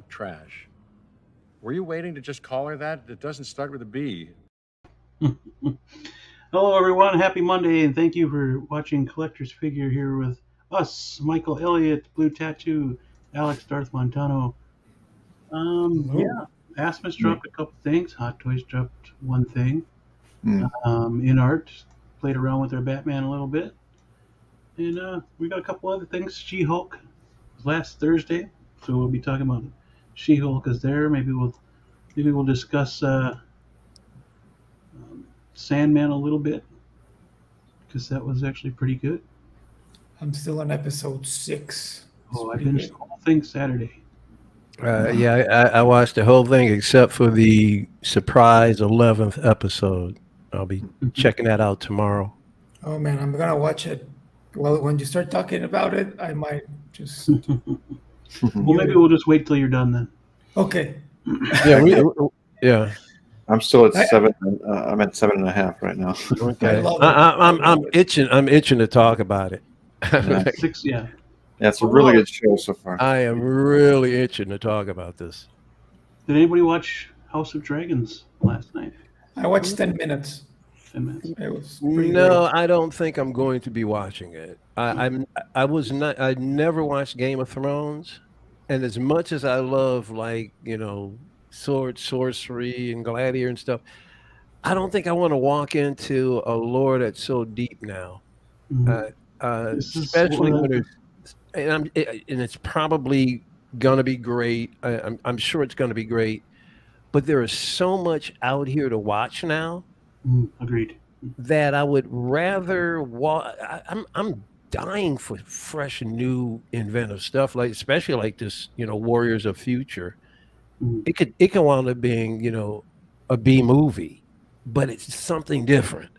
not trash. Were you waiting to just call her that? It doesn't start with a B. Hello, everyone. Happy Monday, and thank you for watching Collector's Figure here with us, Michael Elliott, Blue Tattoo, Alex Darth Montano. Yeah, Asmus dropped a couple things. Hot Toys dropped one thing. In art, played around with their Batman a little bit. And we got a couple other things. She-Hulk last Thursday, so we'll be talking about She-Hulk is there. Maybe we'll discuss Sandman a little bit, because that was actually pretty good. I'm still on episode 6. I finished the whole thing Saturday. Yeah, I watched the whole thing except for the surprise 11th episode. I'll be checking that out tomorrow. Oh man, I'm gonna watch it. Well, when you start talking about it, I might just. Well, maybe we'll just wait till you're done then. Okay. Yeah. I'm still at 7. I'm at 7.5 right now. Okay. I'm itching. I'm itching to talk about it. 6, yeah. Yeah, it's a really good show so far. I am really itching to talk about this. Did anybody watch House of Dragons last night? I watched 10 minutes. 10 minutes. It was No, I don't think I'm going to be watching it. I never watched Game of Thrones, and as much as I love, sword, sorcery, and gladiator and stuff, I don't think I want to walk into a lore that's so deep now. Especially when it's probably gonna be great. I'm sure it's gonna be great, but there is so much out here to watch now. Agreed. That I would rather I'm dying for fresh, new, inventive stuff, especially like this, Warriors of Future. It can wind up being, a B movie, but it's something different.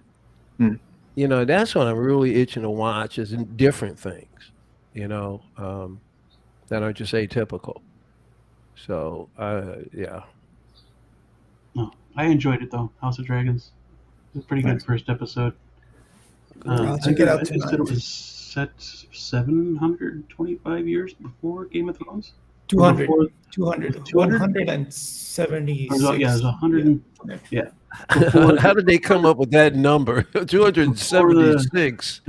That's what I'm really itching to watch, is different things, that are just atypical. So, yeah. No, I enjoyed it though. House of Dragons. It was a pretty good first episode. I'll check it out I said it was set 725 years before Game of Thrones. 200. Before, 176. Yeah, it was 100. Yeah. How did they come up with that number? 276.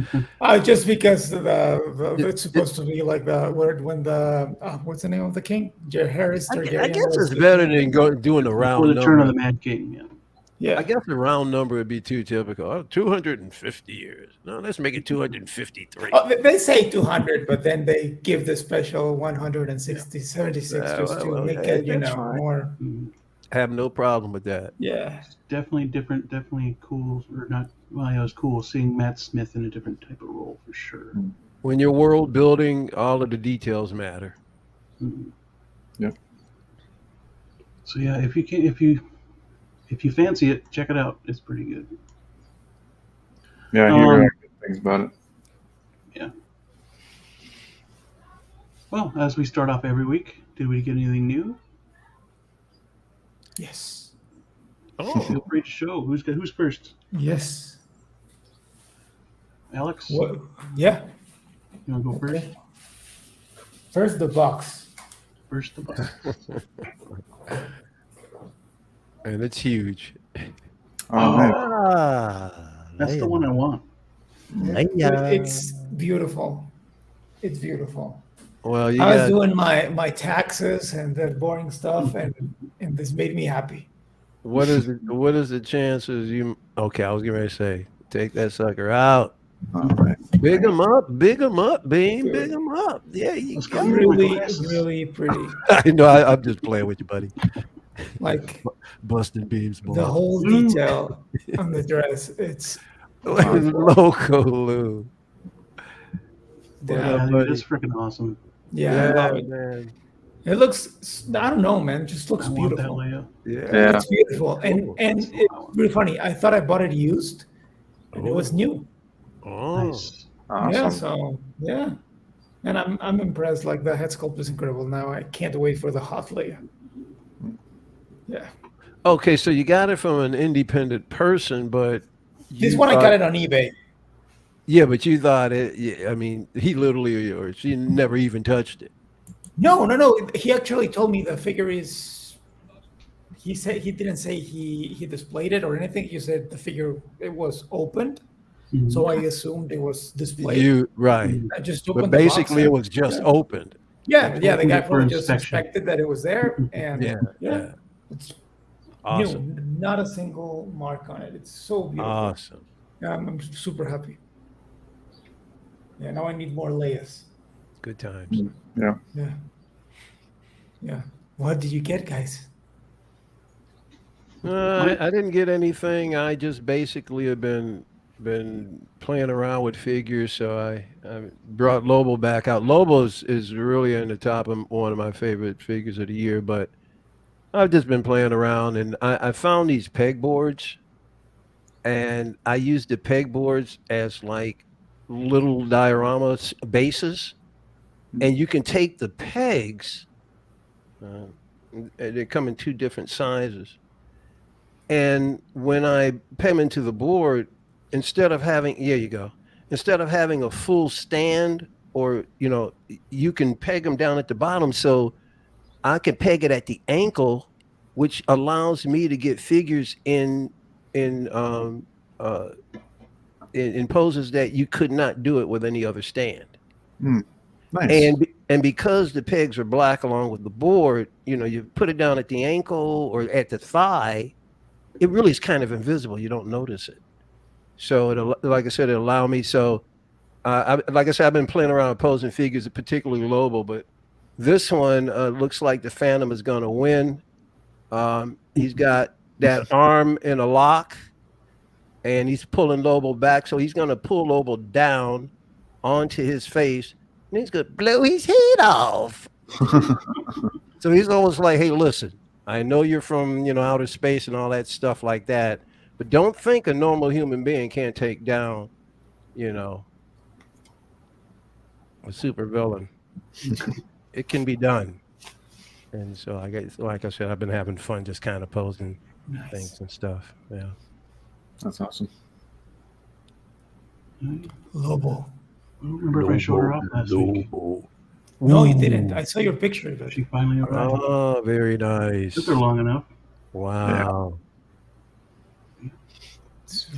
Just because it's supposed to be like the word when the what's the name of the king? Harris. I guess it's better than doing a round number. The Turn of the Mad King. Yeah. I guess the round number would be too typical. 250 years. No, let's make it 253. They say 200, but then they give the special 76 just to make it, more. I have no problem with that. Yeah. Definitely different, definitely cool, or not. Well, yeah, it was cool seeing Matt Smith in a different type of role for sure. When you're world building, all of the details matter. Yep. So yeah, if you fancy it, check it out. It's pretty good. Yeah, I hear good things about it. Yeah. Well, as we start off every week, did we get anything new? Yes. Oh, feel free to show. Who's first? Yes. Alex? What? Yeah. You want to go first? First the box. First the box. And it's huge. That's the one I want. It's beautiful. It's beautiful. Well, I was doing my taxes and the boring stuff, and this made me happy. What is the chances you? Okay, I was getting ready to say, take that sucker out. All right. Big them up, Beam. Big them up. Yeah, you got really, really pretty. I know. I'm just playing with you, buddy. Like busting Beam's balls. The whole detail on the dress. It's LOCO Lou. Yeah, it's freaking awesome. Yeah, I love it. Man. It looks, I don't know, man. It just looks beautiful. Yeah, it's beautiful. And it's really funny. I thought I bought it used, and it was new. Oh, nice. Awesome. Yeah, so yeah. And I'm impressed. Like the head sculpt is incredible. Now I can't wait for the hot layer. Yeah. Okay, so you got it from an independent person, but this one I got it on eBay. Yeah, but you thought it. Yeah, I mean, he literally or she never even touched it. No. He actually told me the figure is. He said he didn't say he displayed it or anything. He said the figure it was opened, so I assumed it was displayed. Right. I just But opened the box. basically, it was just opened. Yeah. The Opened guy it for probably just inspection. inspected that it was there, and Yeah. it's Awesome. new, not a single mark on it. It's so beautiful. Awesome. Yeah, I'm super happy. Yeah, now I need more layers. Good times. Yeah. Yeah. What did you get, guys? I didn't get anything. I just basically have been playing around with figures, so I brought Lobo back out. Lobo is really in the top of one of my favorite figures of the year, but I've just been playing around, and I found these pegboards, and I used the pegboards as like little diorama bases, and you can take the pegs, and they come in two different sizes. And when I peg them into the board, instead of having a full stand, or you can peg them down at the bottom, so I can peg it at the ankle, which allows me to get figures in poses that you could not do it with any other stand. Nice. And because the pegs are black along with the board, you put it down at the ankle or at the thigh, it really is kind of invisible. You don't notice it. So like I said, it allowed me. So like I said, I've been playing around with posing figures, particularly Lobo, but this one looks like the Phantom is going to win. He's got that arm in a lock, and he's pulling Lobo back. So he's going to pull Lobo down onto his face, and he's going to blow his head off. So he's almost like, hey, listen, I know you're from, outer space and all that stuff like that, but don't think a normal human being can't take down, a super villain. It can be done. And so I guess, like I said, I've been having fun just kind of posing things and stuff. Yeah. That's awesome. Lobo. I don't remember if I showed her off last week. No, you didn't. I saw your picture of it. She finally arrived. Oh, very nice. Took her long enough. Wow.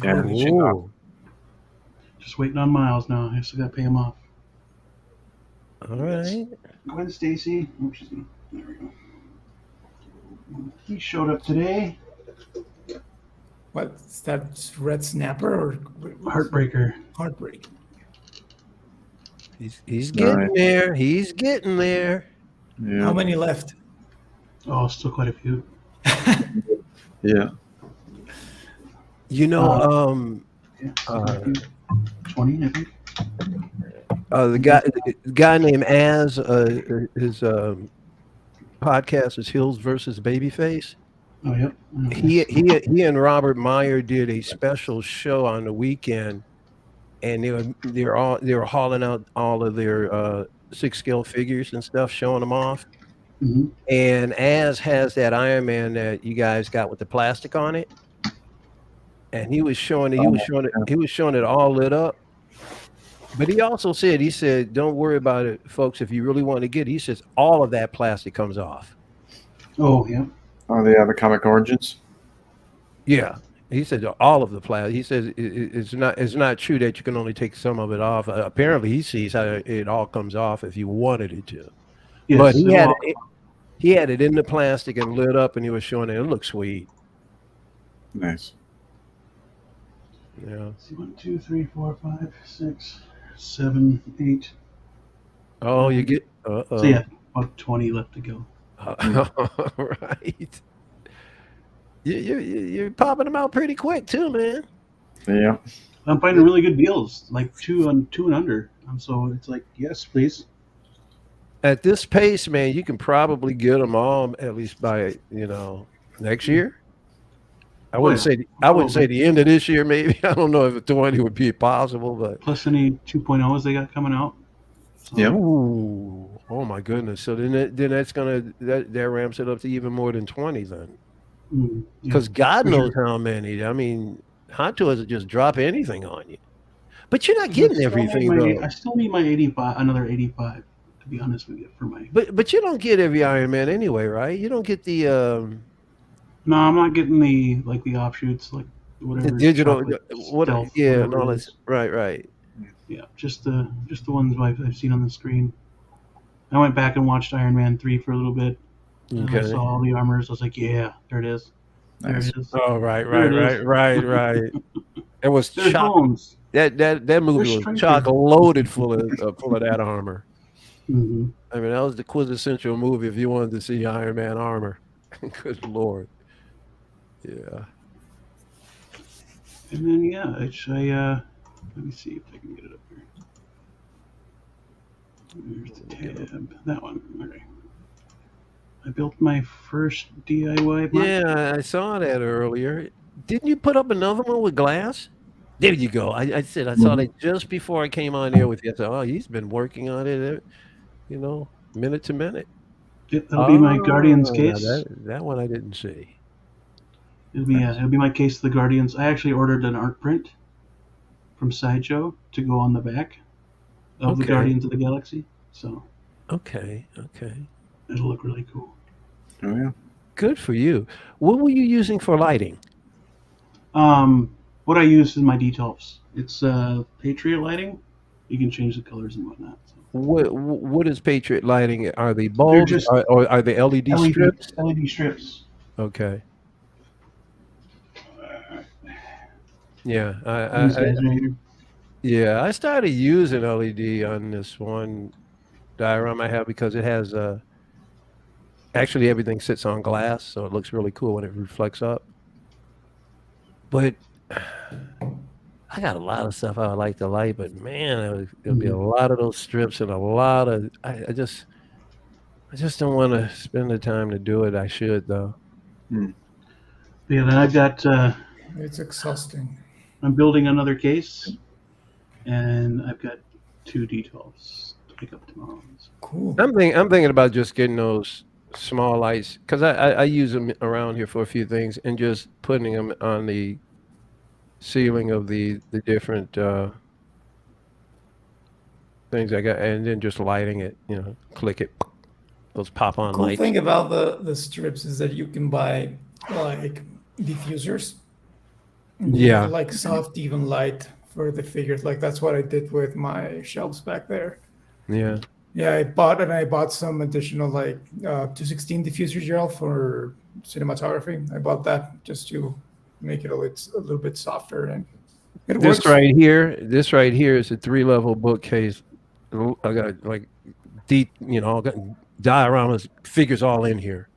Yeah. Ooh. Just waiting on Miles now. I still got to pay him off. All right. Gwen Stacy. Oh, there we go. He showed up today. What's that? Red Snapper or Heartbreaker. Heartbreak? He's getting there. He's getting there. Yeah. How many left? Oh, still quite a few. Yeah. 20, I think. The guy named Az, his podcast is Hills versus Babyface. Oh, yep. He and Robert Meyer did a special show on the weekend, and they were hauling out all of their 6-scale figures and stuff, showing them off. Mm-hmm. And Az has that Iron Man that you guys got with the plastic on it, and he was showing it all lit up. But he also said, don't worry about it, folks. If you really want to get it, he says all of that plastic comes off. Oh, yeah. Oh, the other comic origins. Yeah, he said all of the plastic. He says it's not true that you can only take some of it off. Apparently, he sees how it all comes off if you wanted it to. Yes, but he had it in the plastic and lit up, and he was showing it. It looked sweet. Nice. Yeah. Let's see, 1, 2, 3, 4, 5, 6, 7, 8. Oh, you get. So yeah, about 20 left to go. Right. You're popping them out pretty quick too, man. Yeah. I'm finding really good deals, like two and under. So it's like, yes, please. At this pace, man, you can probably get them all at least by next year. I wouldn't say the end of this year. Maybe I don't know if 20 would be possible, but plus any 2.0s they got coming out. So. Yeah. Ooh, oh my goodness! So then that's that ramps it up to even more than 20 then, because God knows how many. I mean, Hot Toys will just drop anything on you, but you're not getting everything though. I still need my 85, another 85 to to be honest with you. For my But you don't get every Iron Man anyway, right? You don't get the no, I'm not getting the offshoots, like whatever digital chocolate what stealth, yeah, and whatever all it this. is. Right. Yeah, just the ones I've seen on the screen. I went back and watched Iron Man 3 for a little bit, and I Okay. saw all the armors. I was like, yeah, there it is. There Nice. it is. Oh, right. There it is. It was There's chock. bones. That movie There's was Striker. chock loaded full of that armor. Mm-hmm. I mean, that was the quintessential movie if you wanted to see Iron Man armor. Good Lord. Yeah. And then yeah, let me see if I can get it up here. There's the tab. That one. Okay. I built my first DIY box. Yeah, I saw that earlier. Didn't you put up another one with glass? There you go. I said I saw that just before I came on there with you. I said, oh, he's been working on it, minute to minute. That'll be my Guardians now case. that one I didn't see. It'll be my case of the Guardians. I actually ordered an art print from Sideshow to go on the back of the Guardians of the Galaxy. So Okay. it'll look really cool. Oh yeah. Good for you. What were you using for lighting? What I use is my details. It's Patriot Lighting. You can change the colors and whatnot. So. What is Patriot Lighting? Are they bulbs just or are they LED strips? LED strips. Okay. Yeah, These guys right here. I started using LED on this one diorama I have because it has actually everything sits on glass, so it looks really cool when it reflects up. But I got a lot of stuff I would like to light, but man, there'll be a lot of those strips and a lot of I just don't want to spend the time to do it. I should though. Yeah, then I've got. It's exhausting. I'm building another case, and I've got 2 details to pick up tomorrow. Cool. I'm thinking about just getting those small lights because I use them around here for a few things and just putting them on the ceiling of the different things I got, and then just lighting it. Click it. Those pop on Cool lights. thing about the strips is that you can buy like diffusers. Yeah. Like soft, even light for the figures. Like that's what I did with my shelves back there. Yeah. Yeah, I bought some additional like 216 diffuser gel for cinematography. I bought that just to make it a little bit softer, and it works. This right here is a 3-level bookcase. I got like deep, I got dioramas, figures all in here,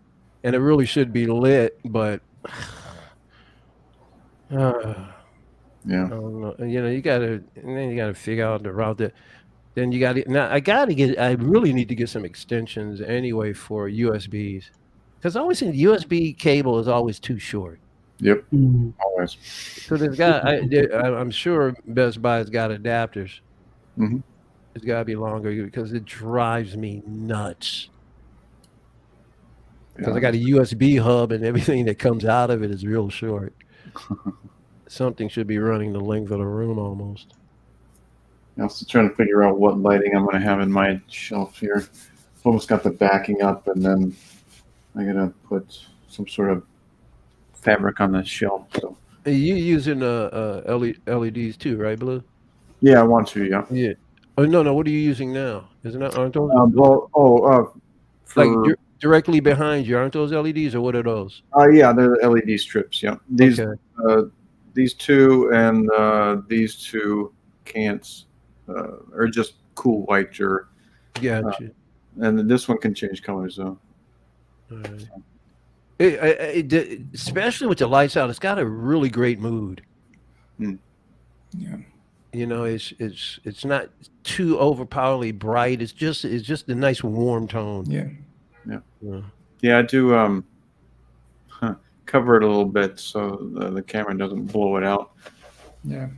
and it really should be lit, but Yeah. I don't know. You gotta figure out the route that. Then you got to now. I really need to get some extensions anyway for USBs, because I always think USB cable is always too short. Yep. Mm. Always. So I'm sure Best Buy's got adapters. Mm-hmm. It's got to be longer because it drives me nuts. Because I got a USB hub and everything that comes out of it is real short. Something should be running the length of the room almost. I'm still trying to figure out what lighting I'm going to have in my shelf here. I've almost got the backing up, and then I got to put some sort of fabric on the shelf. So. You using LEDs too, right, Blue? Yeah, I want to. Yeah. Yeah. Oh no! What are you using now? Isn't that aren't those for, directly behind you? Aren't those LEDs or what are those? yeah, they're LED strips. Yeah. These these 2 and these 2 cans are just cool white. Gotcha. And this one can change colors though. All right. Especially with the lights out, it's got a really great mood. Mm. Yeah. It's not too overpoweringly bright. It's just a nice warm tone. Yeah, I do cover it a little bit so the camera doesn't blow it out. Yeah.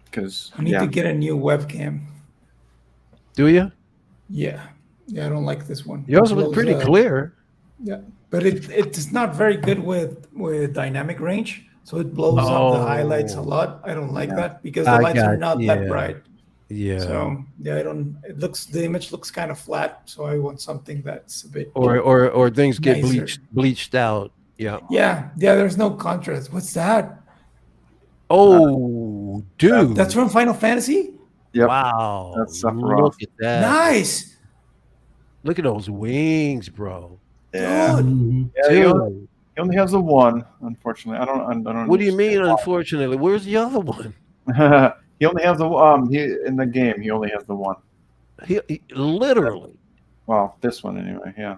Because I need to get a new webcam. Do you? Yeah. I don't like this one. Yours look pretty clear. Yeah, but it's not very good with dynamic range, so it blows up the highlights a lot. I don't like that because the lights are not that bright. Yeah. So yeah, I don't. The image looks kind of flat. So I want something that's a bit. Or things get Nicer. bleached out. Yeah. Yeah, yeah. There's no contrast. What's that? Oh, dude. That's from Final Fantasy. Yep. Wow. That's Look Sephiroth. at that. Nice, Look at those wings, bro. Yeah. dude. Mhm. Yeah, he Dude. only has the one, unfortunately. I don't What do you mean, understand unfortunately? Where's the other one? why. He only has the in the game he only has the one. He literally. Well, this one anyway, yeah.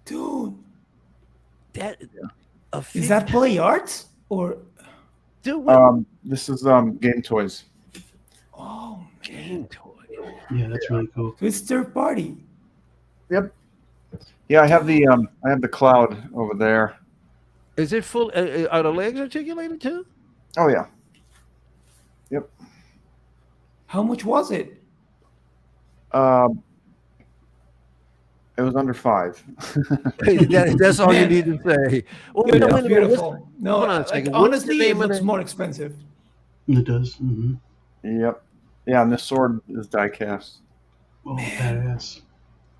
Dude, That is that play arts or? dude, what This is Game Toys. Oh, game toy? Yeah, that's really cool. so it's third party. Yep. Yeah, I have the cloud over there. Is it full? Are the legs articulated too? Oh yeah. How much was it? It was under 5. That's all you Man. need to say. Well, Dude, wait a that's minute, beautiful. No, hold on a like, second. What's the honestly, it name of looks the- more expensive. It does. Mm-hmm. Yep. Yeah, and the sword is die cast. Oh, badass.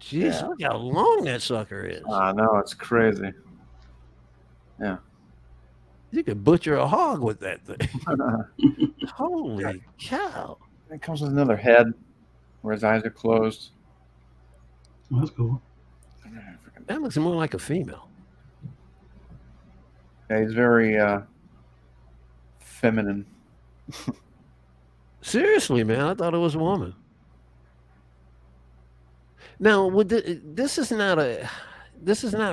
Jeez, Yeah. look how long that sucker is. I know, it's crazy. You could butcher a hog with that thing. Holy cow! It comes with another head where his eyes are closed. Well, that's cool. That looks more like a female. Yeah, he's very feminine. Seriously, man, I thought it was a woman. Now, this is not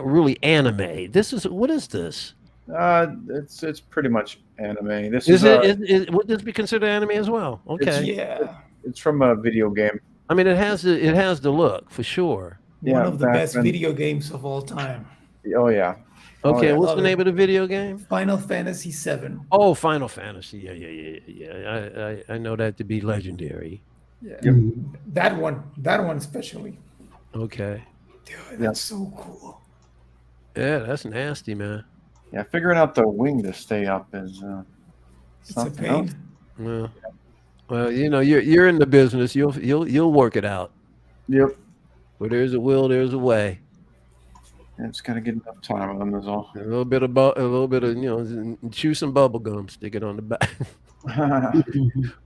really anime. What is this? It's pretty much anime. This Is is it? Would this be considered anime as well? Okay. Yeah, it's from a video game. I mean, it has the look for sure. one Yeah, of the back best when- video games of all time. Oh yeah. Okay, yeah. what's Love the it. name of the video game? Final Fantasy VII. Oh, Final Fantasy. Yeah. I know that to be legendary. Yeah, Mhm. that one especially. Okay. Dude, that's so cool. Yeah, that's nasty, man. Yeah, figuring out the wing to stay up is It's a something pain. else. Well, you're in the business. You'll work it out. Yep. Where there's a will, there's a way. And it's got to get enough time on them is all. A little bit of chew some bubble gum, stick it on the back.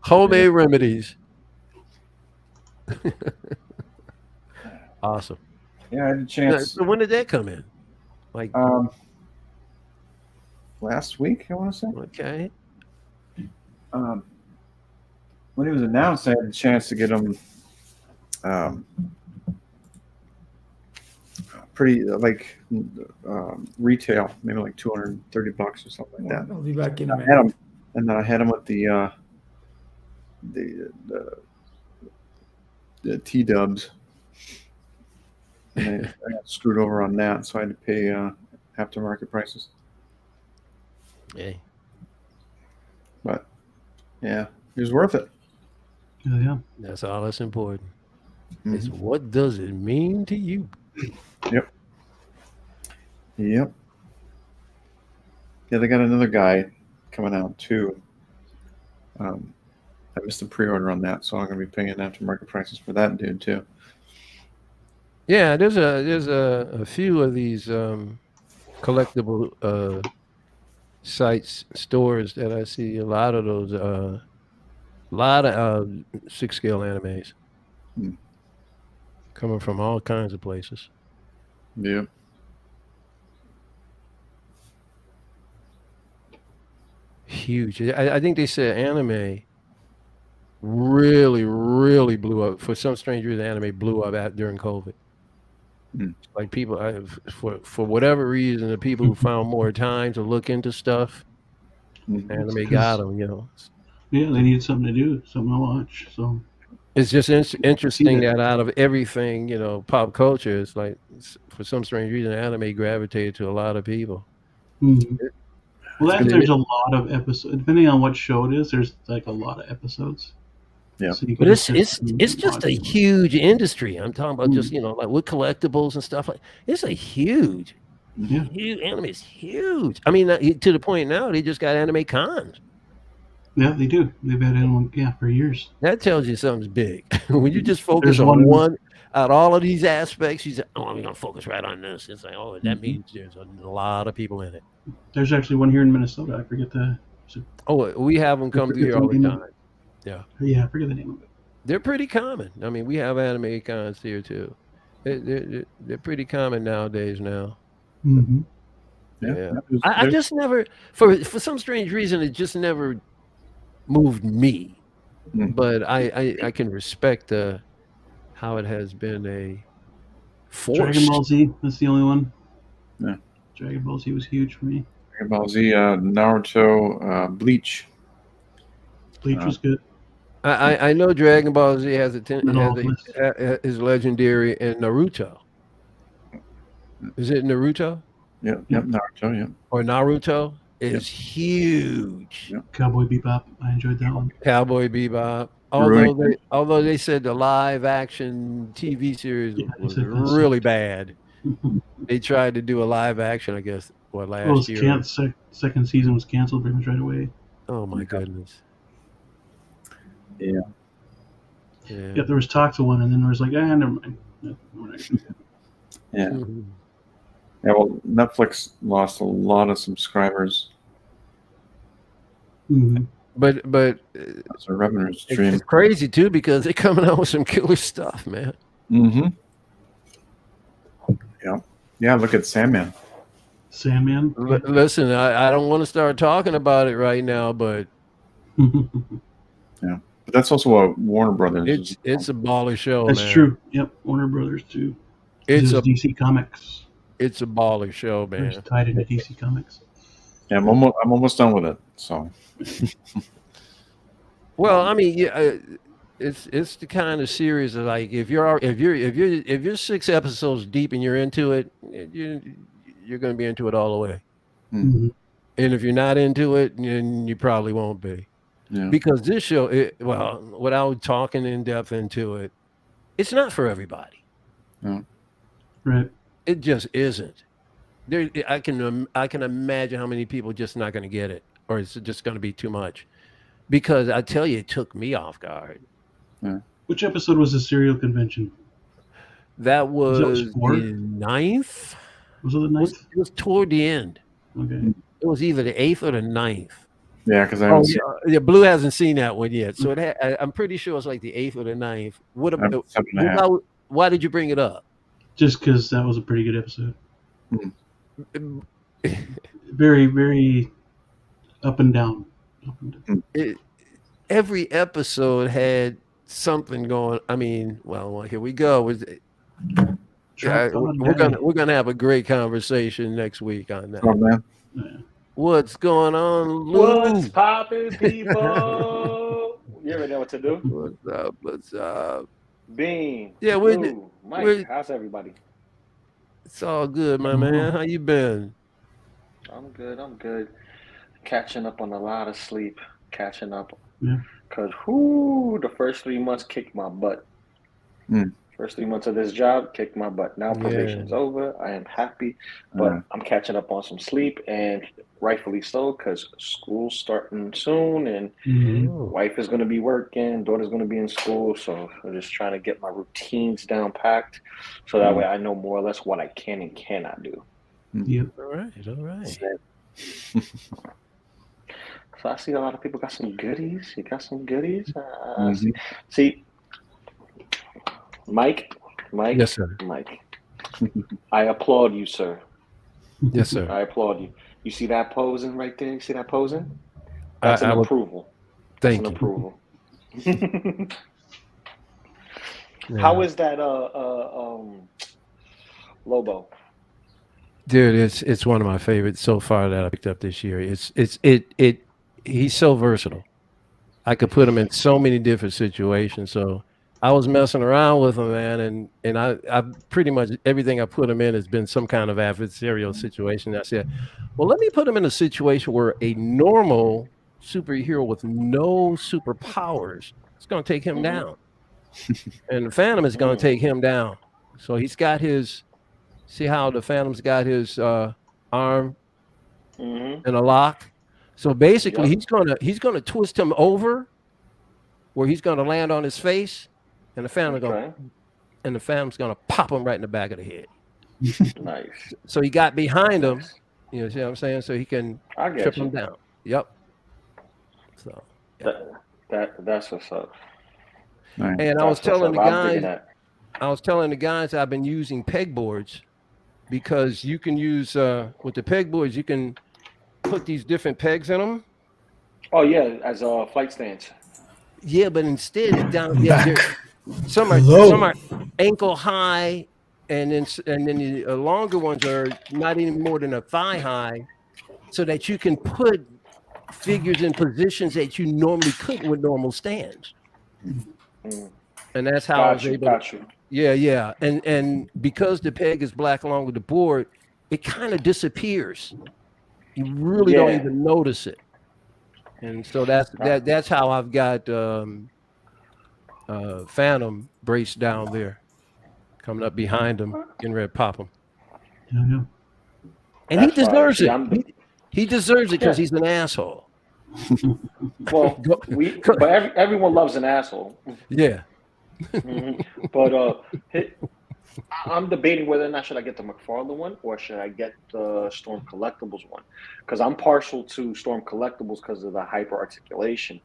Homemade remedies. Awesome. Yeah, I had a Now, chance so when did that come in? Like, last week, I want to say. okay. When he was announced, I had a chance to get him pretty like retail, maybe like $230 or something like that. I'll be back in a I had minute. him, and then I had him with the T Dubs, and I got screwed over on that, so I had to pay aftermarket prices. Hey. But yeah, it was worth it. Yeah. That's all that's important. Mhm. It's what does it mean to you? Yep. Yeah, they got another guy coming out too. I missed the pre-order on that, so I'm going to be paying aftermarket prices for that dude too. Yeah, there's a few of these collectible sites, stores that I see a lot of those lot of 6-scale animes coming from all kinds of places. Yeah. Huge. I think they said anime really blew up. For some strange reason, anime blew up during COVID. Like people, for whatever reason, the people who found more time to look into stuff, anime got them. Yeah, they needed something to do, something to watch. So It's just interesting that out of everything, pop culture, it's like for some strange reason, anime gravitated to a lot of people. mhm. Well, It's there's a lot of episodes. Depending on what show it is, there's like a lot of episodes. Yeah. So you But can it's just a watch them. huge industry. I'm talking about just like with collectibles and stuff like. It's a huge, Yeah. huge anime. Is huge. I mean, to the point now they just got anime cons. Yeah, they do. They've had animal, for years. That tells you something's big. When you just focus There's on one- one out of all of these aspects, you say, "Oh, I'm going to focus right on this." It's like, oh, that means there's a lot of people in it. There's actually one here in Minnesota. I forget the. Oh, we have them come through here all the name of time. Yeah, I forget the name of it. They're pretty common. I mean, we have anime cons here too. They're pretty common nowadays now. Mm-hmm. Yeah. I just never, for some strange reason, it just never moved me. But I can respect how it has been a force. Dragon Ball Z. That's the only one. Yeah. Dragon Ball Z was huge for me. Dragon Ball Z, Naruto, Bleach. Bleach was good. I know Dragon Ball Z has is legendary in Naruto. Is it Naruto? Yep, Naruto, yep. Or Naruto is huge. Yep. Cowboy Bebop. I enjoyed that one. Cowboy Bebop. Although they said the live action TV series was really bad. They tried to do a live action, I guess, last year. Second season was canceled pretty much right away. Oh my goodness. Yeah. Yeah, there was talks of one, and then there was like, never mind. No, we're not gonna do that. Yeah. Yeah, well, Netflix lost a lot of subscribers. Mm-hmm. But That's a revenue stream. it's crazy too because they're coming out with some killer stuff, man. Mm-hmm. Yeah. Yeah, look at Sandman. Sandman. Listen, I don't want to start talking about it right now, but Yeah. But that's also a Warner Brothers. it's a baller show, That's man. true. Yep, Warner Brothers too. It's This a is DC Comics. It's a baller show, man. It's tied into DC Comics. Yeah, I'm almost done with it. So. Well, I mean, yeah, it's the kind of series that, like, if you're 6 episodes deep and you're into it, you're going to be into it all the way. Mm-hmm. And if you're not into it, then you probably won't be. Yeah. Because this show, without talking in depth into it, it's not for everybody. No. Right. It just isn't. I can imagine how many people just not going to get it, or it's just going to be too much. Because I tell you, it took me off guard. Yeah. Which episode was the serial convention? That was Was that four? the 9th. Was it the 9th? It was toward the end. Okay. It was either the 8th or the 9th. Yeah, because Blue hasn't seen that one yet, so I'm pretty sure it's like the 8th or the 9th. Why did you bring it up? Just because that was a pretty good episode. Very, very up and down. Every episode had something going. I mean, well, here we go. We're gonna have a great conversation next week on that. Oh, man. Yeah. What's going on, Lou? What's poppin', people? You already know what to do. What's up? Bean. Yeah, Lou, Mike, how's everybody? It's all good, my man. How you been? I'm good. Catching up on a lot of sleep. Catching up. Yeah. Because, the first 3 months kicked my butt. First 3 months of this job kicked my butt. Now probation's over. I am happy, but I'm catching up on some sleep, and rightfully so, because school's starting soon, and wife is going to be working, daughter's going to be in school, so I'm just trying to get my routines down packed, so that way I know more or less what I can and cannot do. Yep. All right. So I see a lot of people got some goodies. You got some goodies? See, Mike. Yes, sir. Mike. I applaud you, sir. Yes, sir. I applaud you. You see that posing right there? You see that posing? That's an approval. Thank That's you. an approval. How is that Lobo? Dude, it's one of my favorites so far that I picked up this year. He's so versatile. I could put him in so many different situations. So I was messing around with him, man, and I pretty much everything I put him in has been some kind of adversarial situation. I said, well, let me put him in a situation where a normal superhero with no superpowers is going to take him down, and the Phantom is going to take him down. So he's got his. See how the Phantom's got his arm in a lock? So basically, he's gonna twist him over, where he's gonna land on his face, and the Phantom's gonna pop him right in the back of the head. Nice. So he got behind him. You know, see what I'm saying? So he can trip him down. Yep. So that's what's up. Nice. and I was telling the guys I've been using pegboards because you can use with the pegboards you can put these different pegs in them. Oh yeah, as flight stands. Yeah, but instead down some are ankle high, and then the longer ones are not any more than a thigh high, so that you can put figures in positions that you normally couldn't with normal stands. And that's how I was able to. Yeah. And because the peg is black along with the board, it kind of disappears. You really don't even notice it. And so that's how I've got Phantom braced down there, coming up behind him, getting ready to pop him. Yeah. And he deserves it. He deserves it because he's an asshole. Well, but everyone loves an asshole. Yeah. But I'm debating whether or not should I get the McFarlane one or should I get the Storm Collectibles one, because I'm partial to Storm Collectibles because of the hyper articulation.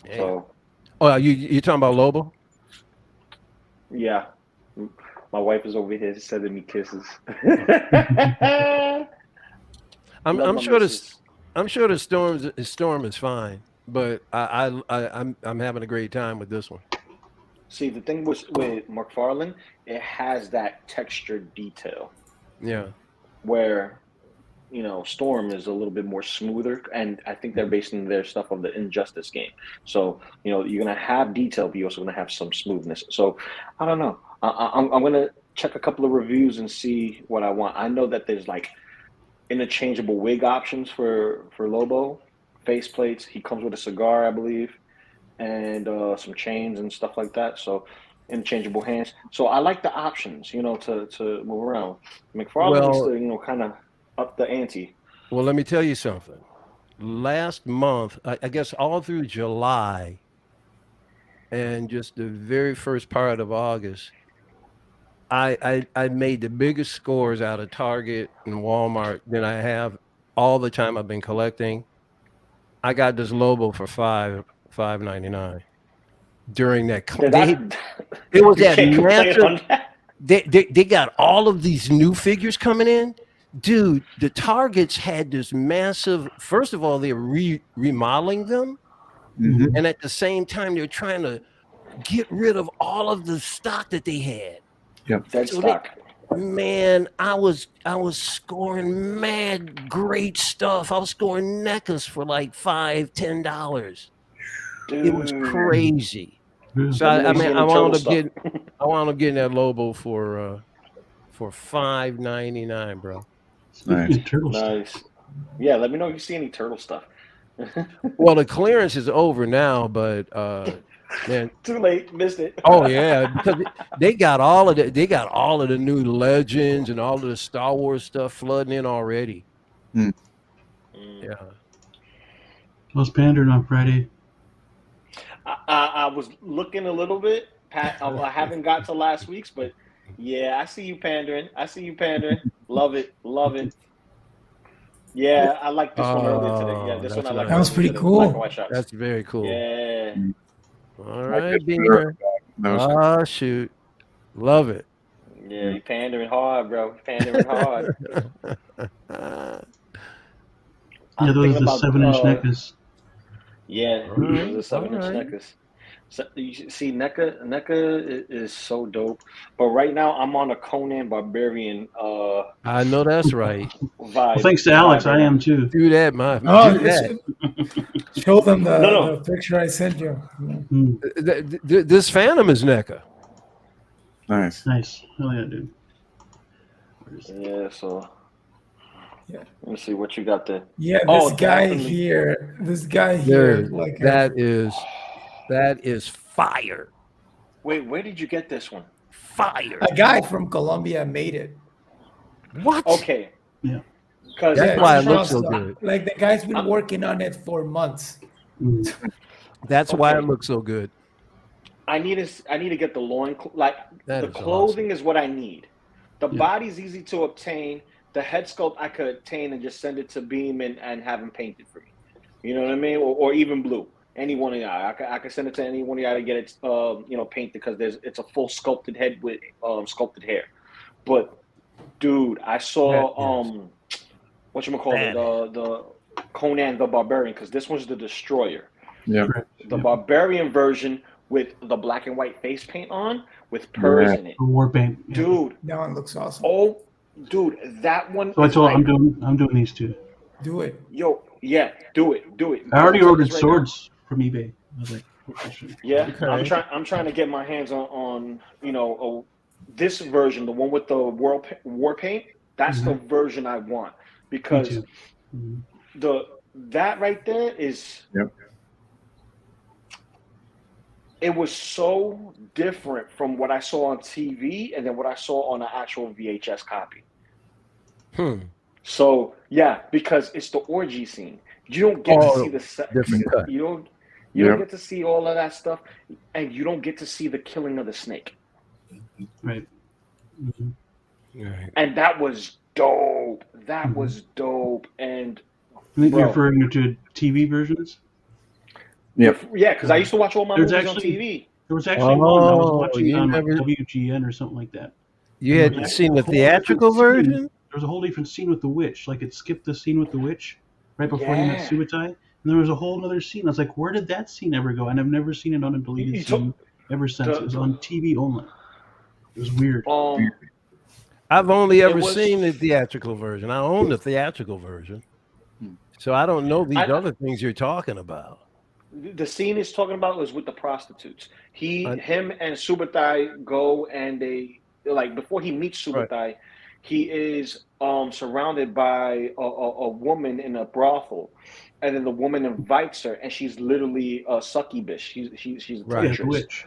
Yeah. So, you talking about Lobo? Yeah, my wife is over here sending me kisses. I'm sure the Storm is fine, but I'm having a great time with this one. See, the thing with McFarlane, it has that textured detail. Yeah. Where, Storm is a little bit more smoother, and I think they're basing their stuff on the Injustice game. So, you're gonna have detail, but you're also gonna have some smoothness. So, I don't know. I'm gonna check a couple of reviews and see what I want. I know that there's like interchangeable wig options for Lobo, face plates. He comes with a cigar, I believe, and some chains and stuff like that. So interchangeable hands. So I like the options, to move around. McFarlane is to, kind of up the ante. Well, let me tell you something. Last month, I guess all through July and just the very first part of August, I made the biggest scores out of Target and Walmart than I have all the time I've been collecting. I got this Lobo for $5.99 during that. It was that massive. They got all of these new figures coming in, dude. The Targets had this massive. First of all, they're remodeling them, and at the same time, they're trying to get rid of all of the stock that they had. Yep. Dead stock. Man, I was scoring mad great stuff. I was scoring NECAs for like $5-10. It was crazy. So I wound up getting that Lobo for $5.99, bro. Nice. Yeah, let me know if you see any turtle stuff. Well, the clearance is over now, but man, too late, missed it. Oh yeah, because they got all of the new Legends and all of the Star Wars stuff flooding in already. Yeah. I was pandering on Friday. I was looking a little bit. I haven't got to last week's, but yeah, I see you pandering. Love it. Yeah, I like this one earlier today. Yeah, this one I like. That was pretty cool. That's very cool. Yeah. All right, Beamer. Oh, shoot. Love it. Yeah, you pandering hard, bro. Pandering hard. Yeah, those are the 7-inch NECAs. Yeah, those are 7-inch NECAs. So, you see, NECA is so dope. But right now, I'm on a Conan Barbarian. I know that's right. Vibe. Well, thanks to Alex, I am too. Do that, man. Show them the picture I sent you. This Phantom is NECA. Nice. Hell yeah, dude. Yeah, so. Yeah. Let me see what you got there. Yeah, this guy here. Like that is fire. Wait, where did you get this one? Fire. A guy from Colombia made it. What? Okay. Yeah. Because That's why it looks so good. Like the guy's been working on it for months. That's why it looks so good. I need to get the loin. Like That the is clothing is what I need. The body's easy to obtain. The head sculpt I could obtain and just send it to Beam and have him painted for me. You know what I mean? Or even Blue. Any one of y'all. I could send it to any one of y'all to get it painted because it's a full sculpted head with sculpted hair. But dude, I saw the Conan the Barbarian, because this one's the Destroyer. Yeah. The Barbarian version with the black and white face paint on with purrs in it. War paint. Yeah. Dude. That one looks awesome. Oh, dude, that one. So I told I'm doing these two. Do it. Yo, yeah, do it. I already ordered swords from eBay. I was like, yeah, okay. I'm trying to get my hands on this version, the one with the war paint. That's the version I want, because that right there is. Yep. It was so different from what I saw on TV and then what I saw on an actual VHS copy. So yeah, because it's the orgy scene. You don't get to see the different cut. You don't get to see all of that stuff, and you don't get to see the killing of the snake. Right. Right. And that was dope. That was dope. And I think you're referring to TV versions. Yeah, because I used to watch all my movies on TV. There was actually one I was watching on WGN or something like that. You hadn't seen the theatrical version? There was a whole different scene with the witch. Like it skipped the scene with the witch right before you met Subutai. And there was a whole other scene. I was like, where did that scene ever go? And I've never seen it on a deleted scene ever since. It was on TV only. It was weird. I've only ever seen the theatrical version. I own the theatrical version. So I don't know these other things you're talking about. The scene he's talking about was with the prostitutes. Him and Subutai go and they before he meets Subutai, he is surrounded by a woman in a brothel, and then the woman invites her, and she's literally a succubus. She's a witch.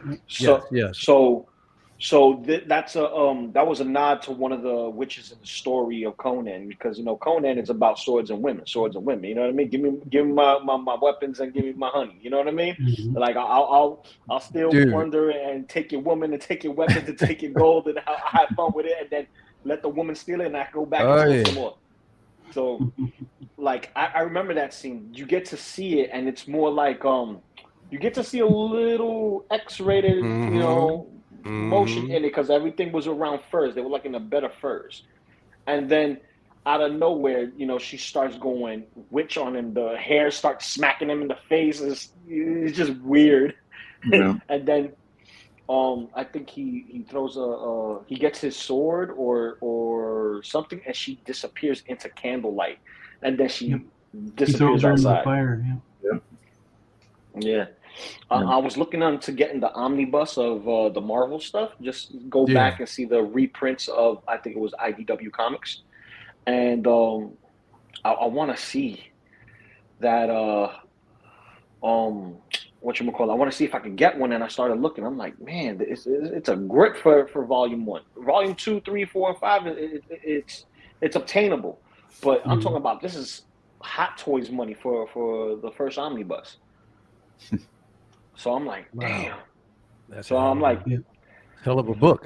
So that was a nod to one of the witches in the story of Conan, because Conan is about swords and women. You know what I mean? Give me my weapons and give me my honey. You know what I mean? Mm-hmm. Like I'll steal plunder and take your woman and take your weapons and take your gold, and I'll have fun with it, and then let the woman steal it and I go back and steal some more. So I remember that scene. You get to see it, and it's more like you get to see a little X-rated, motion in it, because everything was around furs. They were like in a bed of furs, and then out of nowhere, she starts going witch on him. The hair starts smacking him in the face. It's just weird. Yeah. And then I think he throws he gets his sword or something, and she disappears into candlelight, and then she disappears outside. The fire. Yeah. I was looking into getting the omnibus of the Marvel stuff. Just go back and see the reprints of, I think it was IDW Comics, and I want to see that whatchamacallit. I want to see if I can get one, and I started looking. I'm like, man, it's a grip for Volume 1. Volume 2, 3, 4, and 5. It's obtainable, but I'm talking about this is Hot Toys money for the first omnibus. So I'm like, damn. I'm like, hell of a book.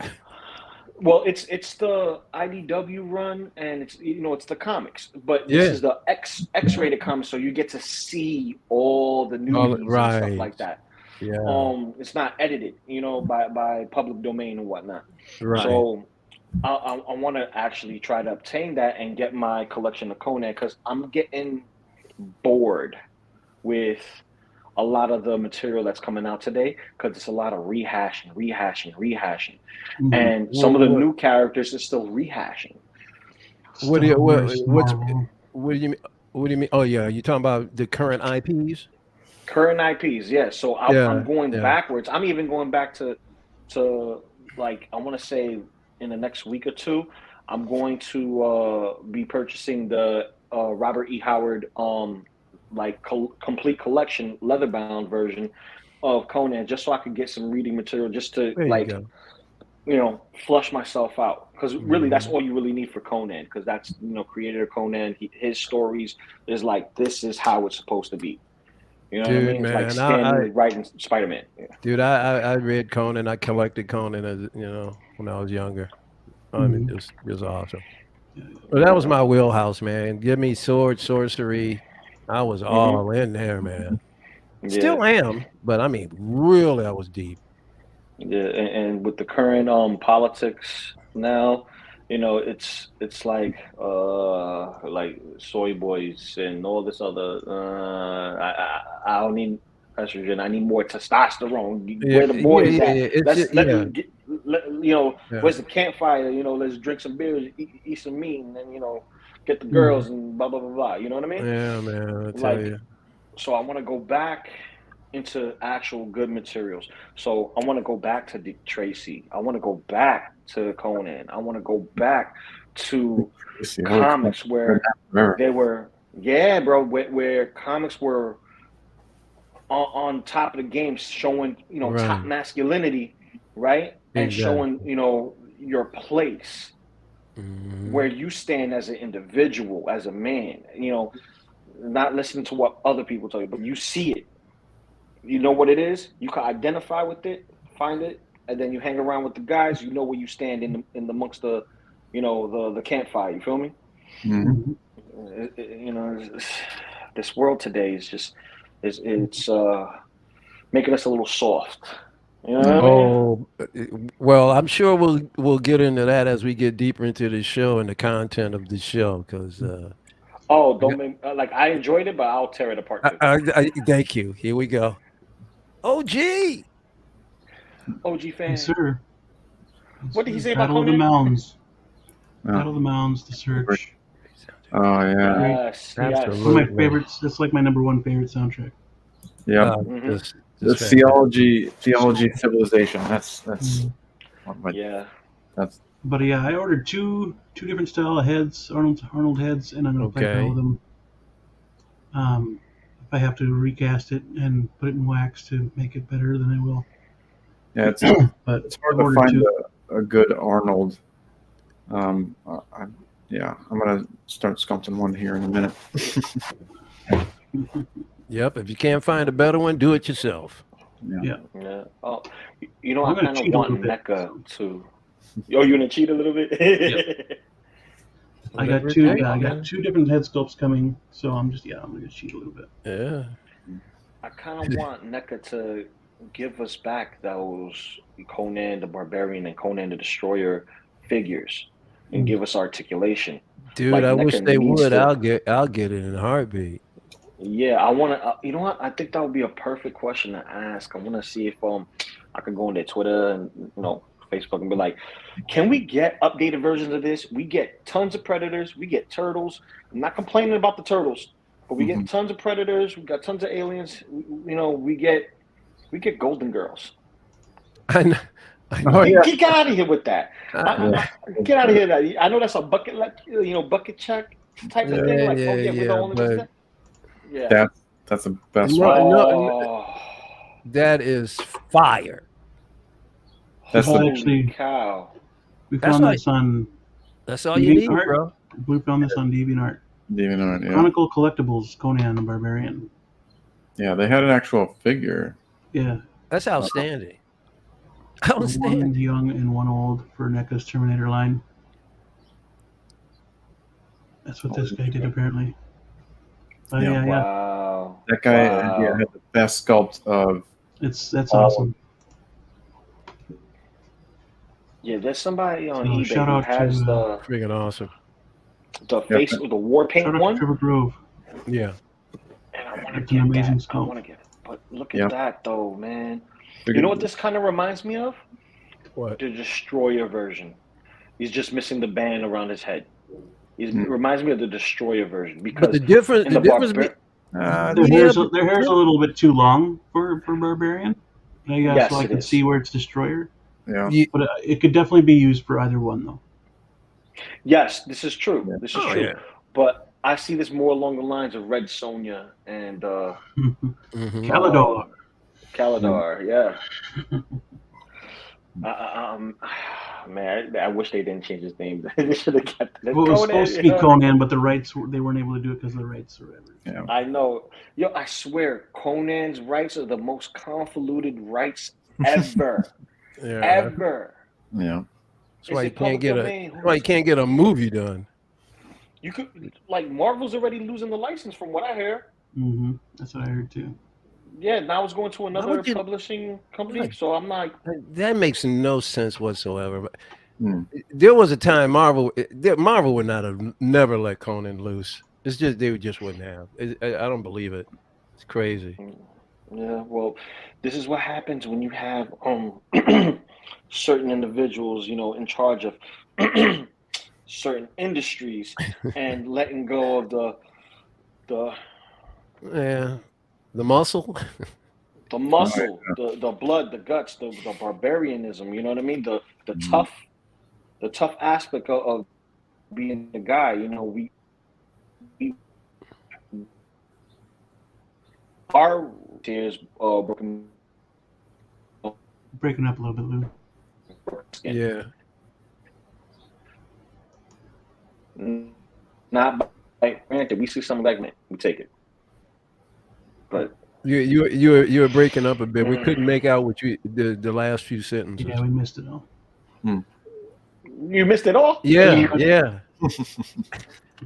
Well, it's the IDW run, and it's the comics, but this is the X-rated comics, so you get to see all the nudity and stuff like that. Yeah. It's not edited, by public domain and whatnot. Right. So I want to actually try to obtain that and get my collection of Conan, because I'm getting bored with a lot of the material that's coming out today, because it's a lot of rehashing. Mm-hmm. And some of the new characters are still rehashing. What do you mean? Oh yeah, you're talking about the current IPs? Current IPs, yeah. So I'm going backwards. I'm even going back to like, I want to say in the next week or two, I'm going to be purchasing the Robert E. Howard complete collection leather-bound version of Conan, just so I could get some reading material, just to flush myself out, because really that's all you really need for Conan, because that's creator Conan. His stories is like, this is how it's supposed to be. You know what I Dude, mean? It's like man, Stan Lee writing Spider-Man. Yeah. dude, I read Conan. I collected Conan as when I was younger. I mean, it was awesome. But that was my wheelhouse, man. Give me sword, sorcery. I was all in there, man. Still am, but I mean, really, I was deep. Yeah, and with the current politics now, it's like soy boys and all this other. I don't need estrogen. I need more testosterone. Yeah, Where the boys at? It's just, Where's the campfire? Let's drink some beers, eat some meat, and then get the girls and blah blah blah blah. You know what I mean? Yeah, man. I tell you. So I want to go back into actual good materials. So I want to go back to Dick Tracy. I want to go back to Conan. I want to go back to comics where they were, where comics were on top of the game, showing top masculinity, right? And showing your place, where you stand as an individual, as a man. Not listening to what other people tell you, but you see it. You know what it is. You can identify with it, find it, and then you hang around with the guys. You know where you stand in amongst the, the campfire. You feel me? This world today is just it's making us a little soft. You know what I mean? Well, I'm sure we'll get into that as we get deeper into the show and the content of the show, because. Don't make I enjoyed it, but I'll tear it apart too. Thank you. Here we go. OG fan. Yes, sir. What did he say about Battle of the Conan? Mounds? Battle of the Mounds, The Search. Oh yeah. Yes. One of my favorites. That's like my number one favorite soundtrack. Yeah. The theology civilization. That's that's. But yeah, I ordered two different style of heads, Arnold heads, and I'm gonna play around with them. If I have to recast it and put it in wax to make it better, then I will. Yeah, it's but it's hard to find a good Arnold. I'm gonna start sculpting one here in a minute. Yep. If you can't find a better one, do it yourself. Yeah. Oh, I kind of want NECA to. Oh, you gonna cheat a little bit? Yep. I got two different head sculpts coming, so I'm gonna cheat a little bit. Yeah. I kind of want NECA to give us back those Conan the Barbarian and Conan the Destroyer figures and give us articulation. Dude, I wish they would. I'll get it in a heartbeat. Yeah, I want to. You know what? I think that would be a perfect question to ask. I want to see if I could go on their Twitter and Facebook and be like, can we get updated versions of this? We get tons of Predators. We get Turtles. I'm not complaining about the Turtles, but we get tons of Predators. We got tons of aliens. We get Golden Girls. I know. Get out of here with that. Get out of here. I know that's a bucket check type of thing. Like, we're the only ones. Yeah. That's the best one. No. That is fire. That's Holy cow. We found this on. That's all you need, DeviantArt. bro. We found this on DeviantArt. Yeah. Chronicle Collectibles, Conan the Barbarian. Yeah, they had an actual figure. Yeah. That's outstanding. One young and one old for NECA's Terminator line. That's what this guy did, apparently. Oh, yeah. Wow. That guy had the best sculpt of. That's awesome. Yeah, there's somebody on eBay shout who out has to, the freaking awesome. The face of the war paint shout out one. to Trevor Grove. Yeah. And I want to It's get an amazing that. I sculpt. want to get it. But look at that, though, man. They're You know good. what this kind of reminds me of? What? The Destroyer version. He's just missing the band around his head. It reminds me of the Destroyer version because But the difference. Their hair's a little bit too long for Barbarian. Yes, so I it can is. see where it's Destroyer. Yeah. But it could definitely be used for either one, though. Yes, this is true. Yeah. This is true. Yeah. But I see this more along the lines of Red Sonja and Calador. Calador, yeah. man, I wish they didn't change his name. They should have kept it. Well, it was Conan, supposed to be you know? Conan, but the rights they weren't able to do it because of the rights or whatever. Yeah. I know. Yo, I swear, Conan's rights are the most convoluted rights ever. Yeah. Ever. Yeah. That's why you It's a can't public get domain. that's why you can't get a movie done. You could, like, Marvel's already losing the license from what I hear. Mm-hmm. That's what I heard too. Yeah, now it's going to another would you- publishing company. Like- So I'm like, That makes no sense whatsoever. Hmm. There was a time Marvel would not have never let Conan loose. It's just they just wouldn't have. I don't believe it. It's crazy. yeah, well, this is what happens when you have certain individuals, in charge of certain industries and letting go of the Yeah, the muscle. the muscle, the blood, the guts, the barbarianism. You know what I mean? The tough aspect of being the guy. We our tears broken. Breaking up a little bit, Lou. Yeah. Not by granted, we see something like man, we take it. But You were breaking up a bit. We couldn't make out what the last few sentences. Yeah, we missed it all. you missed it all. Yeah.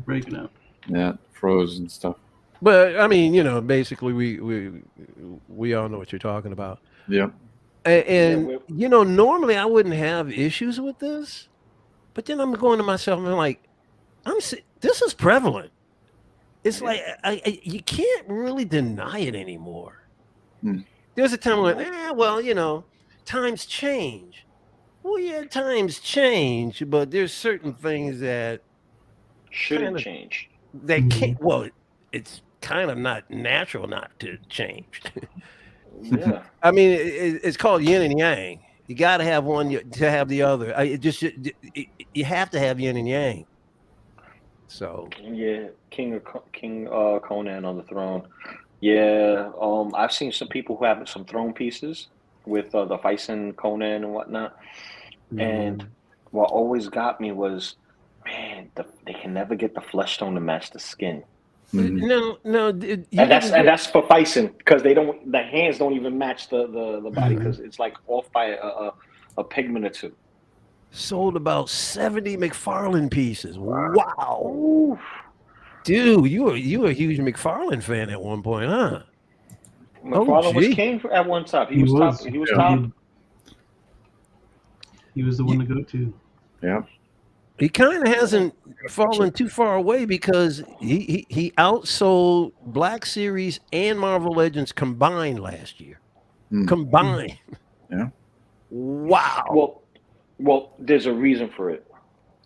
Breaking up. Yeah. Froze and stuff. But I mean, basically we all know what you're talking about. Yep. And normally I wouldn't have issues with this, but then I'm going to myself and I'm like, this is prevalent. It's like you can't really deny it anymore. There's a time when, times change. Well, yeah, times change, but there's certain things that Shouldn't change. they can't. Well, it's kind of not natural not to change. Yeah. I mean, it's called yin and yang. You got to have one to have the other. You have to have yin and yang. So Yeah, King Conan on the throne. Yeah, I've seen some people who have some throne pieces with the Bison Conan and whatnot. And what always got me was, man, they can never get the flesh tone to match the skin. no, And that's for Bison because the hands don't even match the body because it's like off by a pigment or two. sold about 70 McFarlane pieces. Wow. Dude, you were a huge McFarlane fan at one point, huh? McFarlane was gee. king at one time. He was top. He was top. He was the one to go to. Yeah. He kind of hasn't fallen too far away because he outsold Black Series and Marvel Legends combined last year. Combined. Yeah. Wow. Well, there's a reason for it.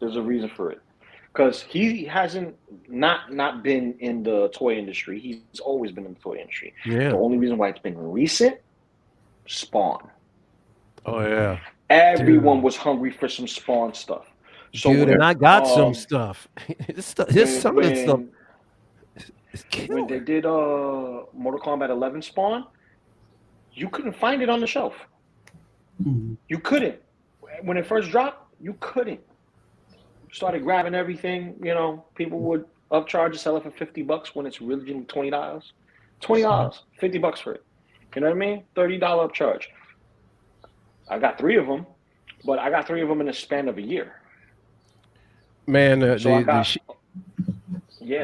Because he hasn't not been in the toy industry. He's always been in the toy industry. Yeah. The only reason why it's been recent, Spawn. Oh yeah. Everyone was hungry for some Spawn stuff. So Dude, and I got some stuff. Some of this stuff. When they did Mortal Kombat 11 Spawn, you couldn't find it on the shelf. You couldn't. When it first dropped, you couldn't. Started grabbing everything. People would upcharge to sell it for $50 when it's really $20. $20, $50 for it. You know what I mean? $30 upcharge. I got 3 of them, but I got 3 of them in the span of a year. Man, Yeah.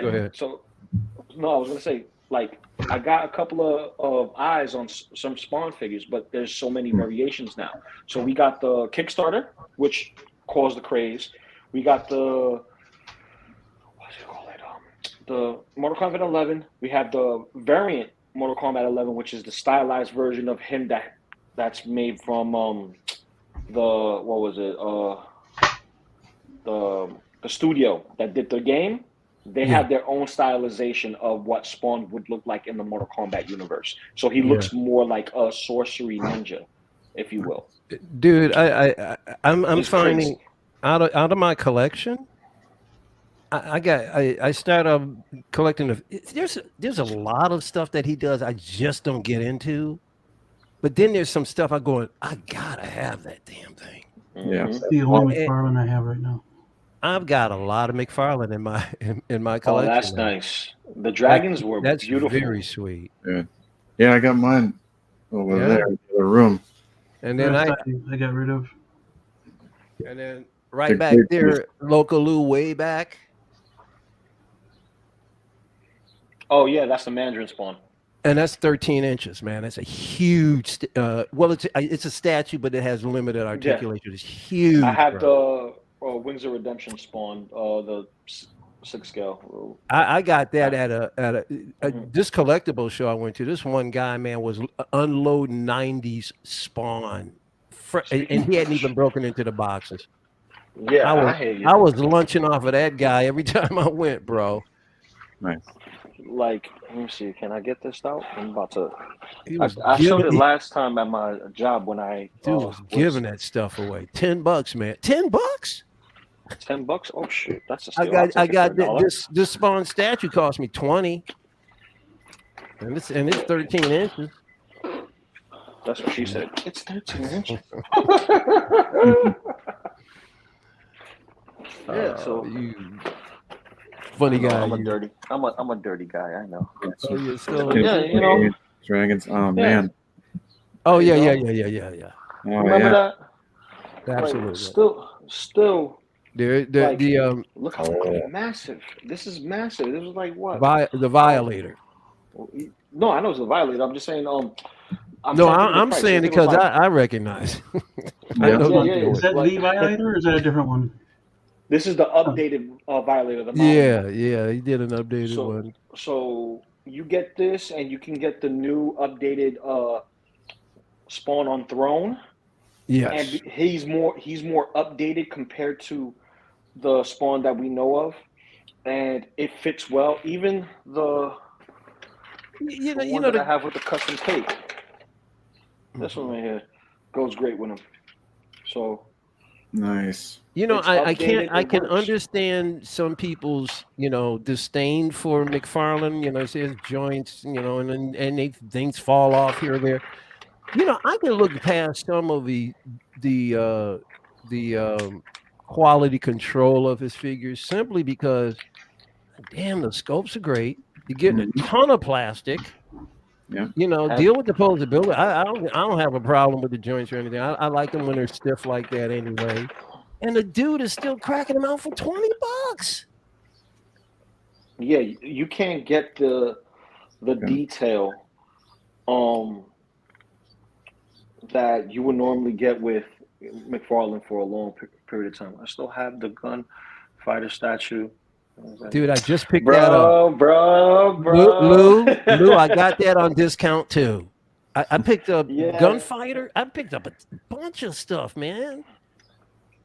Go ahead. So, no, I was gonna say, I got a couple of eyes on some Spawn figures, but there's so many variations now. So we got the Kickstarter, which caused the craze. We got the the Mortal Kombat 11. We have the variant Mortal Kombat 11, which is the stylized version of him that's made from the studio that did the game. They have their own stylization of what Spawn would look like in the Mortal Kombat universe. So he looks more like a sorcery ninja, if you will. Dude, I'm It's finding crazy. out of my collection. I started collecting. There's a lot of stuff that he does I just don't get into, but then there's some stuff I gotta have that damn thing. Yeah. Mhm. It's the only And- McFarlane I have right now. I've got a lot of McFarlane in my Oh, collection. that's now. nice. The dragons were That's beautiful. very sweet. Yeah, I got mine over Yeah. there in the other room. And The then rest I got rid of. right The back great there, LOCO way back. Oh yeah, that's the Mandarin spawn. And that's 13 inches, man. That's a huge. Well, it's a statue, but it has limited articulation. It's huge. I have bro. the Wings of Redemption spawn, the 6 scale. I got that at a Mhm. this collectible show I went to. This one guy, man, was unloading 90s spawn, and he hadn't even broken into the boxes. Yeah, I hear you. I was lunching off of that guy every time I went, bro. Nice. Like, let me see. Can I get this out? I'm about to. He was I showed it giving, last time at my job when I dude was giving that stuff away. $10, man. $10. $10. Oh shit, that's a I steal. got $1. this spawn statue cost me 20, and it's 13 inches. That's what she said. It's 13 inches. Yeah, so You funny guy. I'm a you. dirty. I'm a dirty guy. I know. Oh, you're still. Yeah, you know. Dragons. Oh Yeah. man. Oh yeah, you yeah. Oh Remember yeah. that? Absolutely. Like, still. The Look how fucking massive. This is massive. This was like what? the Violator. No, I know it's a Violator. I'm just saying. I'm saying because I recognize. I Yeah. know who Yeah, you're Is that Like- the Violator or is that a different one? This is the updated Violator. The model. Yeah, he did an updated So- one. So you get this, and you can get the new updated Spawn on Throne. Yes. And he's more updated compared to the Spawn that we know of, and it fits well. Even the one that I have with the custom tape. This one right here goes great with him. So Nice. It's I updated, I it can works. understand some people's, disdain for McFarlane, his joints, and things fall off here or there. I can look past some of the quality control of his figures simply because, damn, the scopes are great. You're getting a ton of plastic. Yeah. Deal with the posability. I don't have a problem with the joints or anything. I like them when they're stiff like that anyway. And the dude is still cracking them out for $20. yeah, you can't get the detail that you would normally get with McFarlane for a long period of time. I still have the gunfighter statue. Dude, I just picked that up. Bro. Lou, I got that on discount too. I picked up Yeah. Gunfighter. I picked up a bunch of stuff, man.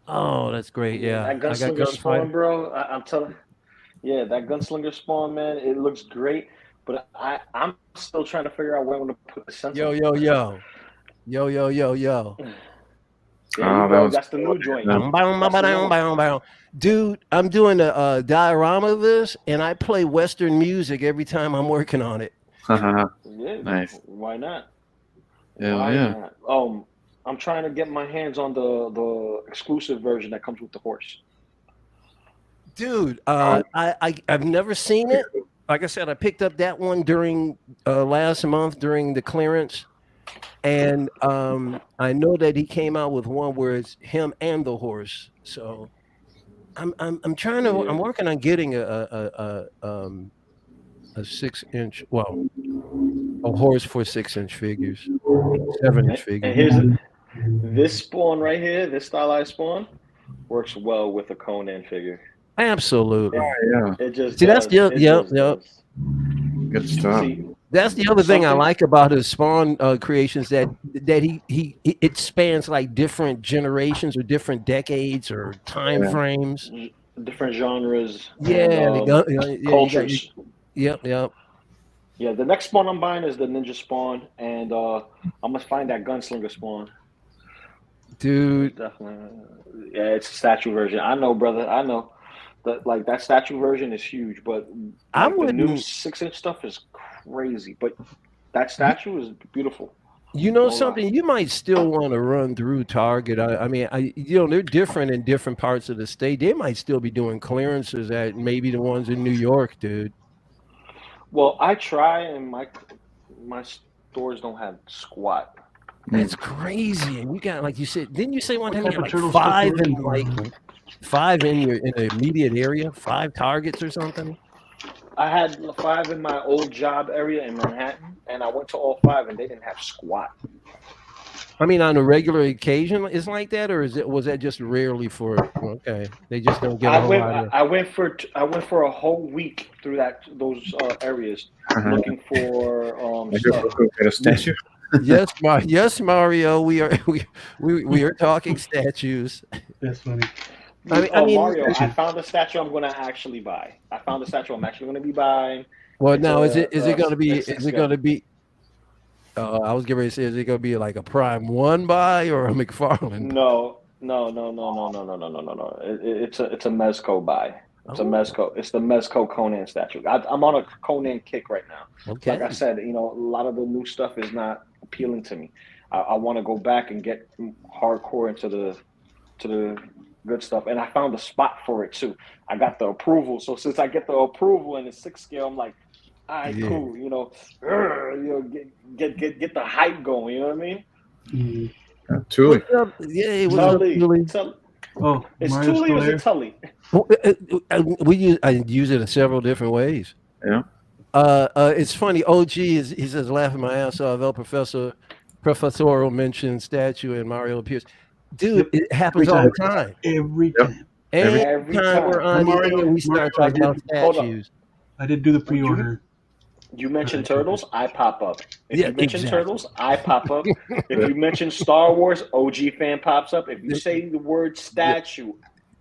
Oh, that's great. Yeah. That I got gunslinger spawn, Gunfighter. bro. I'm telling yeah, that gunslinger spawn, man, it looks great. But I'm still trying to figure out where I'm gonna put the sensor. Yo. Yeah, that was that's the new joint. Dude, I'm doing a diorama of this, and I play Western music every time I'm working on it. Yeah, Nice. Why not? Hell Why yeah. not? I'm trying to get my hands on the exclusive version that comes with the horse. Dude, I've never seen it. Like I said, I picked up that one during last month during the clearance, and I know that he came out with one where it's him and the horse. So I'm trying to. Yeah. I'm working on getting a 6-inch. Well, a horse for 6-inch figures, 7-inch And figures. here's this spawn right here, this stylized spawn, works well with a Conan figure. Absolutely. Yeah. It just See, that's does. the- It yep, just yep. does. Good stuff. See, That's the other thing I Something- like about his Spawn creations that he it spans like different generations or different decades or time Yeah. frames. different genres. Yeah, and, you got cultures. Yep. Yeah, the next spawn I'm buying is the ninja spawn, and I'm gonna find that gunslinger spawn. Dude, Definitely. Yeah, it's a statue version. I know, brother. I know. That statue version is huge, but I the new wouldn't- 6-inch stuff is crazy. But that statue is beautiful. You know No lie. something? You might still want to run through Target. I mean, they're different in different parts of the state. They might still be doing clearances at maybe the ones in New York, dude. Well, I try, and my stores don't have squat. That's crazy. And you got, like you said, didn't you say one What time you type had of like turtle stick five you in looking for? like 5 in the immediate area, 5 Targets or something? I had 5 in my old job area in Manhattan, and I went to all 5, and they didn't have squat. I mean, on a regular occasion, it's like that, or was that just rarely for? Okay, they just don't get a whole lot of. I went for a whole week through those areas looking for stuff. Got a statue. Yes, Mario. We are talking statues. That's funny. I mean, Mario, I found a statue I'm going to actually buy. I found a statue I'm actually going to be buying. Well, now is it going to be? it's Is it going to be? I was getting ready to say, is it going to be like a Prime 1 buy or a McFarlane? No. It's a Mezco buy. It's a Mezco. It's the Mezco Conan statue. I'm on a Conan kick right now. Okay. Like I said, a lot of the new stuff is not appealing to me. I want to go back and get hardcore into the good stuff. And I found a spot for it too. I got the approval. So since I get the approval in the 6 scale, I'm like, all right, cool. Get the hype going. You know what I mean? Mm-hmm. Tully. Yeah, what's up, Tully? Oh, it's Mario's Tully or still is it Tully? I use it in several different ways. Yeah. It's funny. OG he says laughing my ass off. El Professor mentioned statue and Mario appears. Dude, it happens all the time. Every time. Every time we're on the air, we start talking about statues. I did do the pre-order. You mention Turtles, I pop up. If Yeah, you mention exactly. Turtles, I pop up. If you mention Star Wars, OG fan pops up. If you say the word statue,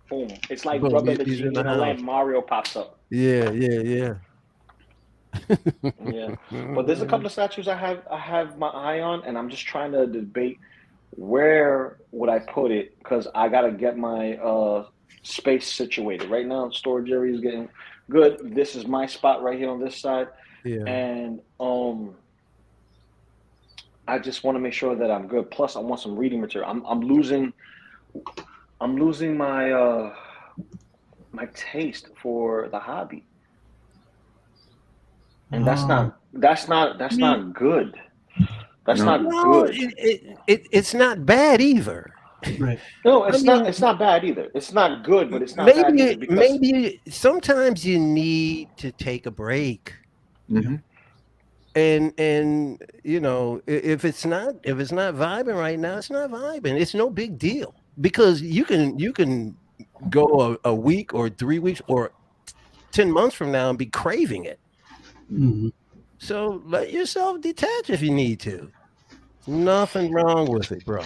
boom. It's like Boom, Brother the he's in Genie the in the Lamb, house. Mario pops up. Yeah. Yeah. But there's a couple of statues I have my eye on, and I'm just trying to debate where would I put it, because I gotta get my space situated. Right now, storage area is getting good. This is my spot right here on this side. Yeah. And I just want to make sure that I'm good. Plus, I want some reading material. I'm losing my my taste for the hobby, and that's not good. That's not good. It's not bad either. Right. No, it's not bad either. It's not good, but it's not bad either. Because Maybe sometimes you need to take a break. Mm-hmm. And if it's not vibing right now, it's not vibing. It's no big deal, because you can go a week or 3 weeks or 10 months from now and be craving it. Mm-hmm. So let yourself detach if you need to. Nothing wrong with it, bro.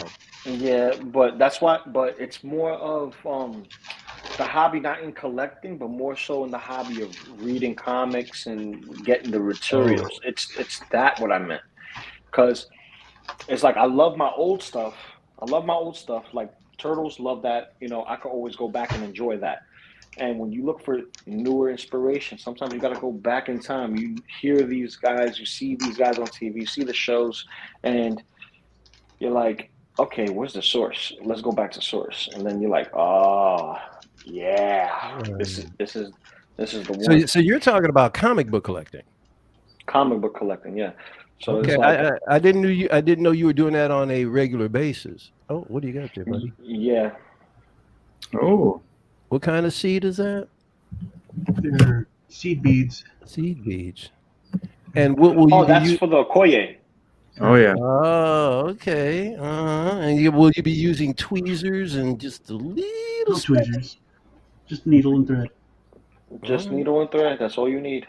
yeah, but that's why. But it's more of the hobby, not in collecting, but more so in the hobby of reading comics and getting the materials. It's that what I meant, because it's like I love my old stuff. Like Turtles, love that. I could always go back and enjoy that. And when you look for newer inspiration, sometimes you got to go back in time. You hear these guys, you see these guys on TV, you see the shows, and you're like, okay, where's the source? Let's go back to source. And then you're like, oh, yeah, this is the one. So you're talking about comic book collecting. Comic book collecting, yeah. So Okay, it's like, I didn't know you were doing that on a regular basis. Oh, what do you got there, buddy? yeah. Oh. What kind of seed is that? They're seed beads. Seed beads. And what will you? Oh, that's for the Okoye. Oh yeah. Oh, okay. And will you be using tweezers and just a little No tweezers. Just needle and thread. Just needle and thread. That's all you need.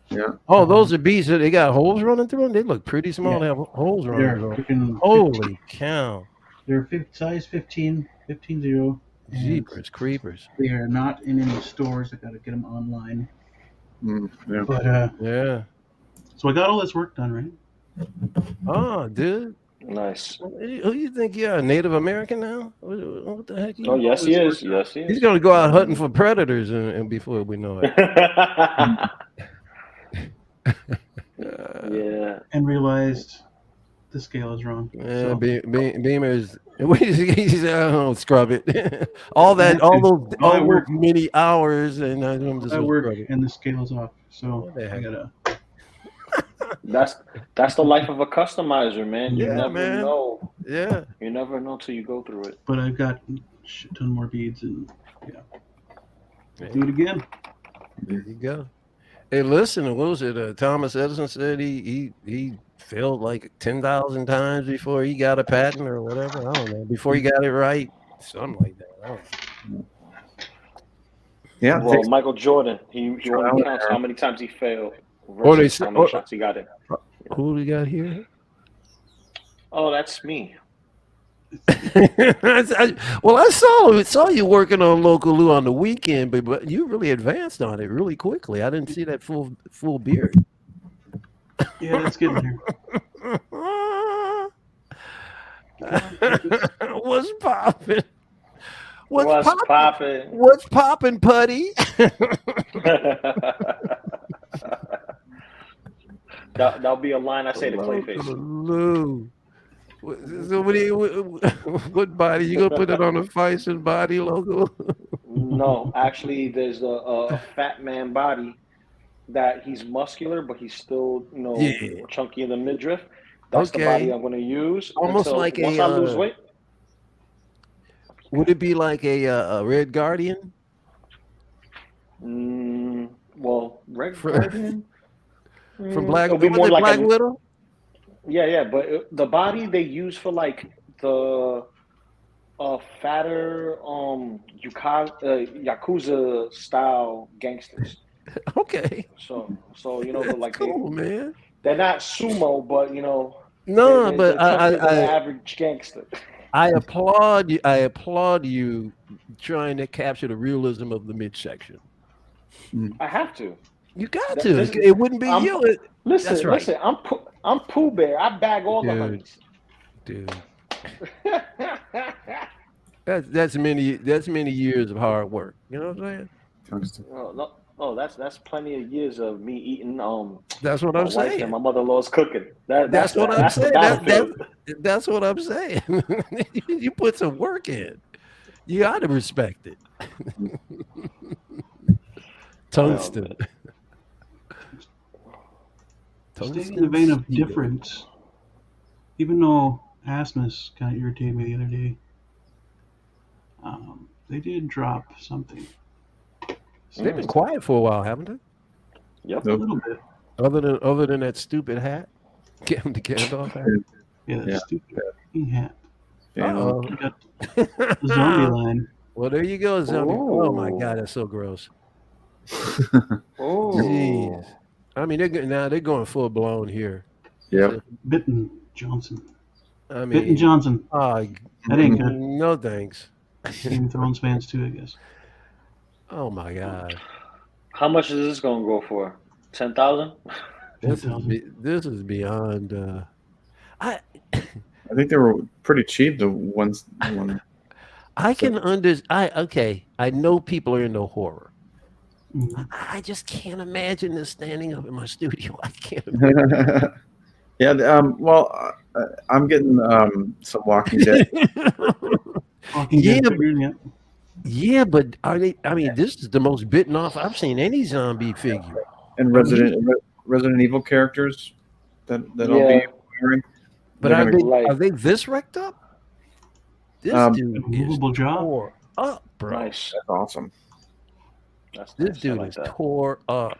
Yeah. Oh, those are beads that they got holes running through them. They look pretty small. Yeah. They have holes They're running through them. freaking. Holy cow! They're size 15, 15-0. and Jeepers creepers. They are not in any stores. I got to get them online. Yeah. But Yeah. so I got all this work done, right? Oh, dude. Nice. Who you think you are? Native American now? What the heck? Oh, yes, he is. Yes, he He's is. going to go out hunting for predators, and before we know it. Yeah. And realized the scale is wrong. Yeah, So, Beamer's. He said, "Oh, scrub it." all those I work. many hours, and I'm just I gonna work scrub it. and the scale is off. So What the I heck? gotta. That's the life of a customizer, man. You Yeah, never man. know. Yeah. You never know till you go through it. But I've got a shit ton more beads and Yeah. do it again. There you go. Hey, listen, what was it? Thomas Edison said he failed like 10,000 times before he got a patent or whatever. I don't know. Before he got it right, something like that. I don't know. Yeah. Well, Michael Jordan, he only counts how many times he failed versus how many shots he got in. Who do we got here? Oh, that's me. Well, I saw you working on LOCO on the weekend, but you really advanced on it really quickly. I didn't see that full beard. Yeah, that's getting there. What's What's popping? popping? What's popping, Putty? That'll be a line I say to Clayface. Lou. So what body? You gonna put it on a Fison body logo? No, actually, there's a fat man body that he's muscular, but he's still, chunky in the midriff. That's the body I'm going to use. Almost like once I lose weight. Would it be like a Red Guardian? Well, Red Guardian from Black Widow. Yeah, but the body they use for like the fatter Yakuza style gangsters. Okay. So That's cool, man. They're not sumo, but No, but they're average gangster. I applaud you. I applaud you trying to capture the realism of the midsection. I have to. You got to. It wouldn't be you. Listen. I'm Pooh Bear. I bag all the honeys. Dude. That's many years of hard work. You know what I'm saying? Oh, that's plenty of years of me eating. That's what I'm saying. And my mother-in-law's cooking. That's what I'm saying. That's what I'm saying. You put some work in. You got to respect it. Tungsten. Staying in the vein of different, even though Asmus kind of irritated me the other day, they did drop something. So they've been quiet for a while, haven't they? Yep, a little bit. Other than that stupid hat, get him to get off hat. Yeah, that stupid hat. Uh-oh. You got the zombie line. Well, there you go, zombie. Oh my God, that's so gross. Jeez. I mean, they're going full blown here. Yeah. Bitten Johnson. I mean, Bitten Johnson. That ain't good. No thanks. Game of Thrones fans too, I guess. Oh my God. How much is this going to go for? 10,000? This is beyond. I think they were pretty cheap. The ones. I can I know people are into horror. I just can't imagine this standing up in my studio. I can't imagine. Yeah. Well, I'm getting some Walking Dead. Yeah, but are they? I mean, this is the most bitten off I've seen any zombie figure. And Resident Evil characters that I'll be wearing. But are they this wrecked up? This dude movable jaw. Tore up, bro. Nice. That's awesome. This dude is tore up.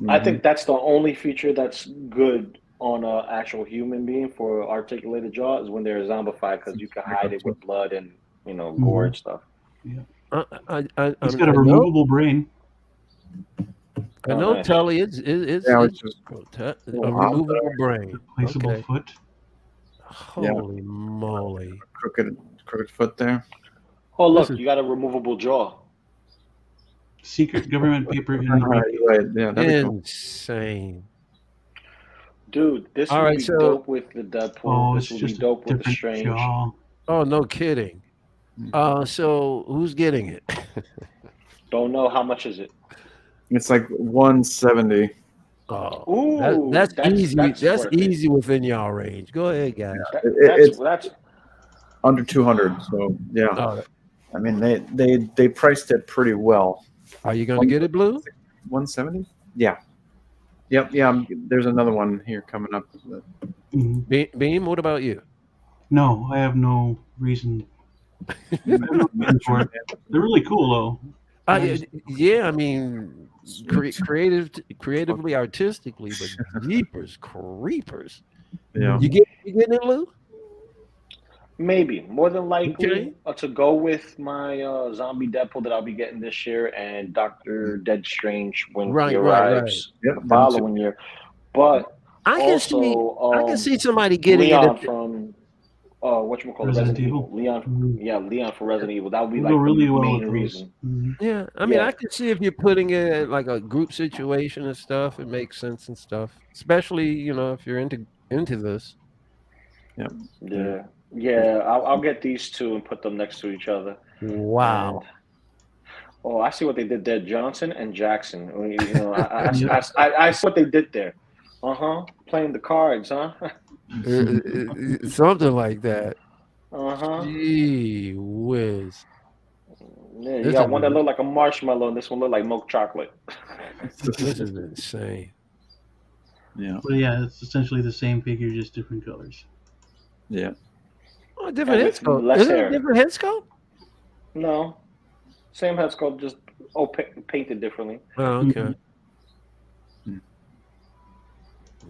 I think that's the only feature that's good on an actual human being for articulated jaw is when they're zombified because you can hide it with blood and gore and stuff. Yeah. He's got a removable brain. I know, Tully. It's a removable brain. Replaceable foot. Holy moly! Crooked foot there. Oh look, you got a removable jaw. Secret government paper in right. Yeah, that'd be insane. Dude, this would be dope with the Deadpool. Oh, this would be dope with the Strange. Jaw. Oh, no kidding. So who's getting it? Don't know how much is it. It's like 170. Oh, Ooh, that's easy. That's worth it. easy within y'all range. Go ahead, guys. That's under 200. So yeah, Oh, I mean they priced it pretty well. are you gonna get it, Blue? 170? Yeah. Yep. Yeah. There's another one here coming up. Beam, what about you? No, I have no reason. I have no reason for it. They're really cool though. Yeah, I mean, creatively, artistically, but jeepers creepers. Yeah. You getting it, Lou? maybe more than likely Okay. to go with my zombie Deadpool that I'll be getting this year and Dr. Dead Strange when he arrives Yep, the following year. But I can see somebody getting Leon it. from whatchamacallit, Resident Resident Evil. Evil. Leon for Resident Evil. That would be We'll like go really the well main with those. reason. Yeah, I mean, I can see if you're putting it in like a group situation and stuff, it makes sense and stuff. Especially, if you're into this. Yeah. I'll get these two and put them next to each other. Wow. And, I see what they did there, Johnson and Jackson. I see what they did there. Playing the cards, huh? Something like that. Gee whiz. Yeah, you got one that looked like a marshmallow, and this one looked like milk chocolate. This is insane. Yeah. But yeah, it's essentially the same figure, just different colors. Yeah. Oh, different head sculpt. Is it a different head sculpt? No. Same head sculpt, just painted differently. Oh, okay.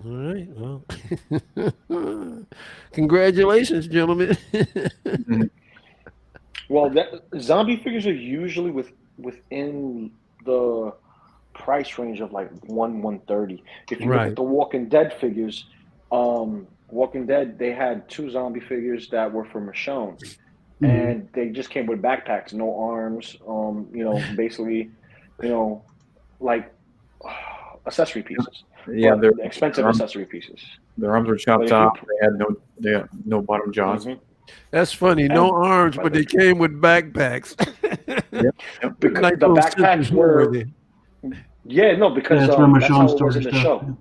All right. Well, congratulations, gentlemen. Well, zombie figures are usually within the price range of like 130. If you look at the Walking Dead figures, Walking Dead, they had 2 zombie figures that were for Michonne, and they just came with backpacks, no arms, basically, like accessory pieces. Yeah, they're expensive accessory pieces. Their arms were chopped off. They had no bottom jaws. That's funny. No arms, but they came with backpacks. Yep. Because like the backpacks were. Because that's how it was in the show.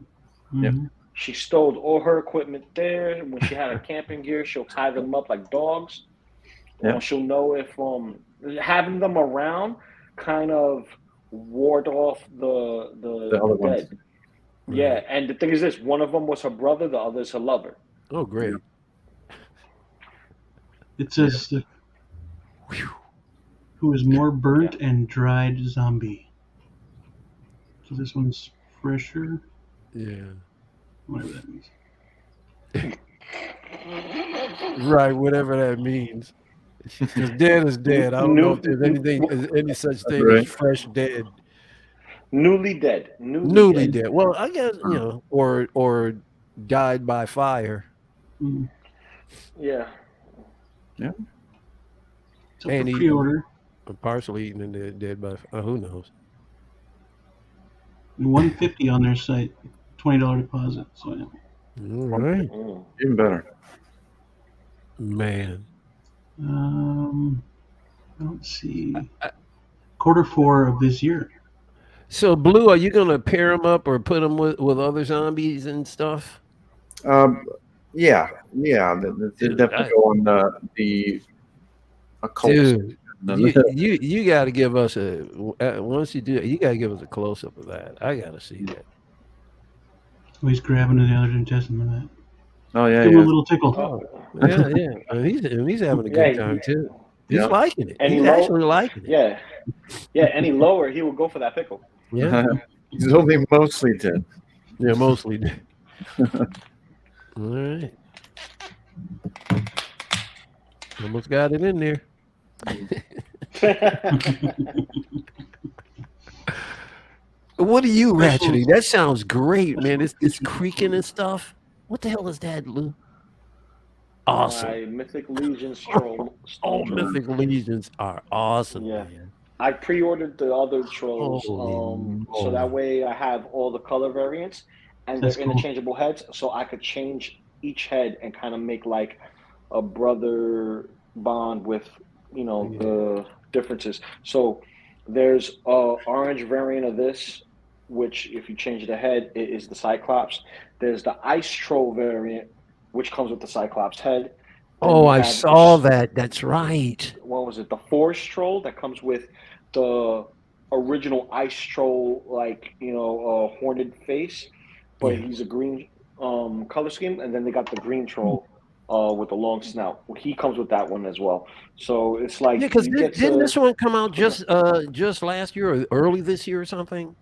Yep. She stowed all her equipment there. When she had her camping gear, she'll tie them up like dogs. She'll know if having them around kind of ward off the other ones. dead. Yeah, and the thing is this: one of them was her brother, the other is her lover. Oh, great! It says, "Who is more burnt and dried zombie?" So this one's fresher. Yeah. Whatever that means. Right, whatever that means. Because dead is dead. I don't know if there's any such thing as fresh dead. Newly dead. Newly dead. Well, I guess or died by fire. Yeah. Yeah. So and pre-order. Partially eaten and dead by who knows. $150 on their site, $20 deposit. So yeah. All right. Even better. Man. I don't see. Q4 of this year. So, Blue, are you going to pair them up or put them with other zombies and stuff? Yeah. They definitely go on the occult. Dude, you got to give us once you do it, you got to give us a close up of that. I got to see that. Oh, he's grabbing the other intestine of that. Oh yeah, give him a little tickle. Oh, yeah. And he's having a good time too. He's liking it. He's actually liking it. Yeah. Any lower, he will go for that pickle. Yeah. He's only mostly dead. Yeah, mostly dead. All right. Almost got it in there. What are you ratcheting? That sounds great, man. It's creaking and stuff. What the hell is that, Lou? Awesome. My Mythic Legions troll. All Mythic Legions are awesome, man. I pre-ordered the other trolls, so that way I have all the color variants, and they're interchangeable heads, so I could change each head and kind of make like a brother bond with, the differences. So there's a orange variant of this which if you change the head, it is the Cyclops. There's the Ice Troll variant, which comes with the Cyclops head. Oh, I saw that. That's right. What was it? The Force Troll that comes with the original Ice Troll, like, horned face, but he's a green color scheme, and then they got the Green Troll with the long snout. He comes with that one as well. So it's like, yeah, because didn't this one come out just last year or early this year or something?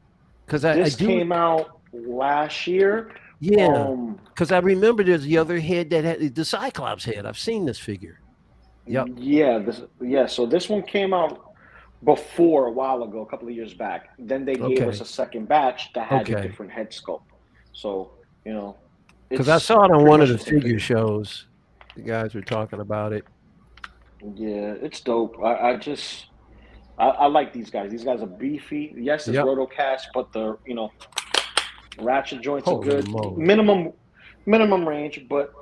Because this came out last year. Yeah, because I remember there's the other head that had the Cyclops head. I've seen this figure. Yep. Yeah. So this one came out before a while ago, a couple of years back. Then they gave us a second batch that had a different head sculpt. So because I saw it on one of the figure shows. The guys were talking about it. Yeah, it's dope. I like these guys. These guys are beefy. Yes, it's rotocast, but the ratchet joints are good. Minimum range, but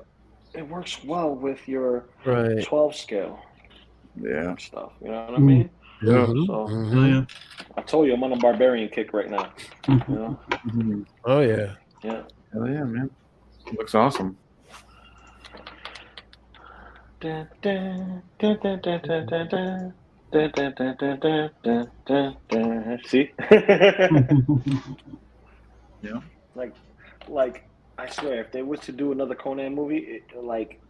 it works well with your 12 scale. Yeah. Stuff. You know what I mean? Yeah. So, I told you I'm on a barbarian kick right now. Oh yeah. Yeah. Hell yeah, man. It looks awesome. See? Yeah. Like I swear, if they were to do another Conan movie,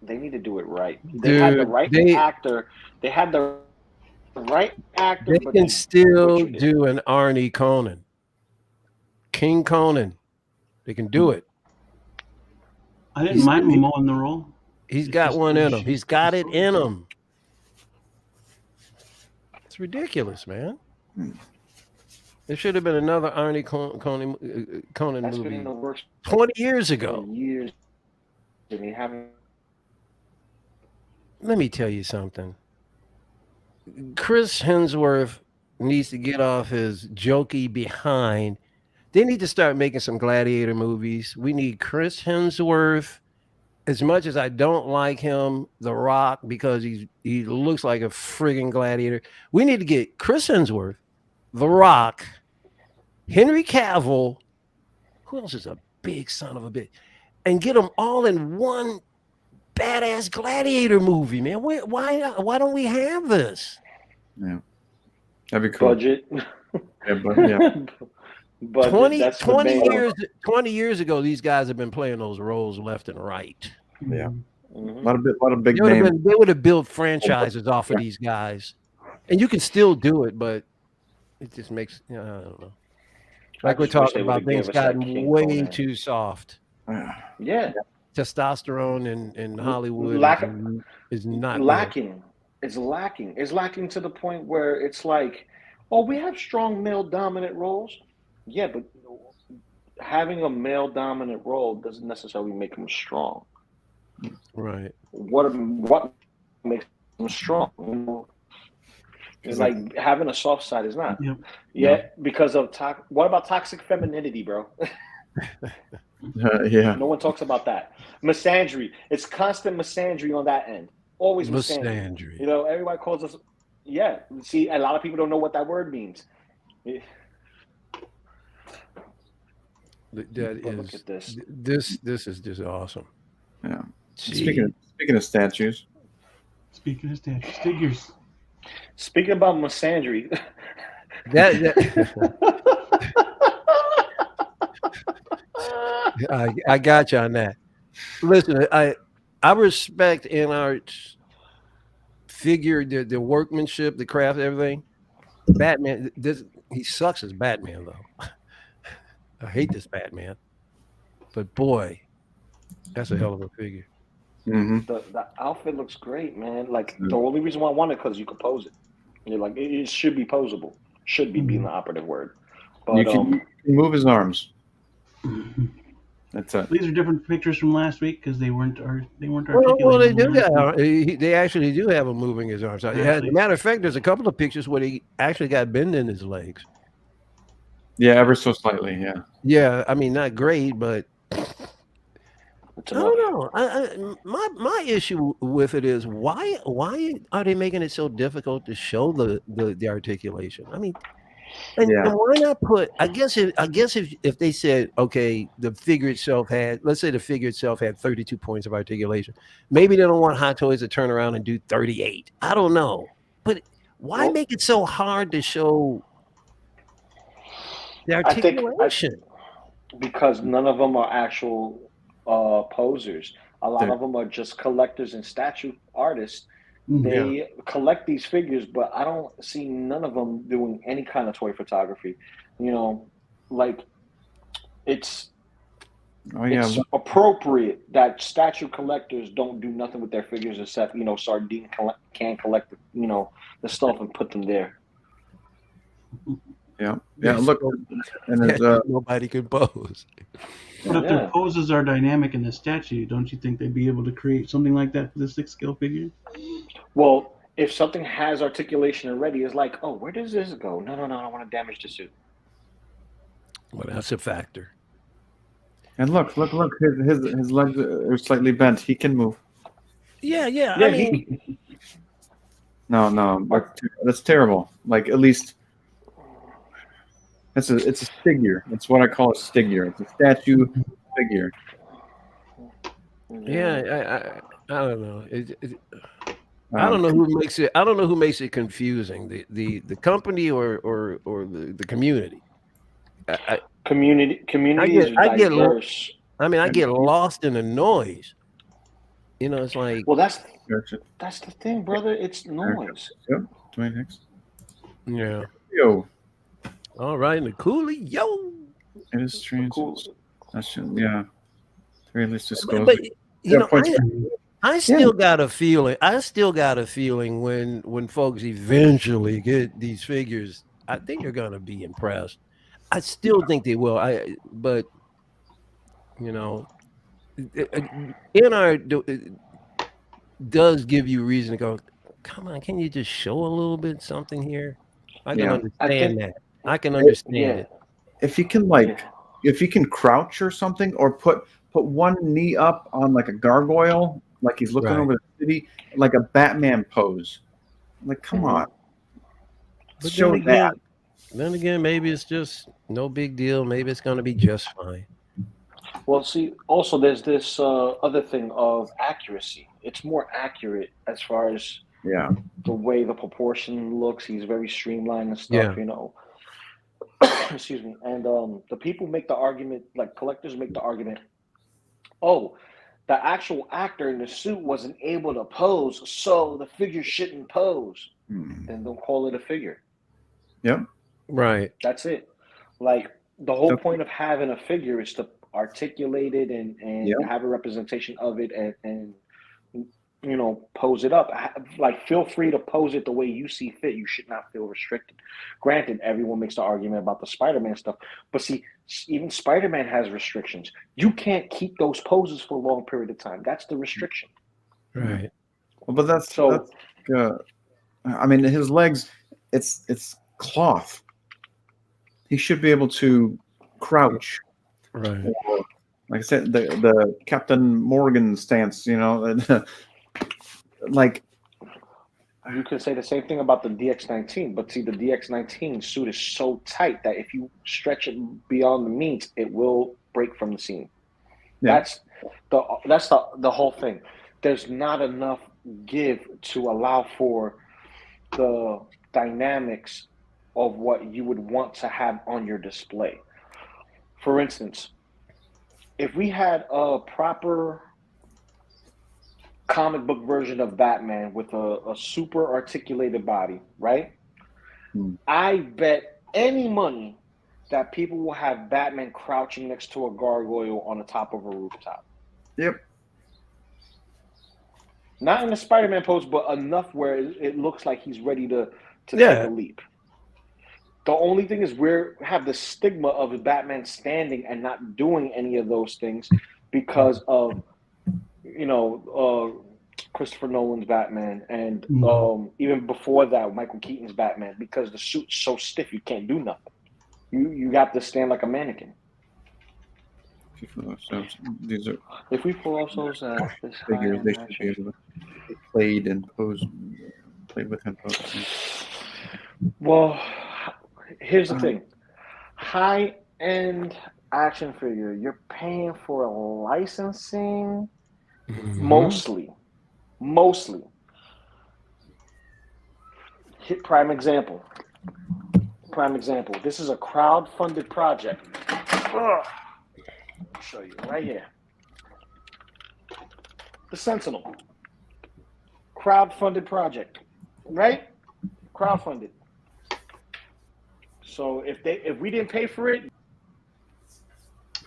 they need to do it right. They had the right actor. They had the right actor. They can still do an Arnie Conan. King Conan. They can do it. I didn't mind Momo in the role. He's got one in him. He's got it in him. It's ridiculous, man. There should have been another Arnie Conan That's movie been in the works 20 years ago. Years. And they haven't. Let me tell you something. Chris Hemsworth needs to get off his jokey behind. They need to start making some gladiator movies. We need Chris Hemsworth. As much as I don't like him, The Rock, because he looks like a friggin' gladiator. We need to get Chris Hemsworth, The Rock, Henry Cavill. Who else is a big son of a bitch? And get them all in one badass gladiator movie, man. Why don't we have this? Yeah, that'd be cool. Budget. But 20 years ago, these guys have been playing those roles left and right. Yeah, a lot of big names. They would have built franchises off of these guys, and you can still do it, but it just makes I don't know. Like we're talking about, things gotten way too soft. Yeah, testosterone in Hollywood is not lacking. It's lacking. It's lacking to the point where it's like, oh, we have strong male dominant roles. Yeah, but having a male dominant role doesn't necessarily make him strong. Right. What makes him strong? It's like having a soft side is not. Because of what about toxic femininity, bro? Yeah. No one talks about that. Misandry. It's constant misandry on that end. Always misandry. Everybody calls us. Yeah. See, a lot of people don't know what that word means. Look at this. This is just awesome. Yeah. Speaking of statues. Figures. Speaking about misandry. I got you on that. Listen, I respect in art figure the workmanship, the craft, everything. Batman, he sucks as Batman though. I hate this Batman, but boy, that's a hell of a figure. Mm-hmm. The outfit looks great, man. Like the only reason why I want it because you can pose it. You're like it should be posable. Should be being the operative word. But you can move his arms. That's it. These are different pictures from last week because they weren't Well, they do that. They actually do have him moving his arms. As a matter of fact, there's a couple of pictures where he actually got bend in his legs. Yeah, ever so slightly. Yeah. Yeah, I mean, not great, but I don't know. My issue with it is why are they making it so difficult to show the articulation? I mean, And, Yeah. and why not put? I guess if they said, okay, the figure itself had, let's say the figure itself had 32 points of articulation, maybe they don't want Hot Toys to turn around and do 38. I don't know, but why make it so hard to show the articulation? Because none of them are actual posers. A lot of them are just collectors and statue artists. They collect these figures, but I don't see none of them doing any kind of toy photography. You know, like it's appropriate that statue collectors don't do nothing with their figures except, you know, sardine can collect, you know, the stuff and put them there. Yeah. Look, and nobody can pose. But if their poses are dynamic in the statue, don't you think they'd be able to create something like that for the 6-scale figure? Well, if something has articulation already, it's like, oh, where does this go? No, I don't want to damage the suit. Well, that's a factor. And look, his legs are slightly bent. He can move. Yeah. I mean, no, that's terrible. Like, at least it's a figure. It's what I call a figure. It's a statue figure. Yeah, I don't know. I don't know who makes it. I don't know who makes it confusing. The company or the community. Community is diverse. I get lost in the noise. You know, it's like. Well, that's the thing, brother. It's noise. Yep. 20 next. Yeah. Yo. All right, the Coolio. It is strange. Yeah. Very least disclosure. But you know, I still got a feeling. I still got a feeling when folks eventually get these figures, I think they're gonna be impressed. I still think they will. But you know, NR does give you reason to go. Come on, can you just show a little bit something here? I can understand that. I can understand it. If you can if you can crouch or something, or put one knee up on like a gargoyle, like he's looking over the city, like a Batman pose. Like, come on. But show that. Then again, maybe it's just no big deal. Maybe it's going to be just fine. Well, see, also there's this other thing of accuracy. It's more accurate as far as the way the proportion looks. He's very streamlined and stuff, you know. Excuse me. And the people make the argument, like collectors make the argument, oh, the actual actor in the suit wasn't able to pose, so the figure shouldn't pose. Then don't call it a figure. Yep. Right. That's it. Like, the whole point of having a figure is to articulate it and have a representation of it and you know, pose it up. Like, feel free to pose it the way you see fit. You should not feel restricted. Granted, everyone makes the argument about the Spider-Man stuff, but see, even Spider-Man has restrictions. You can't keep those poses for a long period of time. That's the restriction. Right. Well, but that's I mean, his legs, it's cloth. He should be able to crouch. Right. Or, like I said, the Captain Morgan stance, you know, like, you can say the same thing about the DX-19, but see, the DX-19 suit is so tight that if you stretch it beyond the means, it will break from the seam. Yeah. That's the whole thing. There's not enough give to allow for the dynamics of what you would want to have on your display. For instance, if we had a proper comic book version of Batman with a super articulated body, right? I bet any money that people will have Batman crouching next to a gargoyle on the top of a rooftop. Yep. Not in the Spider-Man pose, but enough where it looks like he's ready to take a leap. The only thing is we have the stigma of Batman standing and not doing any of those things because of, you know, Christopher Nolan's Batman and even before that, Michael Keaton's Batman, because the suit's so stiff you can't do nothing. You got to stand like a mannequin. If we pull ourselves out, this figures, they should be able to be played with and pose. Well, Here's the thing: high-end action figure, you're paying for licensing mostly. Prime example. This is a crowd-funded project. I'll show you right here. The Sentinel. Crowd-funded project, right? Crowd-funded. So if we didn't pay for it,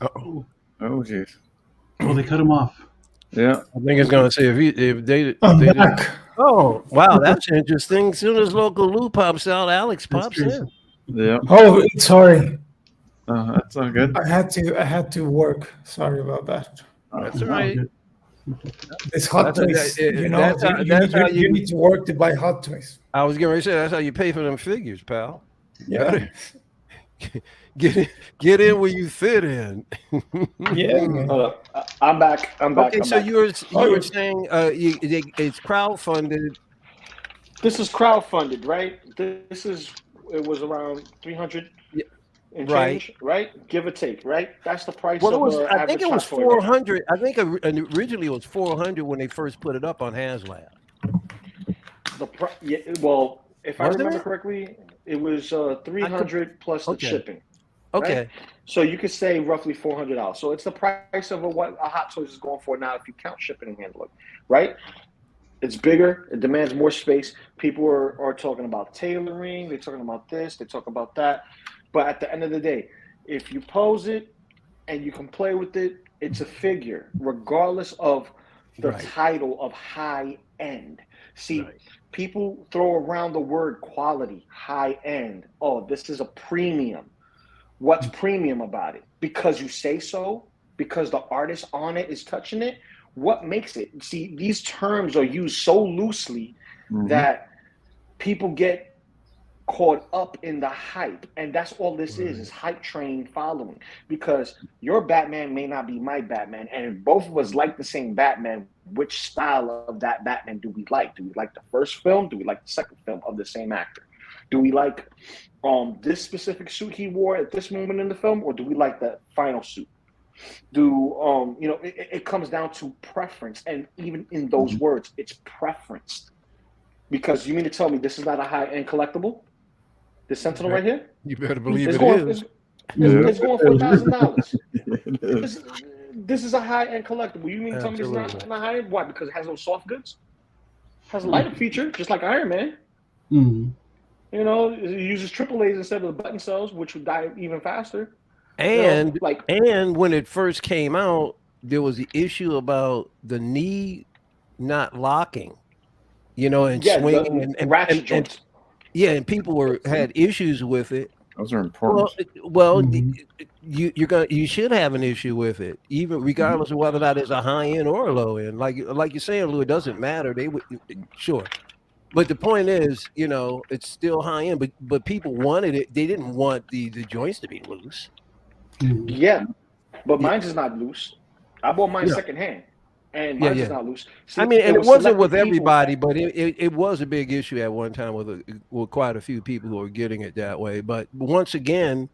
Oh, jeez. Oh, they cut him off. Yeah. I think it's going to say if they I'm didn't- back. Oh, wow, that's interesting. As soon as Local Lou pops out, Alex That's pops true. in. Yeah. Oh, sorry. That's all good. I had to work. Sorry about that. That's Oh, right. good. This hot That's toys, you know, that's how- that's how you need to work to buy hot toys. I was going to say that's how you pay for them figures, pal. Yeah, Get in where you fit in. yeah. Man. hold up. I'm back. Okay, I'm so back. you were saying it's crowdfunded. This is crowdfunded, right? It was around 300 Yeah, and right. change, right? Give or take, right? That's the price Well, of I think it was average Hot Toy right now. 400. I think originally it was 400 when they first put it up on HasLab. Well, if I Wasn't remember it? correctly, it was 300 plus the Okay. shipping. Okay. Right? So you could say roughly $400. So it's the price of what a Hot Toys is going for now if you count shipping and handling, right? It's bigger. It demands more space. People are talking about tailoring. They're talking about this. They talk about that. But at the end of the day, if you pose it and you can play with it, it's a figure, regardless of the Right. title of high end. See, Right. people throw around the word quality, high end. Oh, this is a premium. What's premium about it? Because you say so? Because the artist on it is touching it? What makes it? See, these terms are used so loosely that people get caught up in the hype. And that's all this is hype train following. Because your Batman may not be my Batman. And if both of us like the same Batman, which style of that Batman do we like? Do we like the first film? Do we like the second film of the same actor? Do we like this specific suit he wore at this moment in the film? Or do we like the final suit? It comes down to preference. And even in those words, it's preferenced. Because you mean to tell me this is not a high-end collectible? This Sentinel right here? You better believe It's it going, is. It's going for $1,000. It is. This is a high-end collectible. You mean to tell me this is Absolutely. not high-end? Why? Because it has no soft goods? It has a lighter feature, just like Iron Man. Mm-hmm. You know, it uses AAAs instead of the button cells, which would die even faster. And like and when it first came out, there was the issue about the knee not locking, and swinging the ratchet joints. and people had issues with it. Those are important. Well, you should have an issue with it, even regardless of whether or not it's a high end or a low end. Like you're saying, Lou, it doesn't matter. They would sure. But the point is, it's still high end, but people wanted it. They didn't want the joints to be loose. Yeah, but mine's is not loose. I bought mine secondhand, and mine's is not loose. See, I mean, and it was wasn't with selected people. everybody, but it was a big issue at one time with quite a few people who were getting it that way. But once again,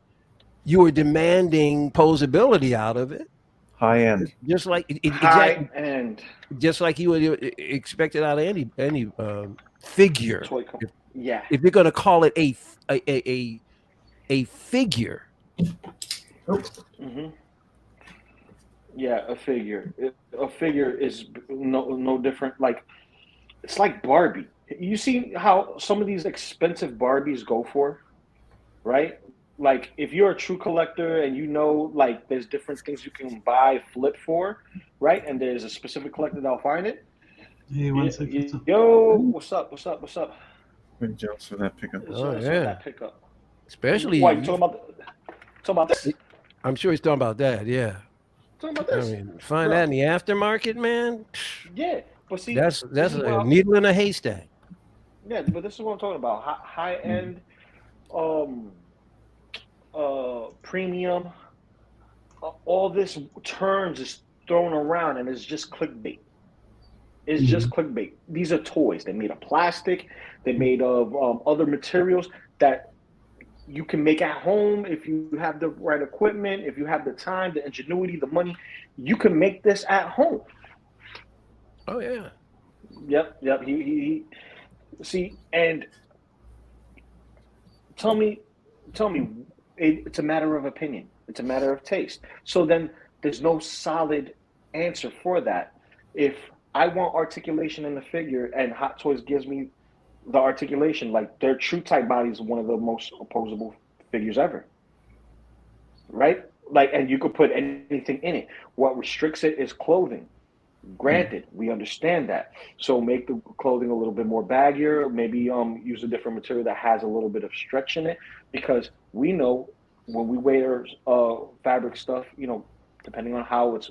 you were demanding posability out of it, High end. just like High end just like you would expect it out of any figure. toy company. Yeah. If you're going to call it a figure. Mm-hmm. Yeah, a figure. A figure is no different. Like, it's like Barbie. You see how some of these expensive Barbies go for, right? Like, if you're a true collector and like, there's different things you can buy, flip for, right? And there's a specific collector that'll find it. Hey, one second. Yo, what's up? Big jokes for that pickup. Oh, So yeah. that pickup. Especially, Why, you talking about this? I'm sure he's talking about that. Yeah. Talking about I this? mean, find Bro. that in the aftermarket, man. Yeah, but see, That's this is a needle in a haystack. Yeah, but this is what I'm talking about. High end, premium. All this terms is thrown around, and it's just clickbait. It's just clickbait. These are toys. They're made of plastic. They're made of other materials that you can make at home if you have the right equipment, if you have the time, the ingenuity, the money, you can make this at home. Oh yeah. Yep. He see, and tell me, it's a matter of opinion. It's a matter of taste. So then there's no solid answer for that. If I want articulation in the figure and Hot Toys gives me the articulation, like their True Type body is one of the most opposable figures ever. Right? Like, and you could put anything in it. What restricts it is clothing. Granted, we understand that. So make the clothing a little bit more baggier, maybe use a different material that has a little bit of stretch in it, because we know when we wear fabric stuff, depending on how its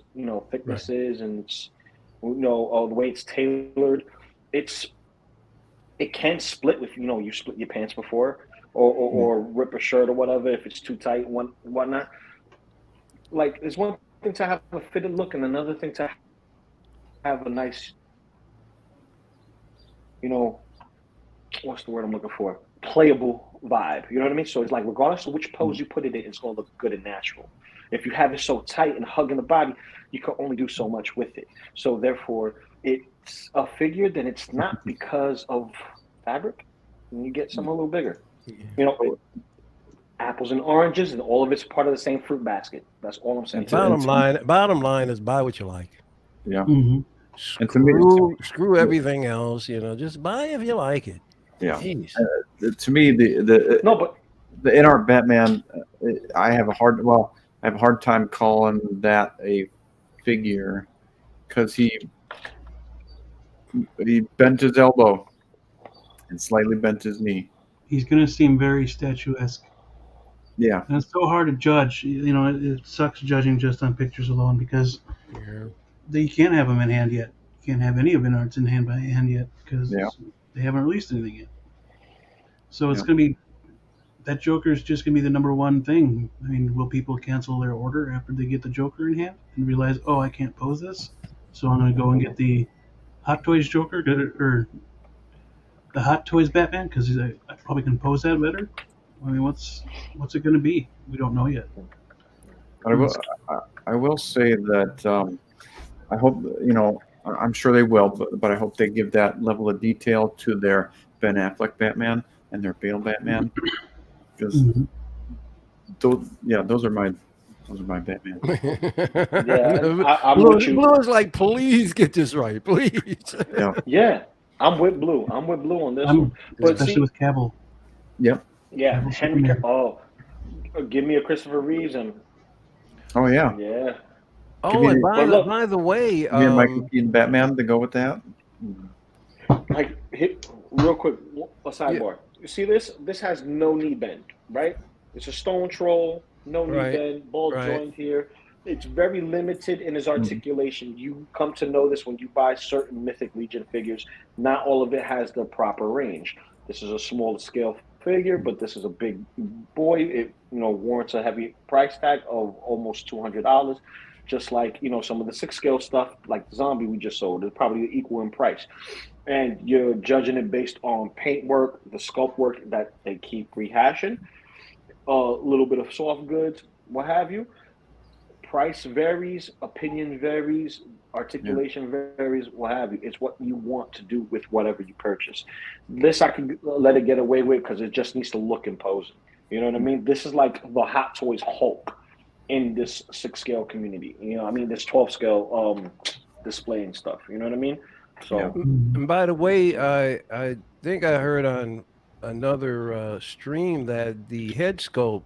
thickness is and it's the way it's tailored, it can split with you split your pants before or rip a shirt or whatever if it's too tight and whatnot. Like, it's one thing to have a fitted look and another thing to have a nice, what's the word I'm looking for? Playable vibe. You know what I mean? So it's like, regardless of which pose you put it in, it's going to look good and natural. If you have it so tight and hugging the body, you can only do so much with it. So therefore, it's a figure, then it's not because of fabric. And you get something a little bigger. Apples and oranges, and all of it's part of the same fruit basket. That's all I'm saying. Bottom line is buy what you like. Yeah. Mm-hmm. Screw everything else. Just buy if you like it. Yeah. Jeez. To me, the in-art Batman, I have a hard time calling that a figure because he bent his elbow and slightly bent his knee. He's going to seem very statuesque. Yeah. And it's so hard to judge. It sucks judging just on pictures alone because you can't have them in hand yet. You can't have any of in-arts in hand by hand yet because they haven't released anything yet. So it's going to be, that Joker is just going to be the number one thing. I mean, will people cancel their order after they get the Joker in hand and realize, oh, I can't pose this, so I'm going to go and get the Hot Toys Joker or the Hot Toys Batman because I probably can pose that better? I mean, what's it going to be? We don't know yet. I will say that I hope, I'm sure they will, but I hope they give that level of detail to their Ben Affleck Batman and their Bale Batman, because those are my Batman. I'm with you. Blue is like, please get this right, please. Yeah, I'm with Blue. I'm with Blue on this one, but especially with Cavill. Yep. Yeah, Henry. Oh, give me a Christopher Reeves and. Oh yeah. Yeah. Oh, and by the way, Michael Keaton Batman to go with that. Like, real quick, a sidebar. You see this? This has no knee bend, right? It's a stone troll, no knee bend, ball joint here. It's very limited in its articulation. You come to know this when you buy certain Mythic Legion figures. Not all of it has the proper range. This is a small scale figure, but this is a big boy. It warrants a heavy price tag of almost $200. Just like some of the 6 scale stuff, like the Zombie we just sold, is probably equal in price. And you're judging it based on paint work, the sculpt work that they keep rehashing, a little bit of soft goods, what have you. Price varies, opinion varies, articulation varies, what have you. It's what you want to do with whatever you purchase. This I can let it get away with because it just needs to look imposing. You know what I mean? This is like the Hot Toys Hulk in this 6 scale community. This 12 scale displaying stuff. You know what I mean? So, and by the way, I think I heard on another stream that the head sculpt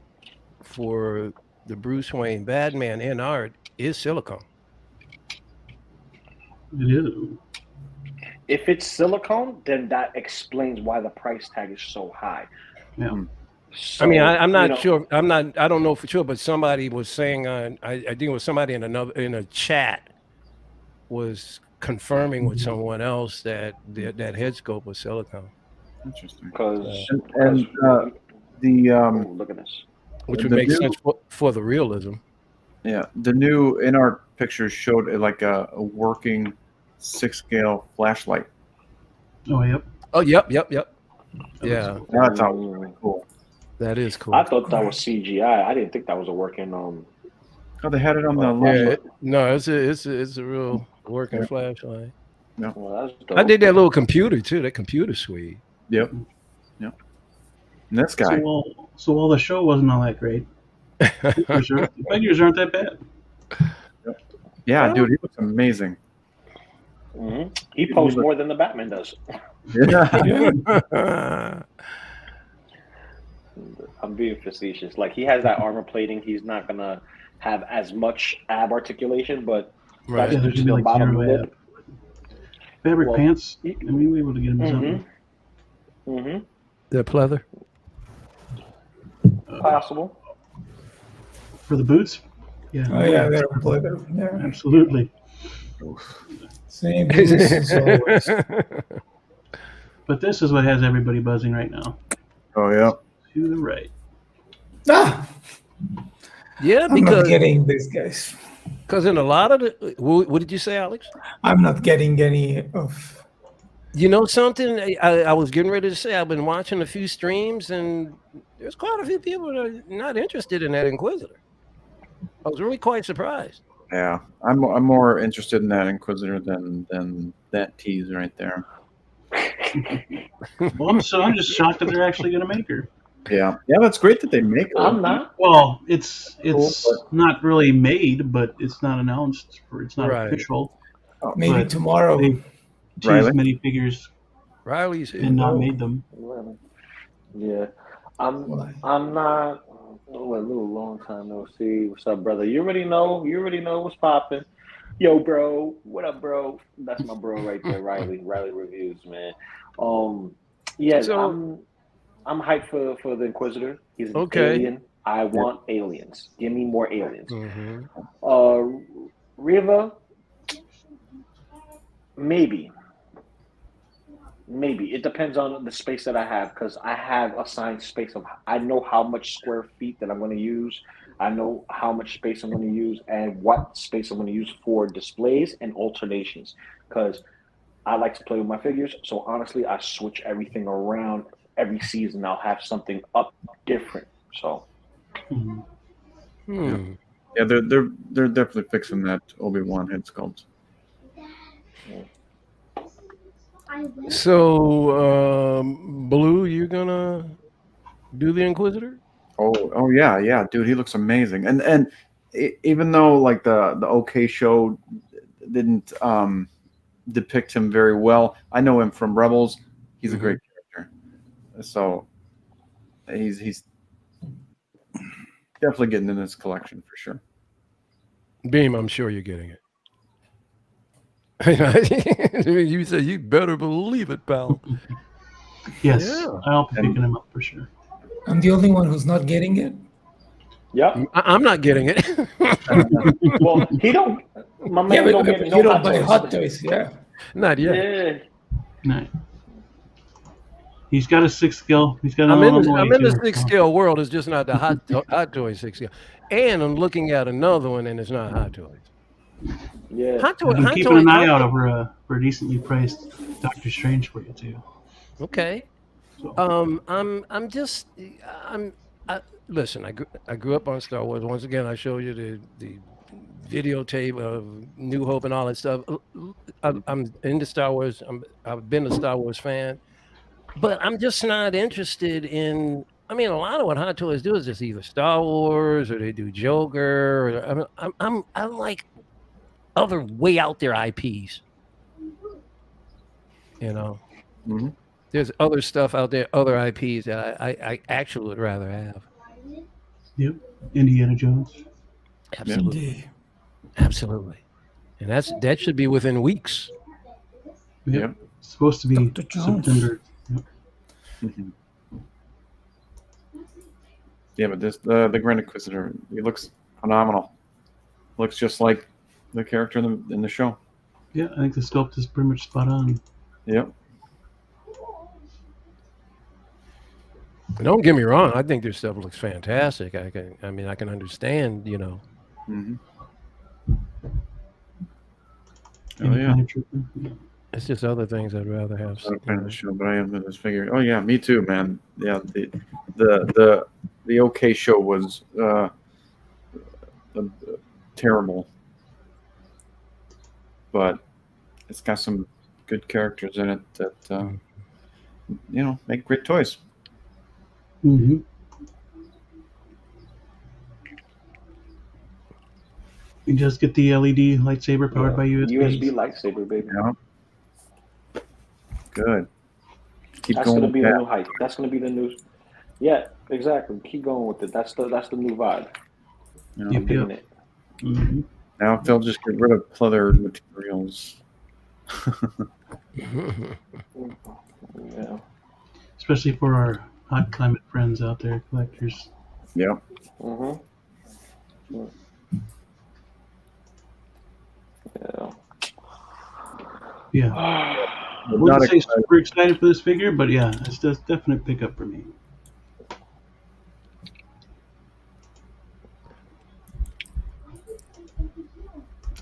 for the Bruce Wayne Batman in art is silicone. It is. If it's silicone, then that explains why the price tag is so high. Yeah. So, I'm not sure. I don't know for sure, but somebody was saying I think it was somebody in a chat was confirming with someone else that that head sculpt was silicone. Interesting. Because look at this. Which would make sense for the realism. Yeah, the new in-art pictures showed like a working 6 scale flashlight. Oh, yep. Oh, yep. Yeah. That's really cool. That is cool. I thought that was CGI. I didn't think that was a working. Oh, they had it on the No, it's a real working flashlight. Yeah. Well, that's dope. I did that little computer too. That computer suite. Yep. And this guy. So while the show wasn't all that great, the figures aren't that bad. Yeah, dude, he looks amazing. Mm-hmm. He posts more than the Batman does. Yeah. I'm being facetious. Like, he has that armor plating. He's not gonna have as much ab articulation, but there's gonna be like bottom zero lip. Fabric pants. I mean, we able to get him something. Mm-hmm. The pleather. Possible. For the boots? Yeah. Oh yeah, they're pleather. Yeah, absolutely. Same boots as always. But this is what has everybody buzzing right now. Oh yeah. To the right. Ah, Yeah, I'm not getting this, guys. Because in a lot of the, what did you say, Alex? I'm not getting any of. You know something? I was getting ready to say I've been watching a few streams, and there's quite a few people that are not interested in that Inquisitor. I was really quite surprised. Yeah, I'm more interested in that Inquisitor than that tease right there. Well, I'm just shocked that they're actually going to make her. Yeah, that's great that they make her. I'm not. Well, it's not really made, but it's not announced. It's not official. Maybe tomorrow. They teased many figures. Riley's and not made them. Yeah, I'm not. Oh, a little long time no see. What's up, brother? You already know what's popping. Yo, bro. What up, bro? That's my bro right there, Riley. Riley Reviews, man. Yeah, so, I'm hyped for the Inquisitor. He's an alien. I want aliens. Give me more aliens. Mm-hmm. Riva, maybe. It depends on the space that I have, because I have assigned space of. I know how much square feet that I'm going to use. I know how much space I'm going to use and what space I'm going to use for displays and alternations, because I like to play with my figures. So honestly, I switch everything around every season. I'll have something up different. So. Yeah, they're definitely fixing that Obi-Wan head sculpt. So, Blue, you gonna do the Inquisitor? Oh yeah, dude, he looks amazing. And even though like the OK show didn't depict him very well, I know him from Rebels. He's a great character. So he's definitely getting in this collection for sure. Beam, I'm sure you're getting it. You said you better believe it, pal. Yes, I'll be picking him up for sure. I'm the only one who's not getting it. Yeah, I'm not getting it. Well, he don't. My man don't get no you don't buy toys. hot toys, yeah. Not yet. Yeah. No. He's got a 6 skill. He's got. I'm in the 6 scale world. It's just not the hot toy 6 scale. And I'm looking at another one, and it's not hot toys. Yeah, I'm keeping an eye out for a decently priced Doctor Strange for you too. Okay. So. Listen. I grew up on Star Wars. Once again, I showed you the videotape of New Hope and all that stuff. I'm into Star Wars. I've been a Star Wars fan, but I'm just not interested in. I mean, a lot of what Hot Toys do is just either Star Wars or they do Joker. I'm like other way out there IPs. You know, there's other stuff out there, other IPs that I actually would rather have. Yep, Indiana Jones. Absolutely, absolutely, and that should be within weeks. Yep, it's supposed to be September. Yep. Yeah, but this the Grand Inquisitor, he looks phenomenal. Looks just like the character in the show. Yeah, I think the sculpt is pretty much spot on. Yep. Don't get me wrong. I think this stuff looks fantastic. I can understand. You know. Oh yeah. It's just other things I'd rather have. I'm not a fan of the show, but I am in this figure. Oh yeah, me too, man. Yeah, the OK show was terrible, but it's got some good characters in it that make great toys. Mm-hmm. You just get the LED lightsaber powered by USB. USB lightsaber, baby. Yeah. Good. Keep That's going gonna be with the that. new hype. That's gonna be the new. Yeah, exactly. Keep going with it. That's the new vibe. You know, I'm Yep. digging it. Mm-hmm. now if they'll just get rid of pleather materials. Yeah. Especially for our hot climate friends out there, collectors. Yep. Mm-hmm. Yeah. Yeah. I Not wouldn't say excited. super excited for this figure, but yeah, it's a definite pickup for me.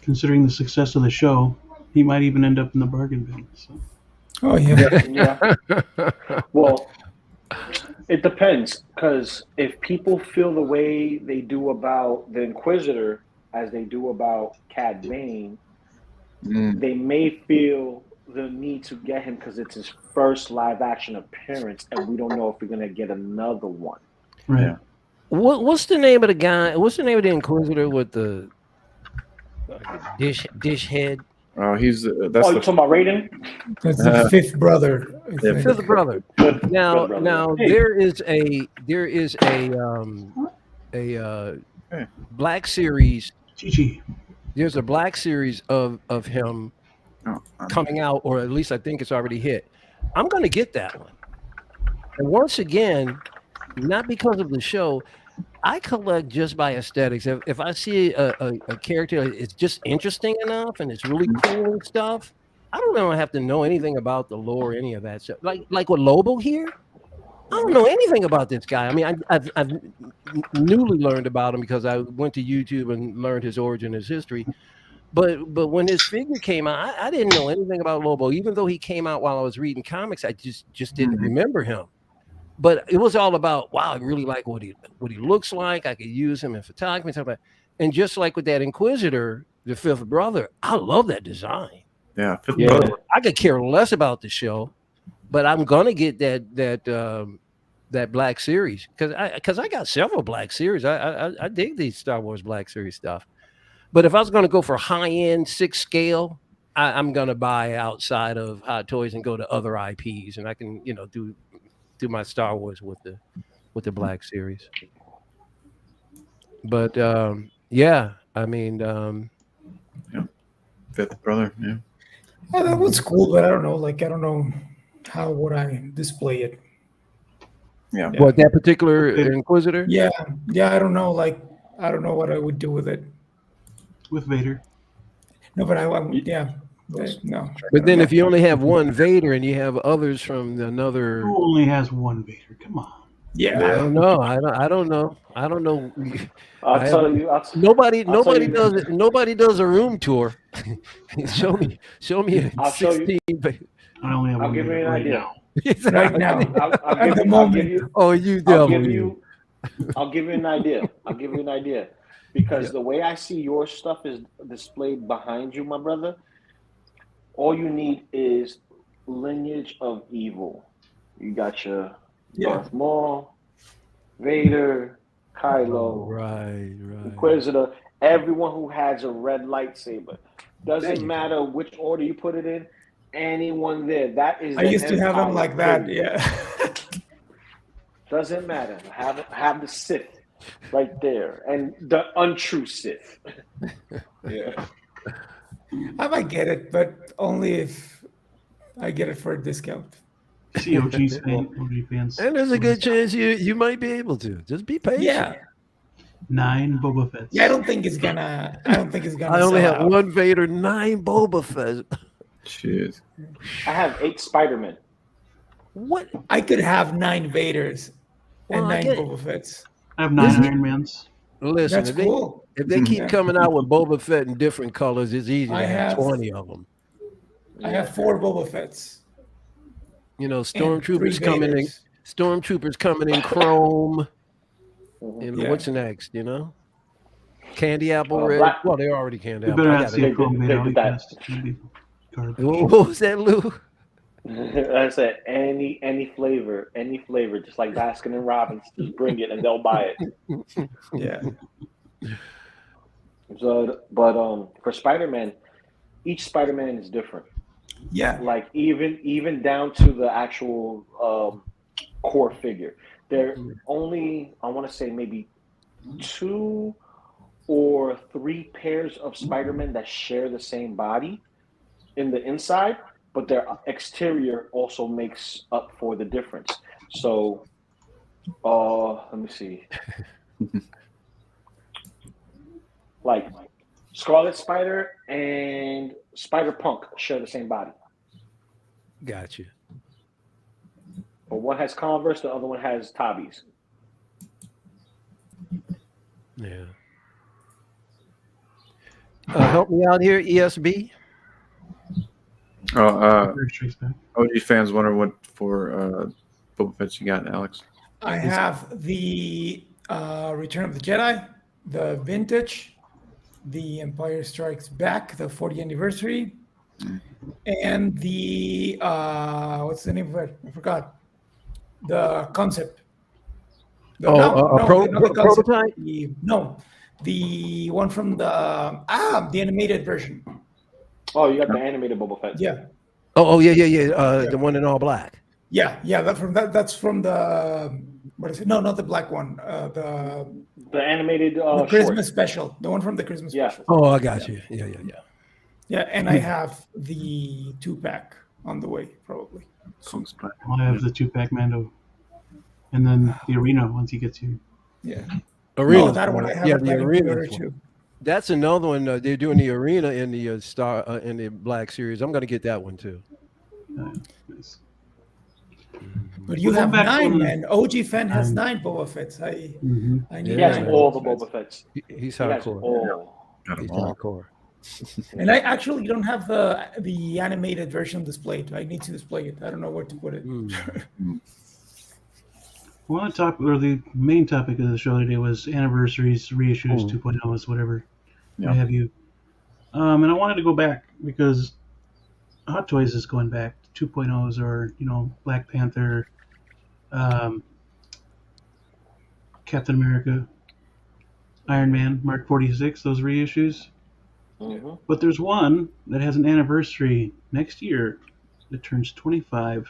Considering the success of the show, he might even end up in the bargain bin. So. Oh yeah. Yeah. Well, it depends, because if people feel the way they do about the Inquisitor as they do about Cad Bane, they may feel the need to get him because it's his first live action appearance, and we don't know if we're gonna get another one. Right. Yeah. What's the name of the guy? What's the name of the Inquisitor with the dish head? Oh, he's that's Oh, the you talking about Raiden? That's the fifth brother. I Yeah, think. Fifth brother. Good Now, brother. now Hey. there is a Black series. Chi-Chi. There's a Black series of him coming out, or at least I think it's already hit. I'm going to get that one. And once again, not because of the show, I collect just by aesthetics. If I see a character, it's just interesting enough and it's really cool and stuff. I don't really have to know anything about the lore or any of that stuff. Like with Lobo here, I don't know anything about this guy. I mean, I've newly learned about him because I went to YouTube and learned his origin, his history. But when his figure came out, I didn't know anything about Lobo. Even though he came out while I was reading comics, I just didn't remember him. But it was all about, wow, I really like what he looks like. I could use him in photography and stuff like that. And just like with that Inquisitor, the fifth brother, I love that design. Yeah, fifth Yeah, brother. I could care less about the show, but I'm gonna get that Black series because I got several Black series. I dig these Star Wars Black series stuff. But if I was gonna go for high end 6 scale, I'm gonna buy outside of Hot Toys and go to other IPs, and I can do my Star Wars with the Black series. But yeah, I mean, Fifth brother. Yeah. Oh, that was cool, but I don't know. Like, I don't know how would I display it. Yeah. what, that particular Inquisitor? Yeah, I don't know. Like, I don't know what I would do with it. With Vader. No, but no. But then if you only have one Vader and you have others from another, Who only has one Vader? Come on. Yeah, I don't know. I don't know. I'll tell you. Nobody I'll tell you. does it. Nobody does a room tour. show me I'll show you. 16. I only have I'll one give you Vader an right idea. now. right now. I'll give you. Oh, you I'll devil! give you. I'll give you an idea. Because the way I see your stuff is displayed behind you, my brother. All you need is lineage of evil. You got your Darth Maul, Vader, Kylo, Right. Inquisitor, everyone who has a red lightsaber. Doesn't matter which order you put it in. Anyone there. That is. I used to have them Empire like that. thing. Yeah. Doesn't matter. Have the Sith right there, and the untrue Sith. Yeah. I might get it, but only if I get it for a discount. See OG fans. And there's a good chance you might be able to. Just be patient. Yeah. 9 Boba Fett. Yeah, I don't think it's gonna. I only sell have out. one Vader, 9 Boba Fett. Jeez. I have 8 Spider-Men. What? I could have 9 Vaders and Well, I 9 get- Boba Fetts. I have 9 Iron Mans. Listen, That's cool. if they keep Yeah. coming out with Boba Fett in different colors, it's easy to I have have- 20 of them. I have 4 Boba Fett's. You know, and 3 stormtroopers coming in. Vaders. Stormtroopers coming in chrome. Mhm. You know, Yeah. what's next? You know, candy apple red. Black- Well, they're already candy You apple. better I not got see a it. Chrome They Vader. did that. It's gonna be garbage. What was that, Lou? I said any flavor, just like Baskin and Robbins, just bring it and they'll buy it. Yeah. So, but for Spider-Man, each Spider-Man is different. Yeah. Like even down to the actual core figure. There only, I want to say, maybe 2 or 3 pairs of Spider-Man that share the same body in the inside, but their exterior also makes up for the difference. So, let me see. Like Scarlet Spider and Spider-Punk share the same body. Got you. But one has Converse, the other one has Tabis. Yeah. Help me out here, ESB. Empire Strikes Back. OG fans wonder what for Boba Fett you got, Alex. I have the Return of the Jedi, the vintage, the Empire Strikes Back, the 40th anniversary, and the what's the name of it? I forgot. The concept. Not the prototype? The one from the animated version. Oh, you got the animated Boba Fett. Yeah. Yeah. The one in all black. Yeah. That's from the what is it? No, not the black one. The animated the Christmas short. special. The one from the Christmas special. Oh, I got you. Yeah. Yeah, and I have the 2-pack on the way, probably. I have the 2-pack Mando, and then the arena once he gets here. Yeah. Arena. Oh, that one I have. Yeah, the arena order one. too. That's another one. They're doing the arena in the in the Black Series. I'm going to get that one too. Nice. But you Well, have back 9, on- man. OG Fan has 9 Boba Fetts. I need He has 9 all the Boba Boba Fetts. He's He has hardcore. all. Got He's them all. hardcore. And I actually don't have the animated version displayed. I need to display it. I don't know where to put it. Well, the main topic of the show today was anniversaries, reissues, 2.0s, whatever. Yeah. What have you. And I wanted to go back because Hot Toys is going back. 2.0s are, Black Panther, Captain America, Iron Man, Mark 46, those reissues. Mm-hmm. But there's one that has an anniversary next year that turns 25.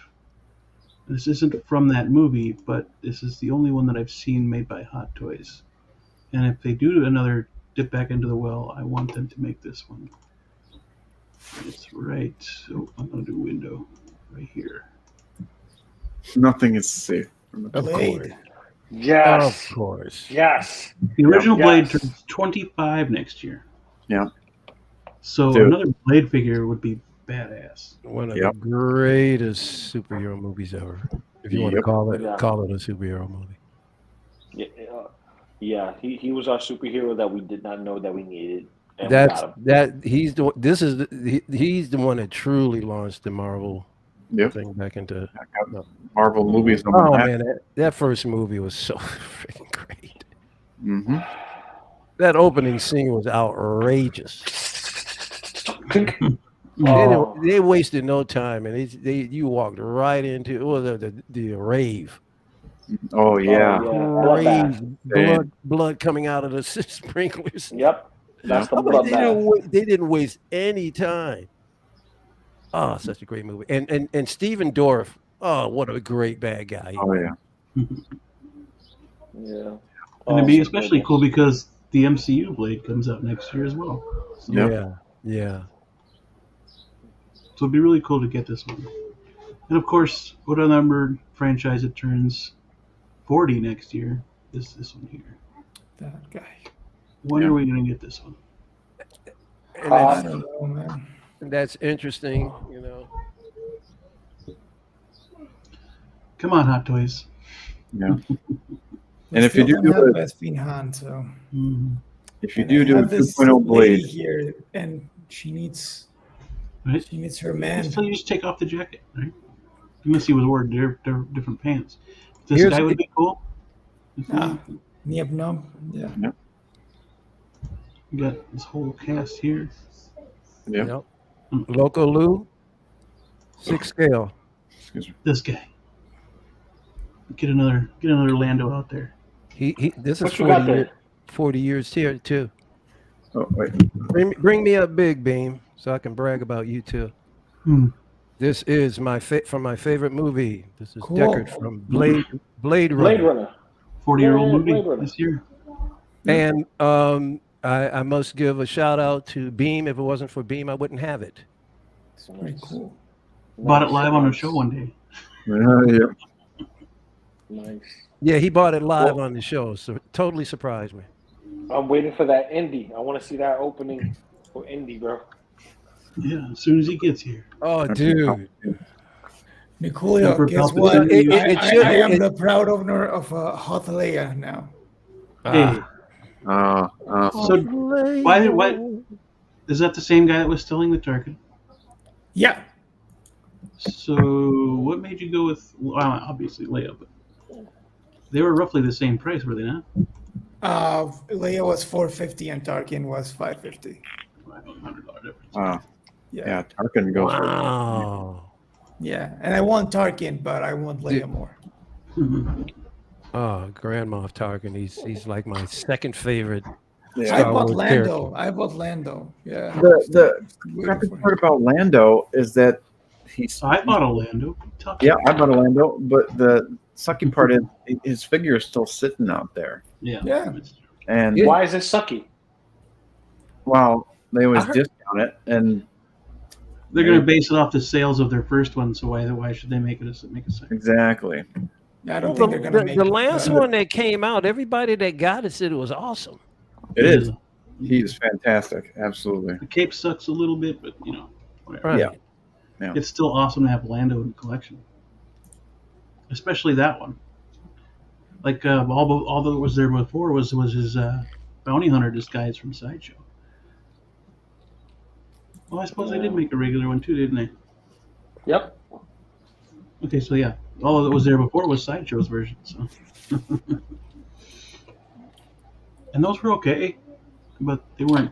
This isn't from that movie, but this is the only one that I've seen made by Hot Toys. And if they do another dip back into the well, I want them to make this one. It's right. So I'm going to do window right here. Nothing is safe from the Blade. Yes. Of course. Yes. The original Blade Yes. turns 25 next year. Yeah. So Dude. another Blade figure would be badass. One of Yep. the greatest superhero movies ever. If you want to Yep. call it Yeah. a superhero movie. Yeah. He was our superhero that we did not know that we needed. And we got him. He's the one that truly launched the Marvel Yep. thing back into. Marvel movies. Oh man, that first movie was so freaking great. Mm-hmm. That opening scene was outrageous. Oh. They wasted no time, and you walked right into it was the rave. Oh yeah. Bloodbath. Blood coming out of the sprinklers. Yep. That's the I mean, bloodbath. they didn't waste any time. Oh, such a great movie. And Steven Dorff. Oh, what a great bad guy. Oh yeah. Yeah. And it'd be especially cool because the MCU Blade comes out next year as well. So, Yeah. so it'd be really cool to get this one. And of course, what other franchise it turns 40 next year is this one here. That guy. When are we going to get this one? And I don't know, man. that's interesting, Come on, Hot Toys. Yeah. And if you do have Bespin Han, so Mm-hmm. if you and do I a have this 2.0 lady Blade, here, and she needs Right? She needs her man. So you just take off the jacket, right? Unless he was wearing different pants. This Here's- guy would be cool. Yep, no. Yeah. You got this whole cast here. Yep. Loco Lou, 6 scale. Excuse me. This guy. Get another Lando out there. This is What you got there? 40 years here too. Oh wait. Bring me up big, Beam, so I can brag about you too. This is from my favorite movie. This is Cool. Deckard from Blade Runner. Blade Runner. 40-year-old Blade movie Runner. this year. And I must give a shout out to Beam. If it wasn't for Beam, I wouldn't have it. It's pretty cool. Bought it live on a show one day. Yep. Nice. Yeah, he bought it live on the show, so it totally surprised me. I'm waiting for that Indy. I want to see that opening for Indy, bro. Yeah, as soon as he gets here. Oh, dude. Nicolio, Emperor guess Palpatine. what? It I am should- the proud owner of Hot Leia now. Hey, so why is that the same guy that was stealing the Tarkin? Yeah. So what made you go with? Well, obviously Leia, but they were roughly the same price, were they not? Leia was $450 and Tarkin was $550. $100 difference. Wow. Yeah. Yeah, Tarkin goes for Wow. Yeah. And I want Tarkin, but I want Leia more. Oh, Grand Moff Tarkin. He's like my second favorite. I Star bought Wars Lando. I bought Lando. Yeah. The Waiting crappy for him. part about Lando is that he's I bought a Lando. yeah, I bought a Lando, but the sucky part is his figure is still sitting out there. Yeah. Yeah. And Why is it sucky? wow, they always I heard- discount it, and They're going to base it off the sales of their first one, so why should they make a second? exactly. I don't think they're going to make The last it. one that came out, everybody that got it said it was awesome. It is. He's fantastic. Absolutely. The cape sucks a little bit, but whatever. Right. Yeah. It's still awesome to have Lando in the collection, especially that one. Like all that was there before was his bounty hunter disguise from Sideshow. Well, I suppose they did make a regular one too, didn't they? Yep. Okay, so yeah, all that was there before was Sideshow's version. So, and those were okay, but they weren't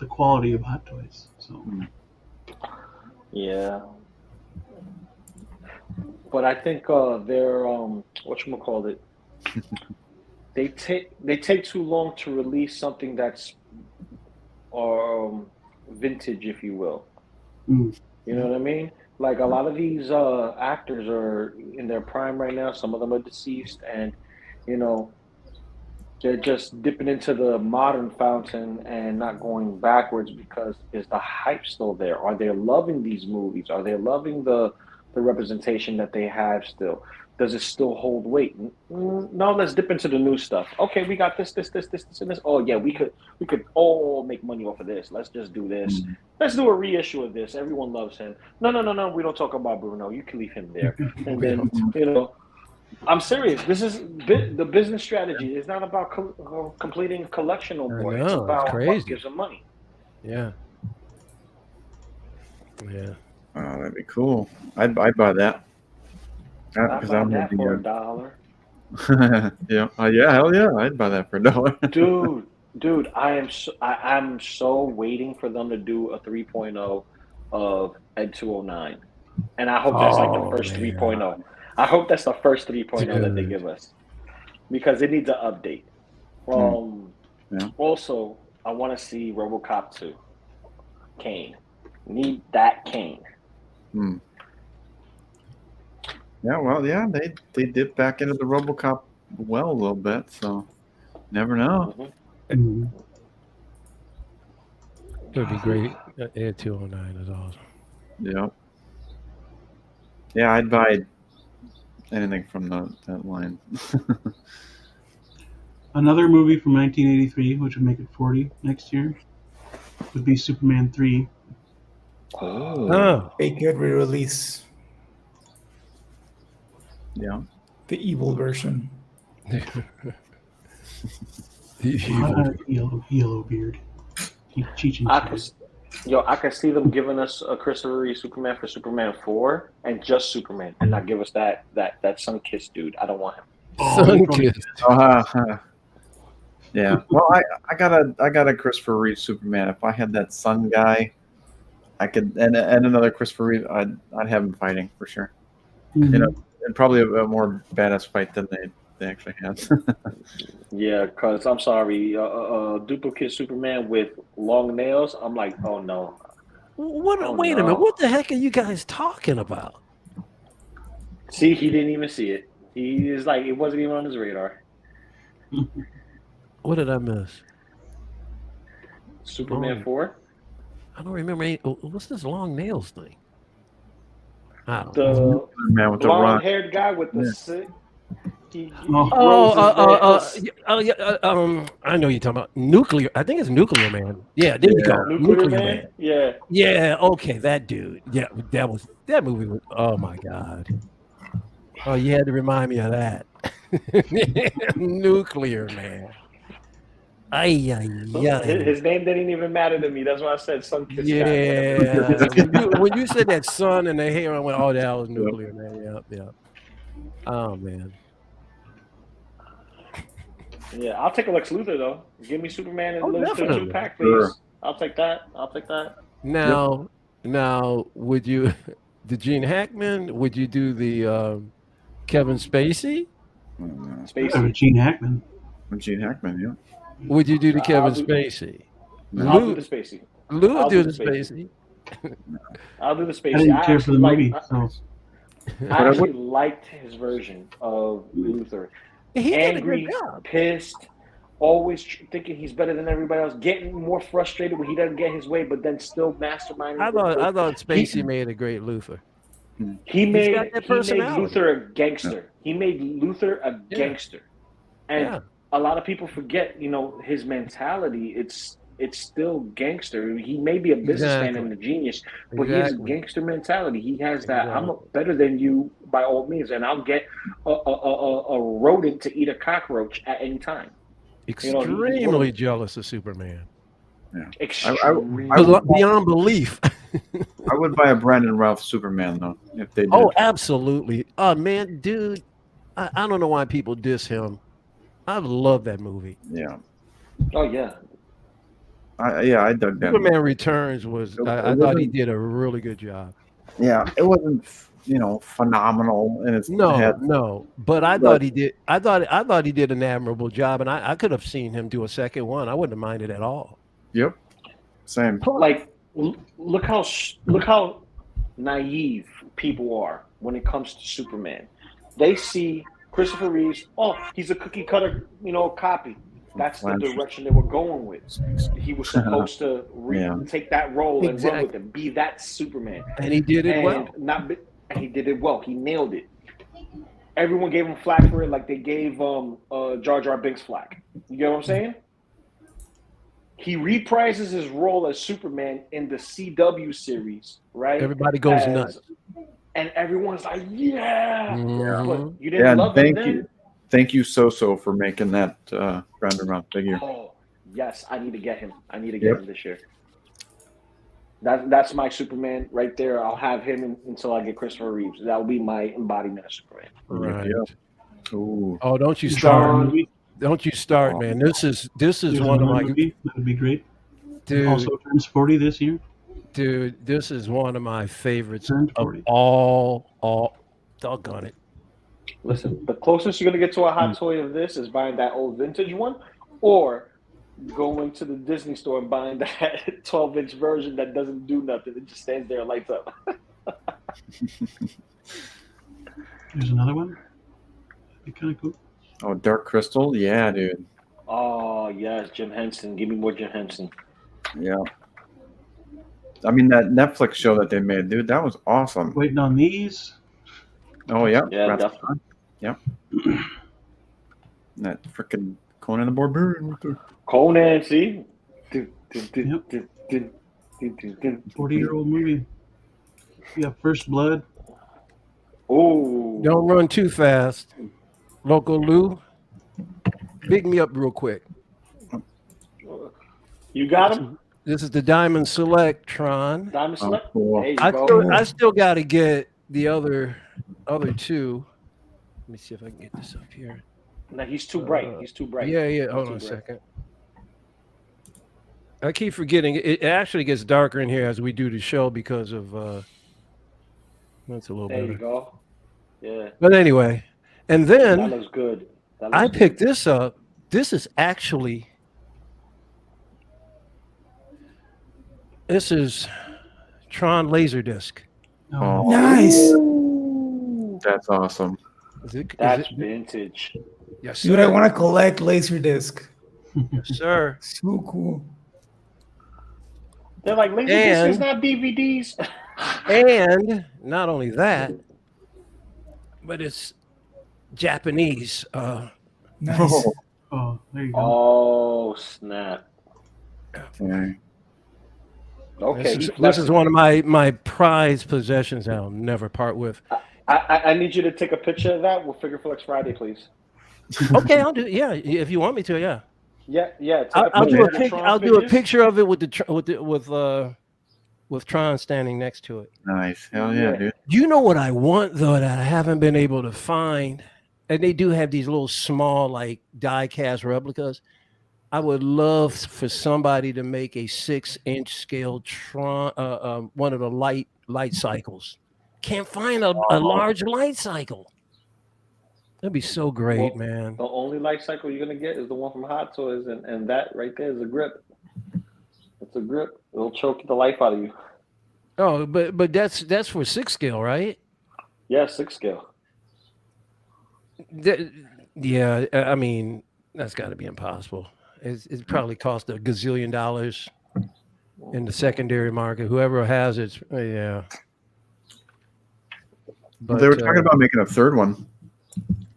the quality of Hot Toys. So, Yeah. But I think they're whatchamacallit, they take too long to release something that's vintage, if you will. Mm. You know what I mean? Like a lot of these actors are in their prime right now. Some of them are deceased, and they're just dipping into the modern fountain and not going backwards because is the hype still there? Are they loving these movies? Are they loving the representation that they have still? Does it still hold weight? No, let's dip into the new stuff. Okay, we got this, and this. Oh yeah, we could all make money off of this. Let's just do this. Let's do a reissue of this. Everyone loves him. No. We don't talk about Bruno. You can leave him there. And then I'm serious. This is the business strategy. It's not about completing a collection no more. It's know, about it's crazy. what gives them money. Yeah. Yeah. Oh, that'd be cool. I'd buy that. I Because buy I'm that for $1. Yeah. Yeah. Hell yeah. I'd buy that for $1. Dude, I'm so waiting for them to do a 3.0 of Ed 209, and I hope that's like the first 3.0. I hope that's the first 3.0 that they give us because it needs an update. Also, I want to see RoboCop 2. Kane, need that Kane. Yeah, well, yeah, they dip back into the RoboCop well a little bit, so never know. Mm-hmm. It would be great. Air 209 is awesome. Yeah. Yeah, I'd buy anything from that line. Another movie from 1983, which would make it 40 next year, would be Superman 3. Oh. They could re-release Yeah. the evil version. Yellow beard. Cheech and I Chong. Yo, I could see them giving us a Christopher Reeve Superman for Superman 4 and just Superman, and not give us that sun-kissed dude. I don't want him. Sun-kissed. Yeah. Well, I got a Christopher Reeve Superman. If I had that sun guy, I could and another Christopher Reeve, I'd have him fighting for sure. Mhm. You know, and probably a more badass fight than they actually had. Yeah, because I'm sorry, duplicate Superman with long nails. I'm like, oh no. What? Oh, Wait a no. minute. What the heck are you guys talking about? See, he didn't even see it. He is like, it wasn't even on his radar. What did I miss? Superman 4. I don't remember. What's this long nails thing? I don't know. The Man with the rock. blonde-haired guy with the sick. He Oh, I know you're talking about Nuclear. I think it's Nuclear Man. Yeah, there you go. Nuclear Man. Yeah. Yeah, okay, that dude. Yeah, that movie was. Oh my god. Oh, you had to remind me of that. Nuclear Man. Ay. His name didn't even matter to me. That's why I said sun-kissed guy. Yeah. when you said that sun and the hair, I went, oh, that was Nuclear Man. Yeah. Oh man. Yeah, I'll take a Lex Luthor though. Give me Superman and Lex Luthor definitely. 2-pack, please. Sure. I'll take that. Now, would you, the Gene Hackman? Would you do the Kevin Spacey? Spacey. Gene Hackman. Gene Hackman, yeah. Would you do the Kevin I'll do- Spacey? I'll do the Spacey. Lou I'll do do the the Spacey. I'll do the Spacey. I didn't care for the movie, so I actually liked his version of Luthor. He did a Angry, good job. pissed, always thinking he's better than everybody else, getting more frustrated when he doesn't get his way, but then still masterminding. I thought Spacey made a great Luthor. He made got that personality. Luther a gangster. He made Luther a gangster, and a lot of people forget, his mentality. It's still gangster. He may be a businessman and a genius, but he has a gangster mentality. He has that. I'm better than you by all means, and I'll get a rodent to eat a cockroach at any time. Extremely jealous of Superman. Yeah. Extremely. Beyond belief. I would buy a Brandon Routh Superman though if they did. Oh, absolutely. Oh man, dude, I don't know why people diss him. I love that movie. Yeah. Oh yeah. I dug that. Superman Returns was. I thought he did a really good job. Yeah, it wasn't phenomenal in its head. No, but I thought he did. I thought he did an admirable job, and I could have seen him do a second one. I wouldn't have minded at all. Yep. Same. Like, look how naive people are when it comes to Superman. They see Christopher Reeves. Oh, he's a cookie cutter, copy. That's the direction they were going with. He was supposed to take that role and run with it, be that Superman. And he did it well. And he did it well. He nailed it. Everyone gave him flack for it, like they gave Jar Jar Binks flack. You get what I'm saying? He reprises his role as Superman in the CW series, right? Everybody goes nuts. And everyone's like, yeah. Mm-hmm. But you didn't love him then? Thank you, So for making that Brandon Routh figure. Oh, yes. I need to get him. Him this year. That's my Superman right there. I'll have him until I get Christopher Reeves. That will be my embodiment of Superman. Right. Yeah. Ooh. Oh, don't you start. Don't you start, man. This is one of my movie. That would be great. Dude, also turns 40 this year. Dude, this is one of my favorites of all doggone it. Listen, the closest you're gonna get to a hot toy of this is buying that old vintage one, or going to the Disney store and buying that 12-inch version that doesn't do nothing. It just stands there and lights up. There's another one. That'd be kind of cool. Oh, Dark Crystal? Yeah, dude. Oh, yes, Jim Henson. Give me more Jim Henson. Yeah. I mean, that Netflix show that they made, dude, that was awesome. Waiting on these. Oh, yeah. Yeah, definitely. Yep. That freaking Conan the Barbarian. Conan, see? 40-year-old movie. Yeah, First Blood. Oh. Don't run too fast. Local Lou, big me up real quick. You got him? This is the Diamond Select Tron. Diamond Select. cool. There you go. I still got to get the other two. Let me see if I can get this up here. No, he's too bright. He's too bright. Yeah. Hold on a second. I keep forgetting. It actually gets darker in here as we do the show because of. That's a little better. There you go. Yeah. But anyway, and That then looks good. I picked this up. This is actually. This is Tron Laserdisc. Oh, Nice. that's awesome. That's vintage. Yes, Dude, I want to collect Laserdisc. Yes, sir. So cool. They're like, Laserdisc is not DVDs. And not only that, but it's Japanese. Nice. Oh, there you go. Oh, snap. Okay. Okay. This is one of my prized possessions that I'll never part with. I need you to take a picture of that with Figure Flex Friday, please. Okay, I'll do. Yeah, if you want me to. Yeah. Yeah. I'll do a picture of it with Tron standing next to it. Nice. Hell yeah, dude. You know what I want though that I haven't been able to find, and they do have these little small like die cast replicas. I would love for somebody to make a 6-inch scale Tron, one of the light cycles. Can't find a large light cycle. That'd be so great, man. The only light cycle you're gonna get is the one from Hot Toys, and that right there is a grip. It's a grip. It'll choke the life out of you. Oh, but that's for 6 scale, right? Yeah, 6 scale. Yeah, I mean that's got to be impossible. It's probably cost $1 gazillion in the secondary market. Whoever has it, yeah. But, They were talking about making a third one.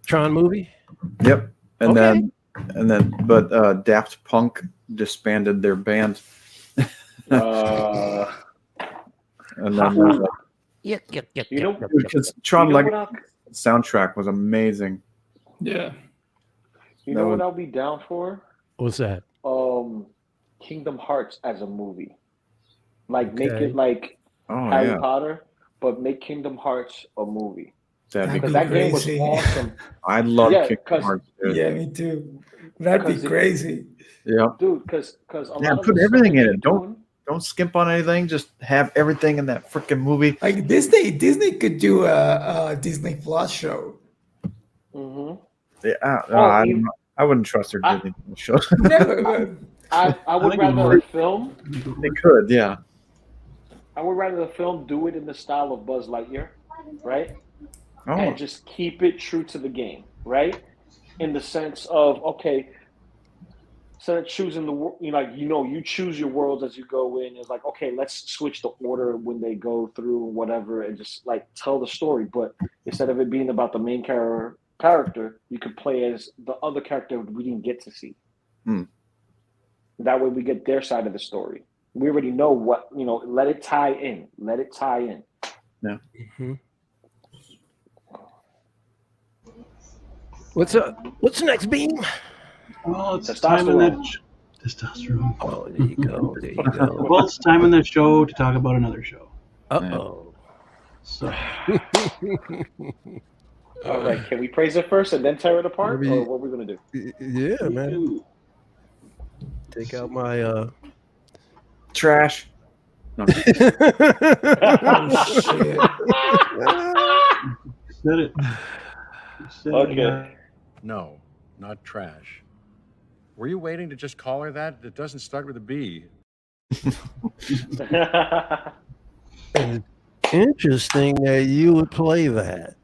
Tron movie. Yep. And Okay. then Daft Punk disbanded their band. Uh, And then Yeah. You know- because Tron you know Legacy what soundtrack was amazing. Yeah. you know what I'll be down for? What's that? Kingdom Hearts as a movie. Like make Okay. it like Oh Harry yeah, Potter, but make Kingdom Hearts a movie. that'd be Because cool. that game was Crazy. awesome. I love Yeah, Kingdom 'cause- Hearts. Dude. Yeah, me too. That'd be Because it- crazy. Yeah. Dude, because a Yeah, lot of put the stuff everything that in they're it. Don't- doing- Don't skimp on anything. Just have everything in that freaking movie. Like Disney could do a Disney Plus show. Mhm. Yeah, even- I wouldn't trust their I- Disney show. No, I would think it rather would the film. They could, yeah. I would rather the film do it in the style of Buzz Lightyear, right? Oh, And just keep it true to the game, right? In the sense of, okay, instead of choosing you choose your worlds as you go in. It's like, okay, let's switch the order when they go through whatever, and just like tell the story. But instead of it being about the main character, you could play as the other character we didn't get to see. That way, we get their side of the story. We already know what Let it tie in. Let it tie in. yeah. Mhm. What's up? What's next, Beam? Well, it's time in that testosterone. Oh, there you go. There you go. Well, it's time in the show to talk about another show. Uh-oh. So All right, can we praise it first and then tear it apart, Maybe- or what are we gonna do? Yeah, man. Take out my Trash. No. oh, shit. said it. You said it. Okay. No, not trash. Were you waiting to just call her that? It doesn't start with a B. Interesting that you would play that.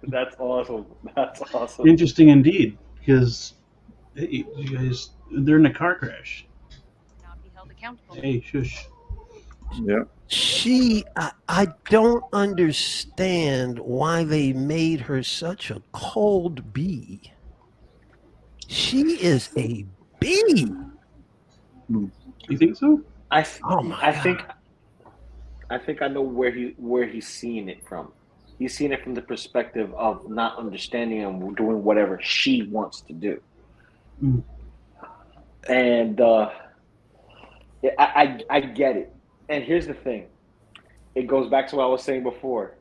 That's awesome. That's awesome. Interesting indeed, because hey, you guys, they're in a car crash. Not be held accountable. Hey, shush. Yeah. I don't understand why they made her such a cold bee. She is a bee. You think so? Oh my God. I think I know where he's seeing it from. He's seeing it from the perspective of not understanding and doing whatever she wants to do. Mm. And I get it. And here's the thing. It goes back to what I was saying before.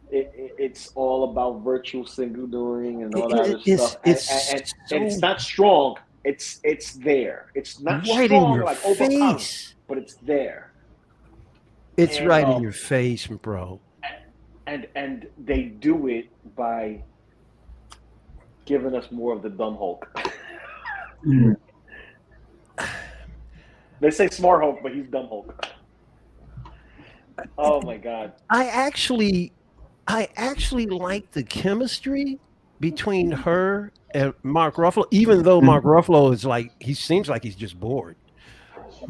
It's all about virtual signaling and all that other stuff. And it's not strong. It's there. It's not right in strong your like overpowered, face. but it's there. It's And, right in your face, bro. And they do it by giving us more of the dumb Hulk. They say smart Hulk, but he's dumb Hulk. Oh my God. I actually like the chemistry between her and Mark Ruffalo, even though Mark Ruffalo is like, he seems like he's just bored.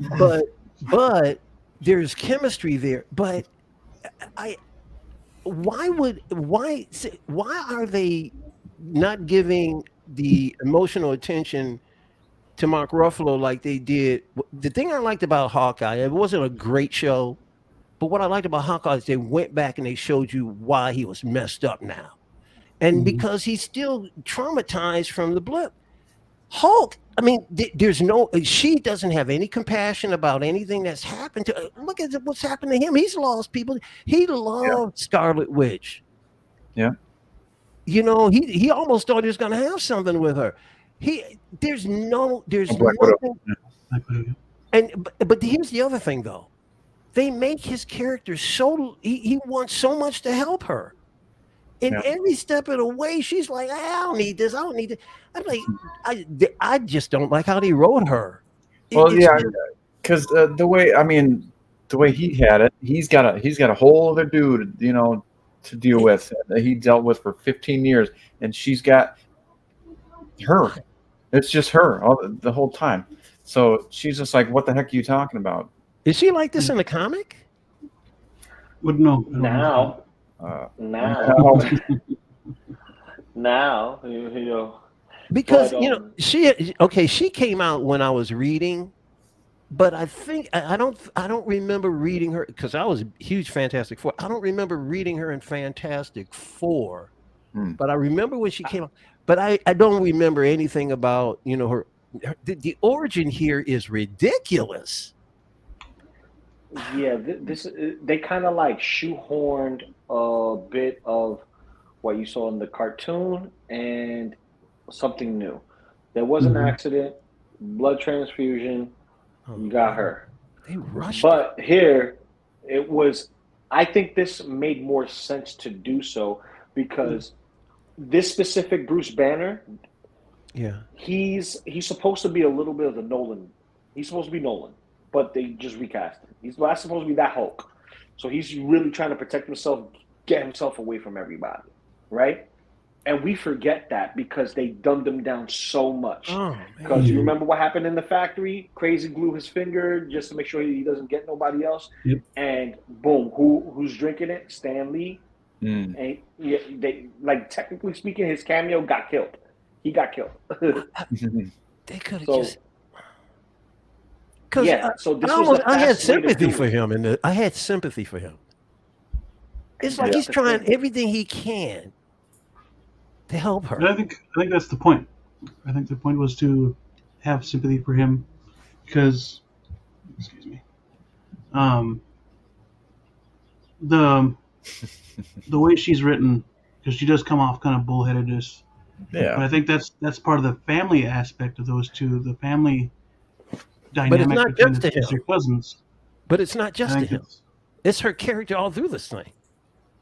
But there's chemistry there. But why are they not giving the emotional attention to Mark Ruffalo like they did? The thing I liked about Hawkeye, it wasn't a great show, but what I liked about Hawkeye is they went back and they showed you why he was messed up now. And because he's still traumatized from the blip. Hulk, I mean, she doesn't have any compassion about anything that's happened to. Look at what's happened to him. He's lost people. He loved Scarlet Witch. Yeah. You know, he almost thought he was going to have something with her. There's nothing. But here's the other thing, though. They make his character he wants so much to help her. And every step of the way, she's like, I don't need this. I don't need it. I'm like, I just don't like how they wrote her. Well, because the way he had it, he's got a whole other dude, you know, to deal with that he dealt with for 15 years, and she's got her. It's just her the whole time. So she's just like, what the heck are you talking about? Is she like this in the comic? Would know now. Now, you know. Because she came out when I was reading, but I think I don't remember reading her because I was a huge Fantastic Four. I don't remember reading her in Fantastic Four, but I remember when she came out. But I don't remember anything about her. The origin here is ridiculous. Yeah, they kind of like shoehorned a bit of what you saw in the cartoon and something new. There was an accident, blood transfusion. You got her. They rushed but here, it was. I think this made more sense to do so because this specific Bruce Banner. Yeah, he's supposed to be a little bit of the Nolan. He's supposed to be Nolan, but they just recast him. He's not supposed to be that Hulk. So he's really trying to protect himself, get himself away from everybody, right? And we forget that because they dumbed him down so much. Because you remember what happened in the factory? Crazy glue his finger just to make sure he doesn't get nobody else. Yep. And boom, who's drinking it? Stan Lee. And they, like, technically speaking, his cameo got killed. He got killed. They could have just. So this was I had sympathy for him, and I had sympathy for him. It's like he's trying everything he can to help her. And I think that's the point. I think the point was to have sympathy for him because, excuse me, the way she's written, because she does come off kind of bullheadedness. Yeah. But I think that's part of the family aspect of those two, the family dynamic But it's not between just to him. their cousins. But it's not just to him. It's her character all through this thing.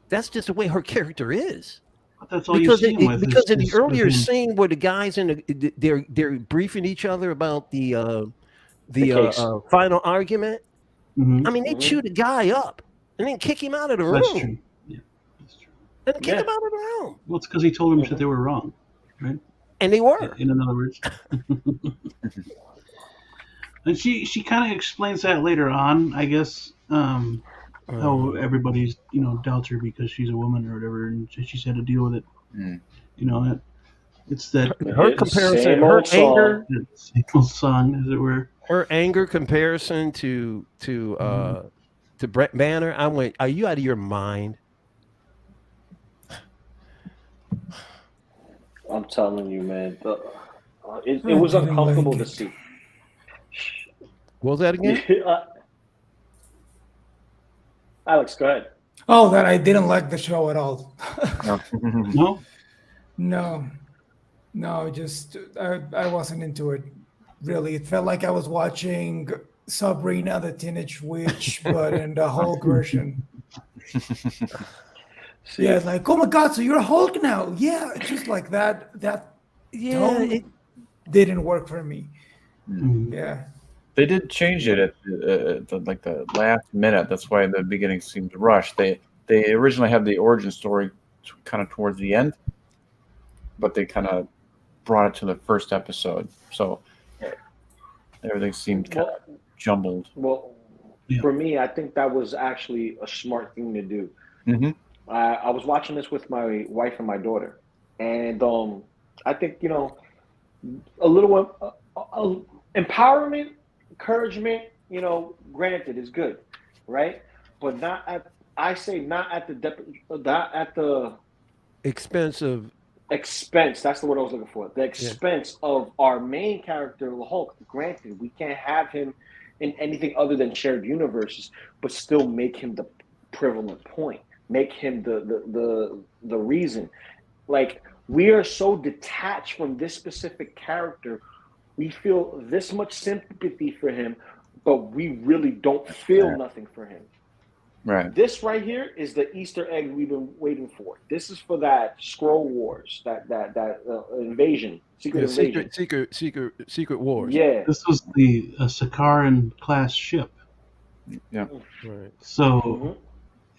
That's just the way her character is. But that's all you see him with. Because in the earlier scene where the guys they're briefing each other about the final argument. I mean, they chew the guy up and then kick him out of the room. That's true. Yeah, that's true. And kick him out of the room. Well, it's because he told them that they were wrong, right? And they were. In other words. And she kind of explains that later on, I guess. How everybody's doubts her because she's a woman or whatever, and she's had to deal with it. It's that her comparison, her anger, song, as it were. Her anger comparison to Brett Banner. I went, "Are you out of your mind?" I'm telling you, man. It was uncomfortable to see. What was that again? Alex, go ahead. Oh, that I didn't like the show at all. No? No, just I wasn't into it. Really, it felt like I was watching Sabrina the Teenage Witch, but in the Hulk version. Yeah, it's like, oh my God, so you're a Hulk now? Yeah, it's just like that. Tone it didn't work for me. Mhm. Yeah. They did change it at the last minute. That's why the beginning seemed rushed. They originally had the origin story kind of towards the end, but they kind of brought it to the first episode. So everything seemed kind of jumbled. Well, Yeah. for me, I think that was actually a smart thing to do. Mm-hmm. I was watching this with my wife and my daughter, and I think a little empowerment, encouragement. Granted, is good, right? But not at the expensive. expense. That's the word I was looking for. The expense of our main character, the Hulk. Granted, we can't have him in anything other than shared universes, but still make him the prevalent point. Make him the reason. Like, we are so detached from this specific character. We feel this much sympathy for him, but we really don't feel nothing for him. Right. This right here is the Easter egg we've been waiting for. This is for that Skrull Wars, that invasion, invasion. Secret Wars. Yeah. This was the Sakaran class ship. Yeah. Right. So,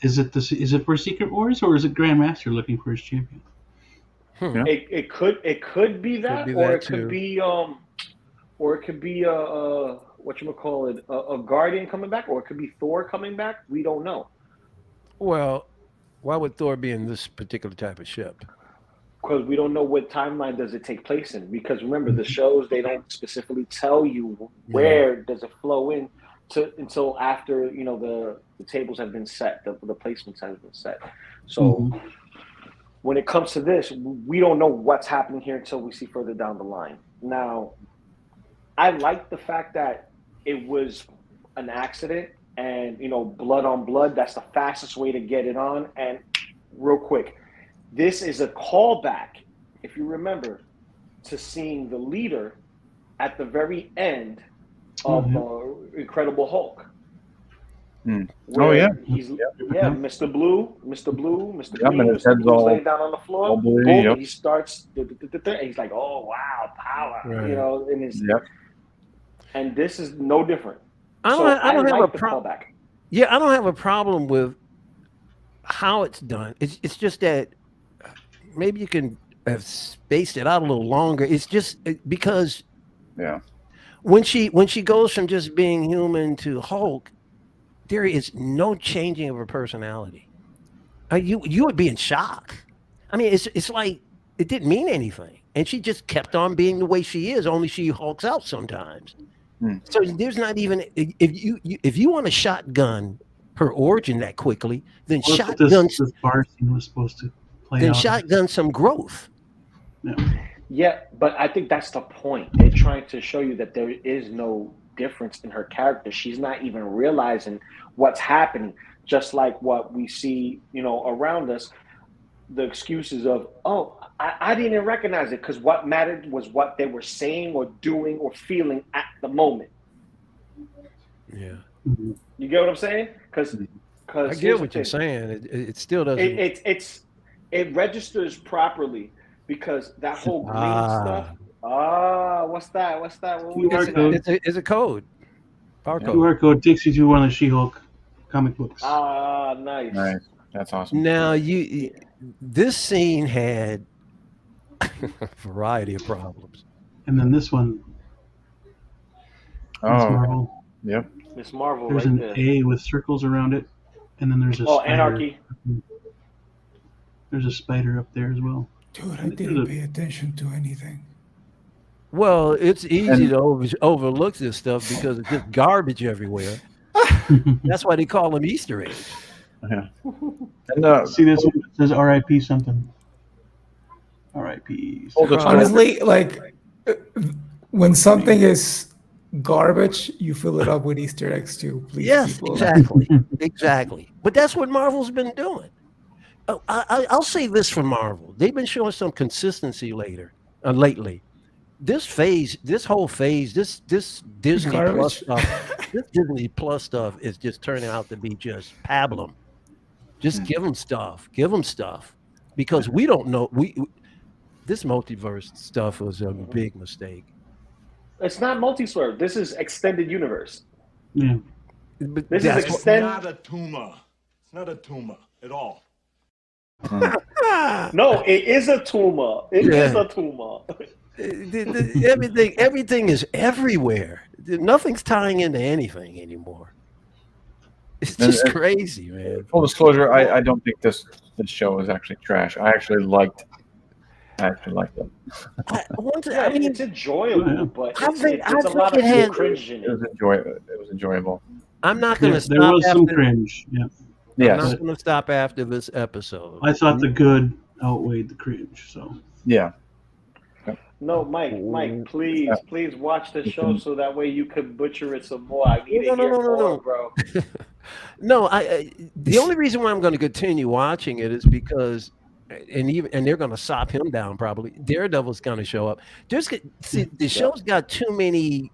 is it for Secret Wars, or is it Grandmaster looking for his champion? Yeah. It could be that, be or that it could too. be a Guardian coming back, or it could be Thor coming back. We don't know, Well, why would Thor be in this particular type of ship? because we don't know what timeline does it take place in. Because remember, the shows, they don't specifically tell you where does it flow in until after the tables have been set, the placements have been set. So when it comes to this, we don't know what's happening here until we see further down the line. Now, I like the fact that it was an accident and, blood on blood. That's the fastest way to get it on. And real quick, this is a callback, if you remember, to seeing the leader at the very end of Incredible Hulk. Oh, yeah. He's Mr. Blue, Mr. Green, and his Mr. head's Blue's all- laying down on the floor. all blue, Boom, yep. he starts, and he's like, oh, wow, power, Right. in his, Yep. and this is no different. I don't have a like the problem. callback. Yeah, I don't have a problem with how it's done. It's just that maybe you can have spaced it out a little longer. It's just because when she goes from just being human to Hulk, there is no changing of her personality. You would be in shock. I mean, it's like it didn't mean anything, and she just kept on being the way she is. Only she hulks out sometimes. So there's not even if you want to shotgun her origin that quickly, then shotgun this bar scene was supposed to play then out. shotgun some growth. Yeah, but I think that's the point. They're trying to show you that there is no difference in her character. She's not even realizing what's happening. Just like what we see, around us, the excuses of, oh, I didn't even recognize it, because what mattered was what they were saying or doing or feeling at the moment. Yeah, you get what I'm saying? Because I get what you're saying. It still doesn't. It registers properly, because that whole green stuff. What's that? QR code. It's a code. Barcode. QR code takes you to one of the She-Hulk comic books. Nice. Nice. That's awesome. Now this scene had a variety of problems. And then this one, Miss Marvel. Yep. Miss Marvel, There's right an there. A with circles around it, and then there's a spider. Anarchy. There's a spider up there as well. Dude, I didn't pay attention to anything. Well, it's easy to overlook this stuff because it's just garbage everywhere. That's why they call them Easter eggs. Yeah. And see this one? It says R.I.P. something. R.I.P. Honestly, like when something is garbage, you fill it up with Easter eggs to please Yes, people. exactly, exactly. But that's what Marvel's been doing. Oh, I'll say this for Marvel: they've been showing some consistency lately. This whole phase, this Disney Plus Garbage. stuff, this Disney Plus stuff is just turning out to be just pablum. Just give them stuff, because we don't know. This multiverse stuff was a big mistake. It's not multi-swerve. This is extended universe. Yeah. But This is that's extended. Not a tumor. It's not a tumor at all. No, it is a tumor. It is Yeah. a tumor. everything is everywhere. Nothing's tying into anything anymore. It's just crazy, man. Full disclosure, I don't think this show is actually trash. I actually liked it. I mean, it's enjoyable, but I it's think a lot it of had- cringe in It was it. enjoyable. I'm not going to There stop was some after. cringe. Yeah. I'm Yes. not going to stop after this episode. I thought the good outweighed the cringe. So Yeah. No, Mike, please watch the show so that way you can butcher it some more. I need to hear more, bro. No, the only reason why I'm going to continue watching it is because, and they're going to sop him down probably. Daredevil's going to show up. The show's got too many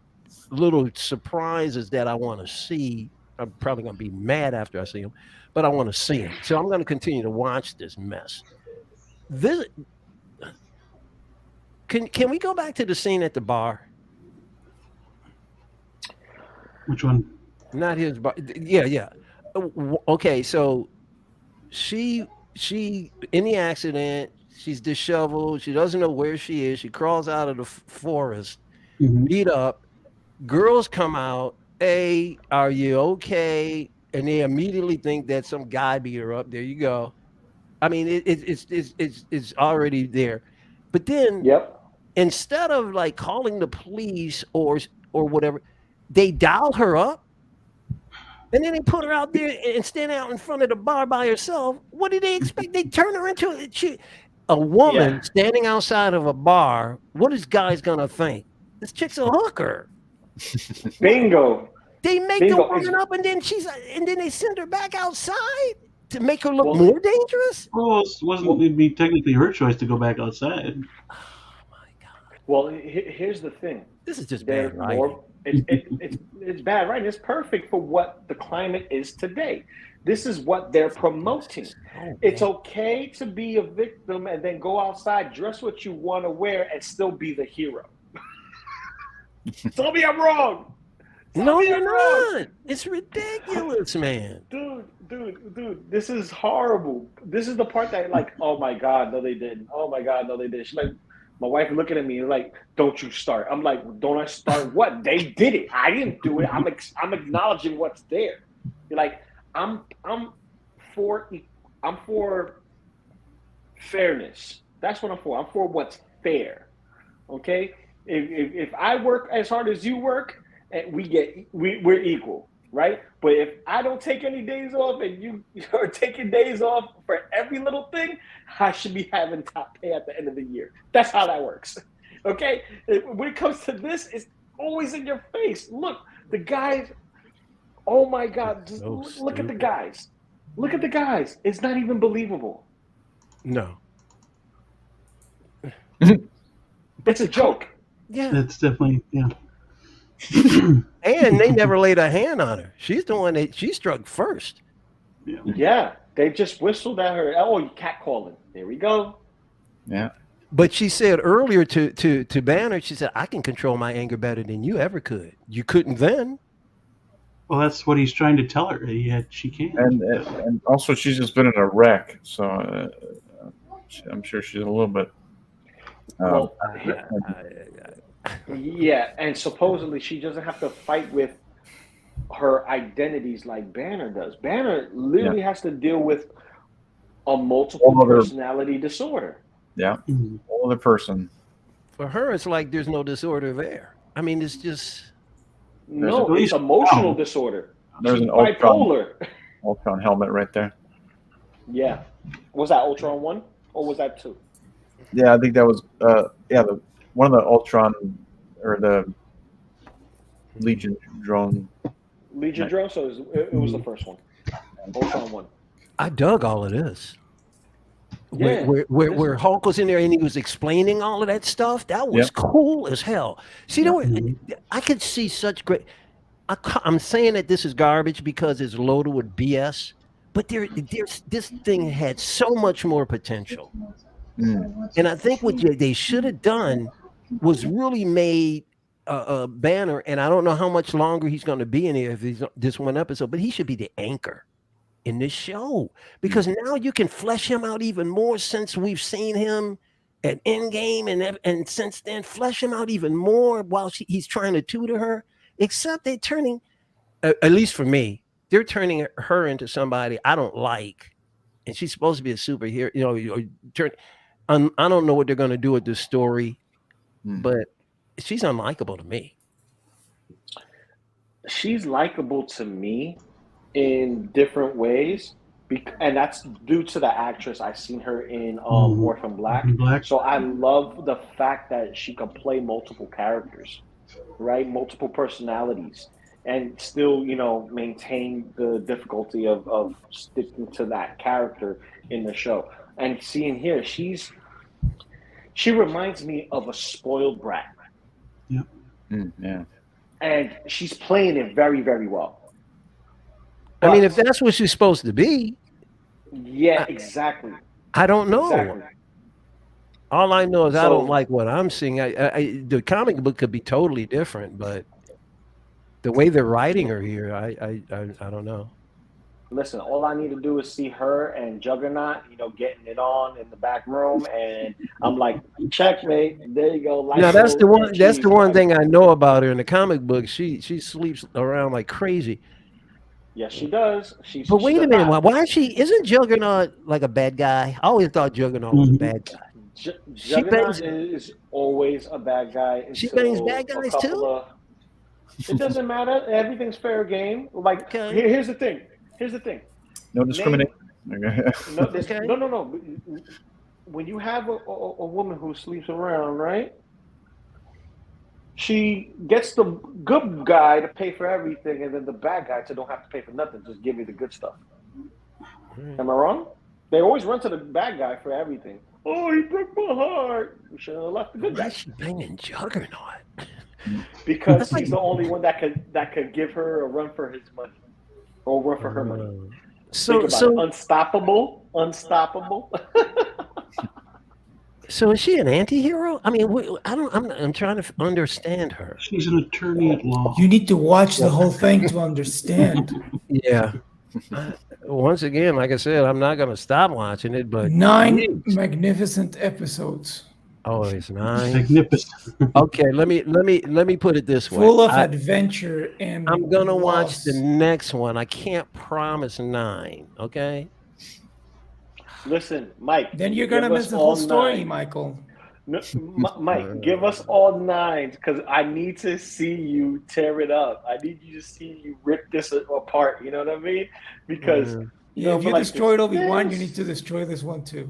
little surprises that I want to see. I'm probably going to be mad after I see them, but I want to see them. So I'm going to continue to watch this mess. Can we go back to the scene at the bar? which one? Not his bar. Yeah. Okay, so she in the accident, she's disheveled. She doesn't know where she is. She crawls out of the forest, beat up. Girls come out. Hey, are you okay? And they immediately think that some guy beat her up. There you go. I mean, it's already there. But then, instead of like calling the police or whatever, they dial her up, and then they put her out there and stand out in front of the bar by herself. What do they expect? They turn her into a woman standing outside of a bar. What is guys gonna think? This chick's a hooker. Bingo. They make the woman up, and then they send her back outside to make her look more dangerous. Well, it'd be technically her choice to go back outside. Well, here's the thing. This is just bad writing. It's bad writing. It's perfect for what the climate is today. This is what they're promoting. It's okay to be a victim and then go outside, dress what you want to wear, and still be the hero. Tell me I'm wrong. No, you're not. It's ridiculous, man. Dude, this is horrible. This is the part that, like, oh my God, no, they didn't. Oh my God, no, they didn't. She's like, my wife looking at me and like, don't you start. I'm like, don't I start what? They did it. I didn't do it. I'm acknowledging what's there. You're like, I'm for fairness. That's what I'm for. I'm for what's fair. Okay? If I work as hard as you work, and we're equal, right? But if I don't take any days off and you're taking days off for every little thing, I should be having top pay at the end of the year. That's how that works. Okay? When it comes to this, it's always in your face. Look, the guys, oh my God, just look at the guys. Look at the guys. It's not even believable. No. It's a joke. Yeah. That's definitely, yeah. And they never laid a hand on her. She's the one that she struck first. Yeah. They just whistled at her. Oh, you catcalling. There we go. Yeah. But she said earlier to Banner, she said, I can control my anger better than you ever could. You couldn't then. Well, that's what he's trying to tell her. Yet she can't. And also, she's just been in a wreck, so I'm sure she's a little bit. Yeah, and supposedly she doesn't have to fight with her identities like Banner does. Banner literally has to deal with a multiple personality disorder. Yeah, whole other person. For her, it's like there's no disorder there. I mean, it's just no, it's emotional disorder. There's She's an bipolar. Ultron helmet right there. Yeah, was that Ultron 1 or was that 2? Yeah, I think that was one of the Ultron or Legion drone. Legion drone. So it was the first one. Ultron 1. I dug all of this. Yeah, Where Hulk was in there and he was explaining all of that stuff. That was cool as hell. See, I could see such great. I'm saying that this is garbage because it's loaded with BS, but this thing had so much more potential. And I think what they should have done was really made a Banner, and I don't know how much longer he's going to be in here if he's this one episode, but he should be the anchor in this show because now you can flesh him out even more since we've seen him at Endgame and since then flesh him out even more while he's trying to tutor her. Except they're turning, at least for me, they're turning her into somebody I don't like, and she's supposed to be a superhero. I don't know what they're going to do with this story, but she's unlikable to me. She's likable to me in different ways, and that's due to the actress. I've seen her in Orphan Black. So I love the fact that she can play multiple characters, right? Multiple personalities, and still, maintain the difficulty of sticking to that character in the show. And seeing here, she reminds me of a spoiled brat. Yep. Yeah. And she's playing it very, very well. I mean, if that's what she's supposed to be. Yeah, exactly. I don't know. Exactly. All I know is I don't like what I'm seeing. The comic book could be totally different, but the way they're writing her here, I don't know. Listen, all I need to do is see her and Juggernaut, getting it on in the back room, and I'm like, checkmate. There you go. Now that's the one. That's the one thing I know about her in the comic book. She sleeps around like crazy. Yes, she does. But wait a minute. Why is she? Isn't Juggernaut like a bad guy? I always thought Juggernaut was a bad guy. Juggernaut is always a bad guy. She bangs bad guys too. It doesn't matter. Everything's fair game. Like here's the thing. No discrimination. No. When you have a woman who sleeps around, right? She gets the good guy to pay for everything, and then the bad guy to don't have to pay for nothing. Just give me the good stuff. Am I wrong? They always run to the bad guy for everything. Oh, he broke my heart. We should have left the good guy. Why is she banging Juggernaut? Because he's the only one that could give her a run for his money, or run for her money. So unstoppable. So is she an anti-hero? I mean, I'm trying to understand her. She's an attorney at law. You need to watch the whole thing to understand. Yeah. Once again, like I said, I'm not going to stop watching it, but 9 magnificent episodes. Oh, it's 9. Magnificent. Okay, let me put it this way. Full of adventure and I'm going to watch the next one. I can't promise 9, okay? Listen, Mike. Then you're gonna miss the whole story, Michael. No, Mike, give us all 9s because I need to see you tear it up. I need you to see you rip this apart. You know what I mean? Because if you destroyed Obi-Wan, you need to destroy this one too.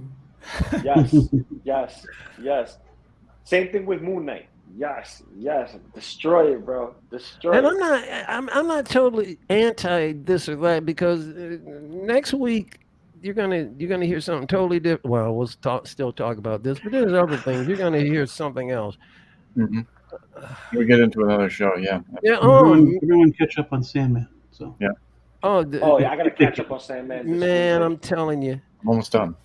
Yes. Same thing with Moon Knight. Yes. Destroy it, bro. Destroy it. And I'm not totally anti this or that because next week. You're gonna hear something totally different. Well, we'll still talk about this, but there's other things. You're gonna hear something else. Mm-hmm. We get into another show, yeah. Yeah. Everyone catch up on Sandman. So yeah. Yeah, I gotta catch up on Sandman. Man, I'm telling you, I'm almost done.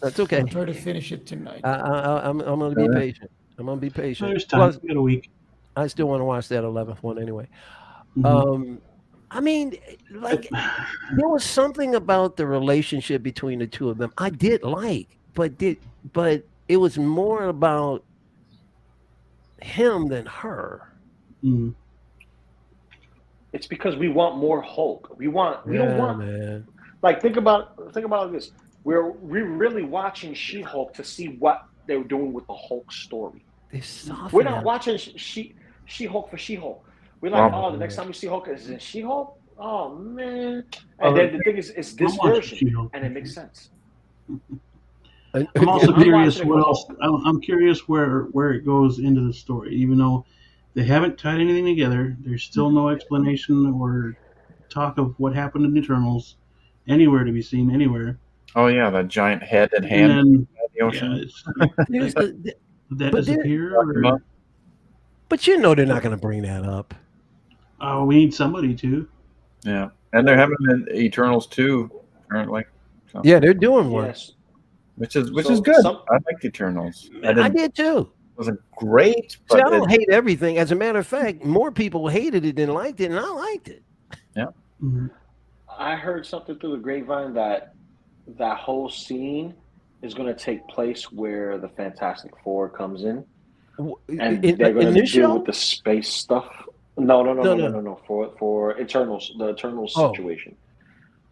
That's okay. I'll try to finish it tonight. I'm gonna be patient. I'm gonna be patient. There's time. Plus, we got a week. I still want to watch that 11th one anyway. Mm-hmm. I mean, like, there was something about the relationship between the two of them I did like, but it was more about him than her. Mm-hmm. It's because we want more Hulk. We don't want. Man. Like, think about this. We're really watching She-Hulk to see what they're doing with the Hulk story. We're not watching She-Hulk for She-Hulk. We're like, the next time we see Hulk is in She-Hulk. Oh man! And then the thing is, it's this version, and it makes sense. I'm also curious what else. I'm curious where it goes into the story. Even though They haven't tied anything together. There's still no explanation or talk of what happened in Eternals anywhere to be seen anywhere. Oh yeah, that giant head and And hand then, in the yeah, ocean. it's like, There's like, the- did that but there- disappear? Or, but you know they're not going to bring that up. oh, we need somebody to. Yeah, and they're having an Eternals 2 apparently. So, Yeah, they're doing one. Yes. which is So good. some- I like Eternals. I did too. Wasn't great, See, but I don't hate everything. As a matter of fact, more people hated it than liked it, and I liked it. Mhm. I heard something through the grapevine that that whole scene is going to take place where the Fantastic Four comes in, and they're going to deal with the space stuff. No. For Eternals, the Eternals situation.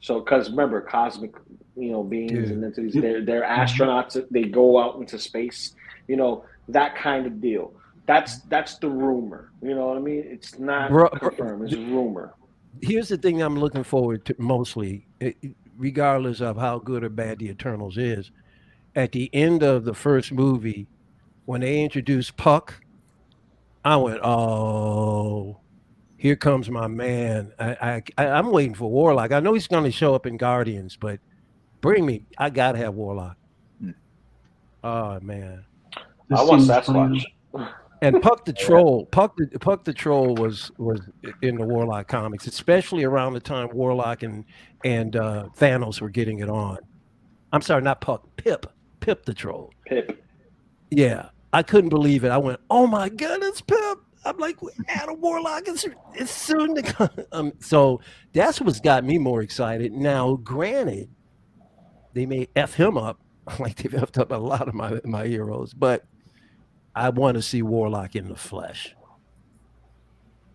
So, because remember, cosmic, beings and entities, they're astronauts. They go out into space. That kind of deal. That's the rumor. You know what I mean? It's not confirmed. It's rumor. Here's the thing I'm looking forward to mostly, regardless of how good or bad the Eternals is. At the end of the first movie, when they introduced Puck, I went, "Oh, here comes my man." I'm waiting for Warlock. I know he's going to show up in Guardians, but bring me. I gotta have Warlock. Oh man, I want Sasquatch. And Puck the Troll. Puck the Troll was in the Warlock comics, especially around the time Warlock and Thanos were getting it on. I'm sorry, not Puck. Pip the Troll. Pip. Yeah, I couldn't believe it. I went, "Oh my God, it's Pip!" I'm like, Adam Warlock is soon to come. So that's what's got me more excited. Now, granted, they may F him up like they've effed up a lot of my heroes, but I want to see Warlock in the flesh.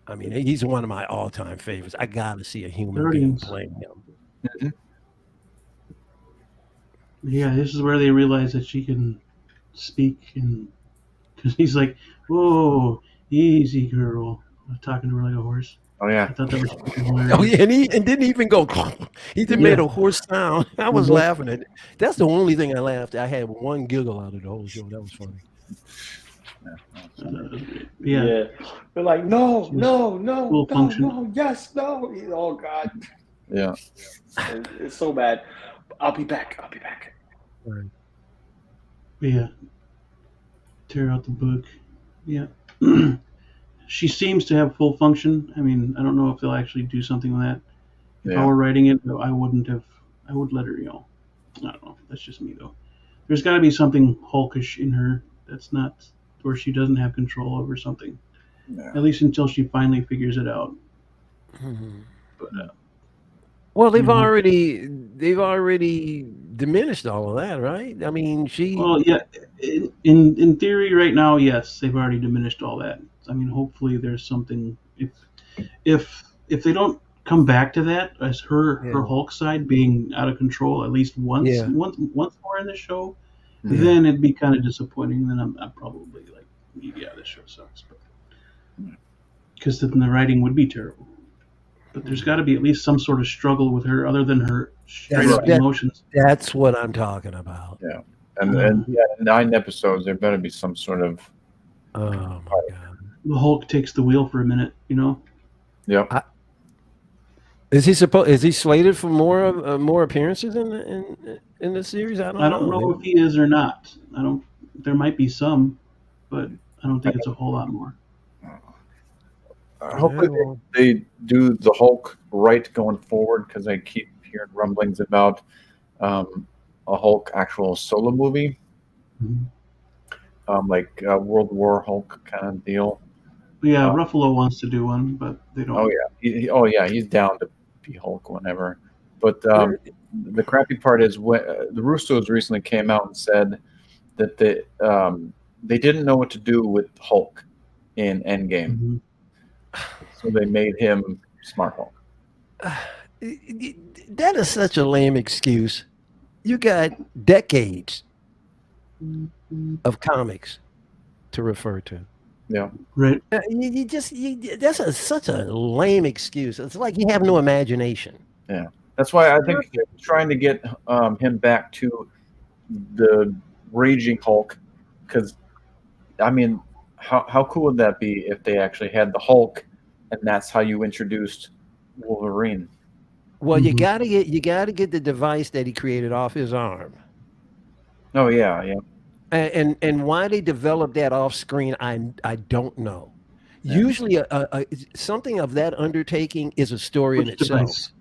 I mean, he's one of my all-time favorites. I got to see a human being playing him. Yeah, this is where they realize that she can speak, and because he's like, "Whoa, easy, girl," talking to her like a horse. Oh yeah, I thought that was hilarious. Oh yeah, and didn't even go. He just made a horse sound. I was laughing at it. That's the only thing I laughed. I had one giggle out of the whole show. That was funny. Yeah. They're like, no, yes, no. Oh God. Yeah. It's so bad. I'll be back. Right. Yeah. Tear out the book. Yeah. She seems to have full function. I mean, I don't know if they'll actually do something with that. If I were writing it, I would let her, I don't know. That's just me, though. There's got to be something Hulkish in her that's not, where she doesn't have control over something. Yeah. At least until she finally figures it out. Mm-hmm. But, well, they've already diminished all of that, right? I mean, Well, yeah. In theory, right now, yes, they've already diminished all that. I mean, hopefully, there's something. If they don't come back to that as her Hulk side being out of control at least once more in the show, then it'd be kind of disappointing. Then I'm probably like, yeah, this show sucks, but because then the writing would be terrible. But there's got to be at least some sort of struggle with her, other than her straight up emotions. That's what I'm talking about. Yeah, and 9 episodes. There better be some sort of. Oh my God! The Hulk takes the wheel for a minute, Yep. Is he slated for more appearances in the series? I don't know if he is or not. There might be some, but I don't think it's a whole lot more. Hopefully they do the Hulk right going forward, because I keep hearing rumblings about a Hulk actual solo movie, like a World War Hulk kind of deal. Yeah, Ruffalo wants to do one, but they don't. Oh yeah, he's down to be Hulk whenever. But the crappy part is when the Russos recently came out and said that they didn't know what to do with Hulk in Endgame. Mm-hmm. So they made him Smart Hulk. That is such a lame excuse. You got decades of comics to refer to. Yeah. Right. That's such a lame excuse. It's like you have no imagination. Yeah. That's why I think they're trying to get him back to the Raging Hulk, because, I mean, how cool would that be if they actually had the Hulk, and that's how you introduced Wolverine? Well, you gotta get the device that he created off his arm. Oh yeah. And why they developed that off screen, I don't know. Yeah. Usually, something of that undertaking is a story in itself. Device?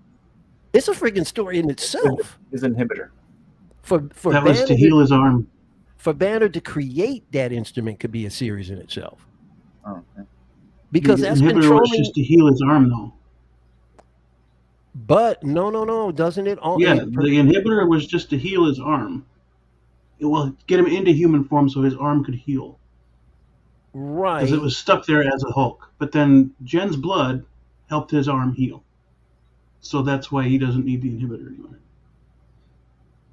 It's a freaking story in itself. His inhibitor. For That was to heal his arm. For Banner to create that instrument could be a series in itself. Oh, okay. Because The that's inhibitor controlling. was just to heal his arm, though. But no, doesn't it all? Yeah, the inhibitor was just to heal his arm. It will get him into human form so his arm could heal. Right. Because it was stuck there as a Hulk. But then Jen's blood helped his arm heal. So that's why he doesn't need the inhibitor anymore.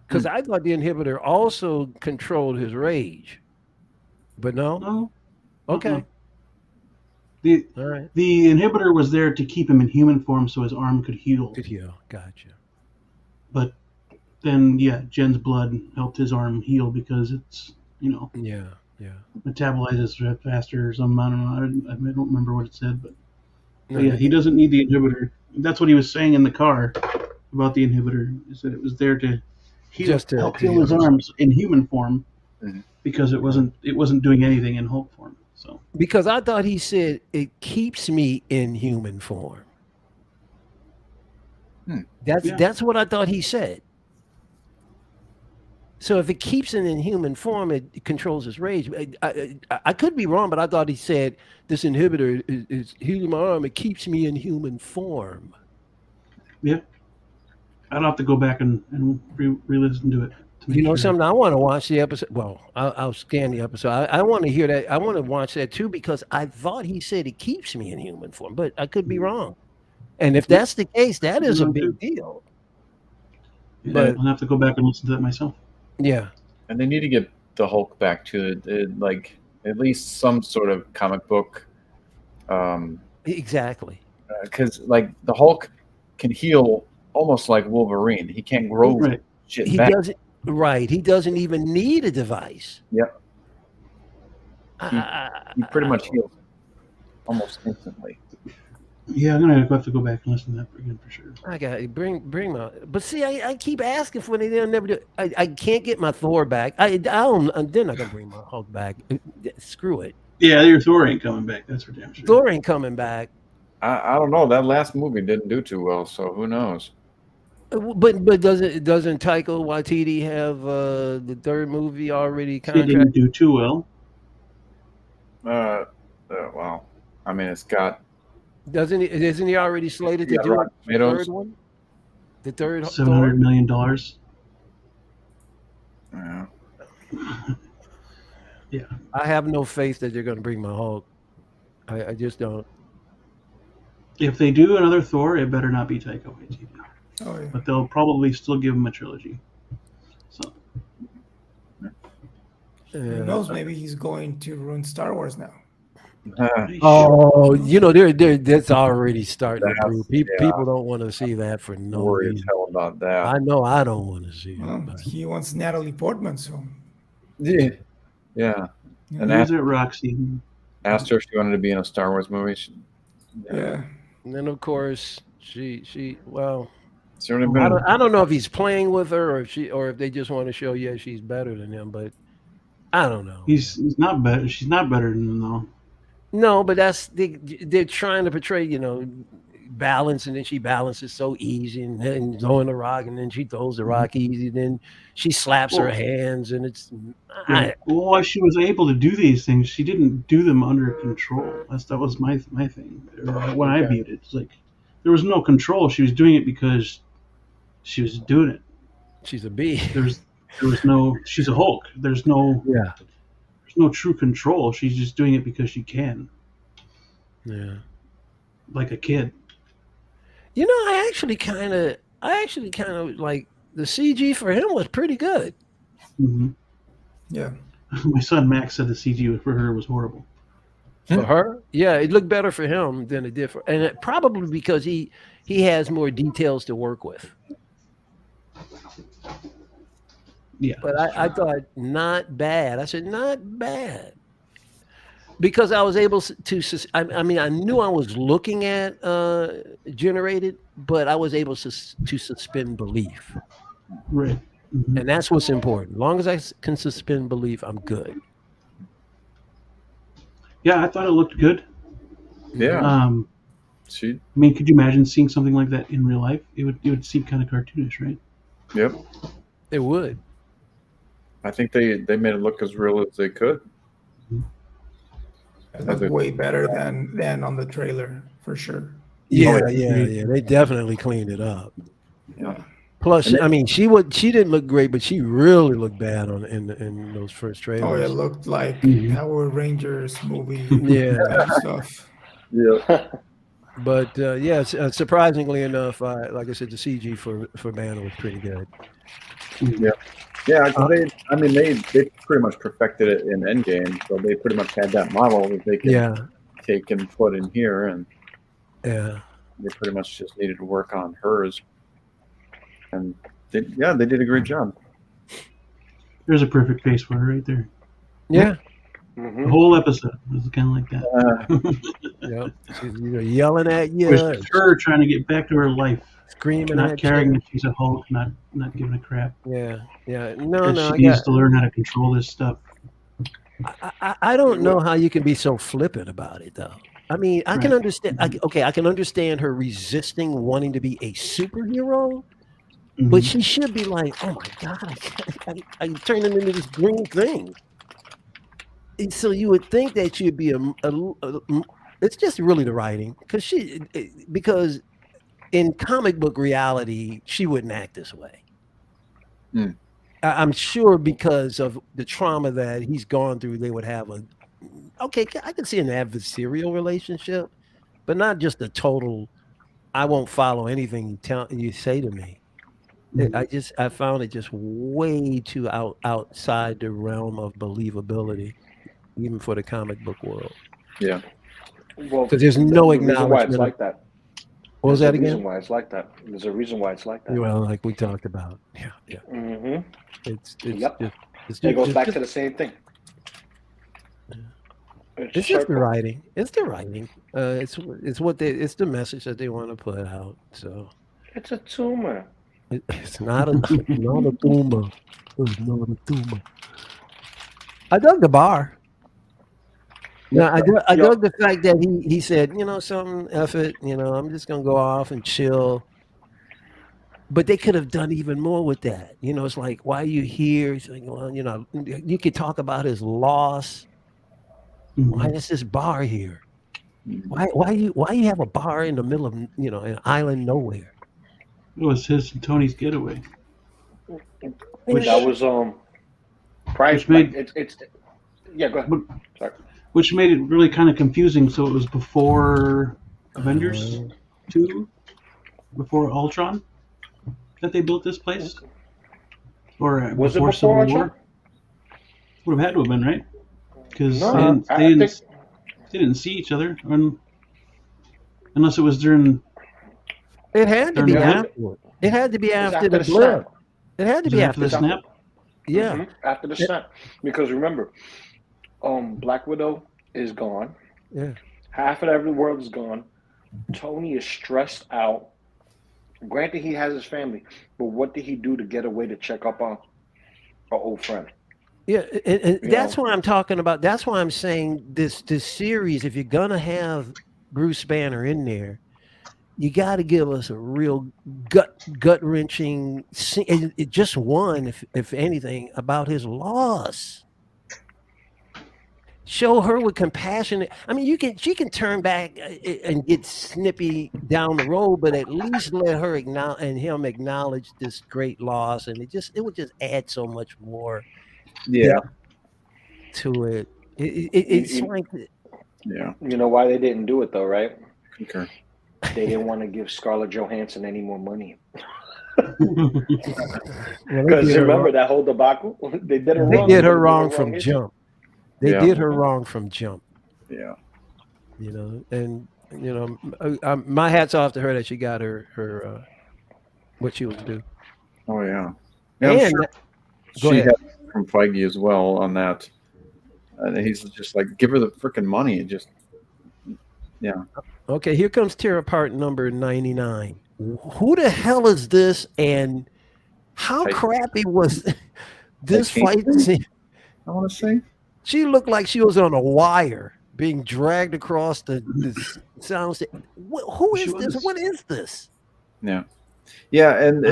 Because I thought the inhibitor also controlled his rage. But no? No. Okay. All right. The inhibitor was there to keep him in human form so his arm could heal. Could heal. Gotcha. But then, yeah, Jen's blood helped his arm heal because it's, Yeah. metabolizes faster or something. I don't know. I don't remember what it said, but yeah, he doesn't need the inhibitor. That's what he was saying in the car about the inhibitor. Is that it was there to heal, Just to help heal his arms in human form, because it wasn't doing anything in Hulk form. So Because I thought he said it keeps me in human form. That's what I thought he said. So if it keeps him in human form, it controls his rage. I could be wrong, but I thought he said this inhibitor is healing my arm. It keeps me in human form. yeah, I'd have to go back and re-listen to it. To make You know sure. something? I want to watch the episode. Well, I'll scan the episode. I want to hear that. I want to watch that too because I thought he said it keeps me in human form, but I could be wrong. And if that's the case, that is a big deal. Yeah, but- I'll have to go back and listen to that myself. Yeah. And they need to get the Hulk back to like at least some sort of comic book. Exactly. Because like the Hulk can heal almost like Wolverine. He can't grow Right. shit He back. doesn't. Right. He doesn't even need a device. Yep. I- He pretty much heals almost instantly. Yeah, I'm gonna have to go back and listen to that again for sure. I got to bring my. But see, I keep asking for it. They'll never do. I can't get my Thor back. I don't. They're not gonna bring my Hulk back. Screw it. Yeah, your Thor ain't coming back. That's for damn sure. Thor ain't coming back. I don't know. That last movie didn't do too well, so who knows? But doesn't Taika Waititi have the third movie already It didn't contracted? do too well. Well, I mean, it's got Isn't he already slated to Yeah, do Rotten the Tomatoes. third one? The third $700 million. Yeah. I have no faith that they're going to bring my Hulk. I just don't. If they do another Thor, it better not be Taika Waititi. Oh, yeah. But they'll probably still give him a trilogy. So Who knows? Maybe he's going to ruin Star Wars now. Oh, that's already starting to brew. yeah. People don't want to see that for no worry as reason. hell about that. I know I don't want to see it. Well, but- he wants Natalie Portman, so Yeah. And who's it, Roxy? asked her if she wanted to be in a Star Wars movie. yeah. And then of course she well, It's already been. I don't know if he's playing with her or if they just want to show she's better than him, but I don't know. He's not better. She's not better than him though. No, but they're trying to portray, balance, and then she balances so easy, and then throwing the rock, and then she throws the rock easy, then she slaps her hands, and it's. Well, she was able to do these things. She didn't do them under control. That was my thing. When I viewed it, it's like there was no control. She was doing it because she was doing it. She's a bee. There was no. She's a Hulk. There's no true control. She's just doing it because she can. Yeah. Like a kid. I actually kind of like the CG for him was pretty good. Mm-hmm. Yeah. My son Max said the CG for her was horrible. For her, yeah, it looked better for him than it did for, and it, probably because he has more details to work with. Yeah. But I thought not bad. I said not bad. because I was able to. I mean, I knew I was looking at generated, but I was able to suspend belief, Right. Mhm. and that's what's important. As long as I can suspend belief, I'm good. Yeah, I thought it looked good. Yeah. I mean, could you imagine seeing something like that in real life? It would seem kind of cartoonish, right? Yep. It would. I think they made it look as real as they could. It looked way better than on the trailer, for sure. Yeah. They definitely cleaned it up. Yeah. Plus, I mean, she didn't look great, but she really looked bad in those first trailers. Oh, it looked like Power Rangers movie stuff. Yeah. But surprisingly enough, like I said, the CG for Banner was pretty good. Yeah. Yeah, they pretty much perfected it in Endgame, so they pretty much had that model that they can take and put in here, and they pretty much just needed to work on hers, and they did a great job. There's a perfect face for her right there. Yeah. The whole episode was kind of like that. Yeah, she's yelling at you. With her trying to get back to her life, screaming, not at caring you. that she's a Hulk, not giving a crap. Yeah. She needs to learn how to control this stuff. I don't know how you can be so flippant about it, though. I mean, I can understand. I can understand her resisting wanting to be a superhero, but she should be like, "Oh my god, I turned into this green thing." And so you would think that she'd be it's just really the writing, because in comic book reality she wouldn't act this way. I'm sure because of the trauma that he's gone through, they would have I can see an adversarial relationship, but not just a total I won't follow anything you say to me. I found it just way too outside the realm of believability, even for the comic book world. Yeah. Well, because there's no acknowledgement. Reason why it's like that. What was that again? There's a reason why it's like that. There's a reason why it's like that. Well, like we talked about. Yeah. Mm-hmm. It goes back to the same thing. It's just the writing. It's the writing. It's the message that they want to put out. So it's a tumor. It's not a tumor. It's not a tumor. I dug the bar. No, I dug the fact that he said, something, F it, I'm just gonna go off and chill. But they could have done even more with that. It's like, why are you here? He's like, well, you could talk about his loss. Why is this bar here? Why you have a bar in the middle of an island nowhere? It was his and Tony's getaway. That was price. Yeah, go ahead. Sorry. Which made it really kind of confusing. So it was before Avengers 2, before Ultron, that they built this place, or was before it before Civil War? Would have had to have been, right? Because they didn't see each other, unless it was during. It had to be after. It had to be after the blip. It had to be after the snap. Yeah, after the snap. Because remember, Black Widow is gone. Yeah, half of every world is gone. Tony is stressed out. Granted, he has his family, but what did he do to get away to check up on our old friend? Yeah, and that's what I'm talking about. That's why I'm saying this series, if you're gonna have Bruce Banner in there, you got to give us a real gut wrenching, just one, if anything, about his loss. Show her with compassion. I mean, she can turn back and get snippy down the road, but at least let her acknowledge this great loss, and it would just add so much more. Yeah. To it. It's like. Yeah. You know why they didn't do it though, right? Okay. They didn't want to give Scarlett Johansson any more money. Because remember that whole debacle? They did her wrong. They did her wrong from jump. They did her wrong from jump. Yeah. And my hat's off to her that she got her what she was due. Oh yeah. And I'm sure she had from Feige as well on that. He's just like, give her the freaking money. And just, yeah. Okay, here comes tear apart number 99. Who the hell is this, and how crappy was this fight scene? I want to say she looked like she was on a wire being dragged across the sound stage. Who is this? What is this? Yeah, and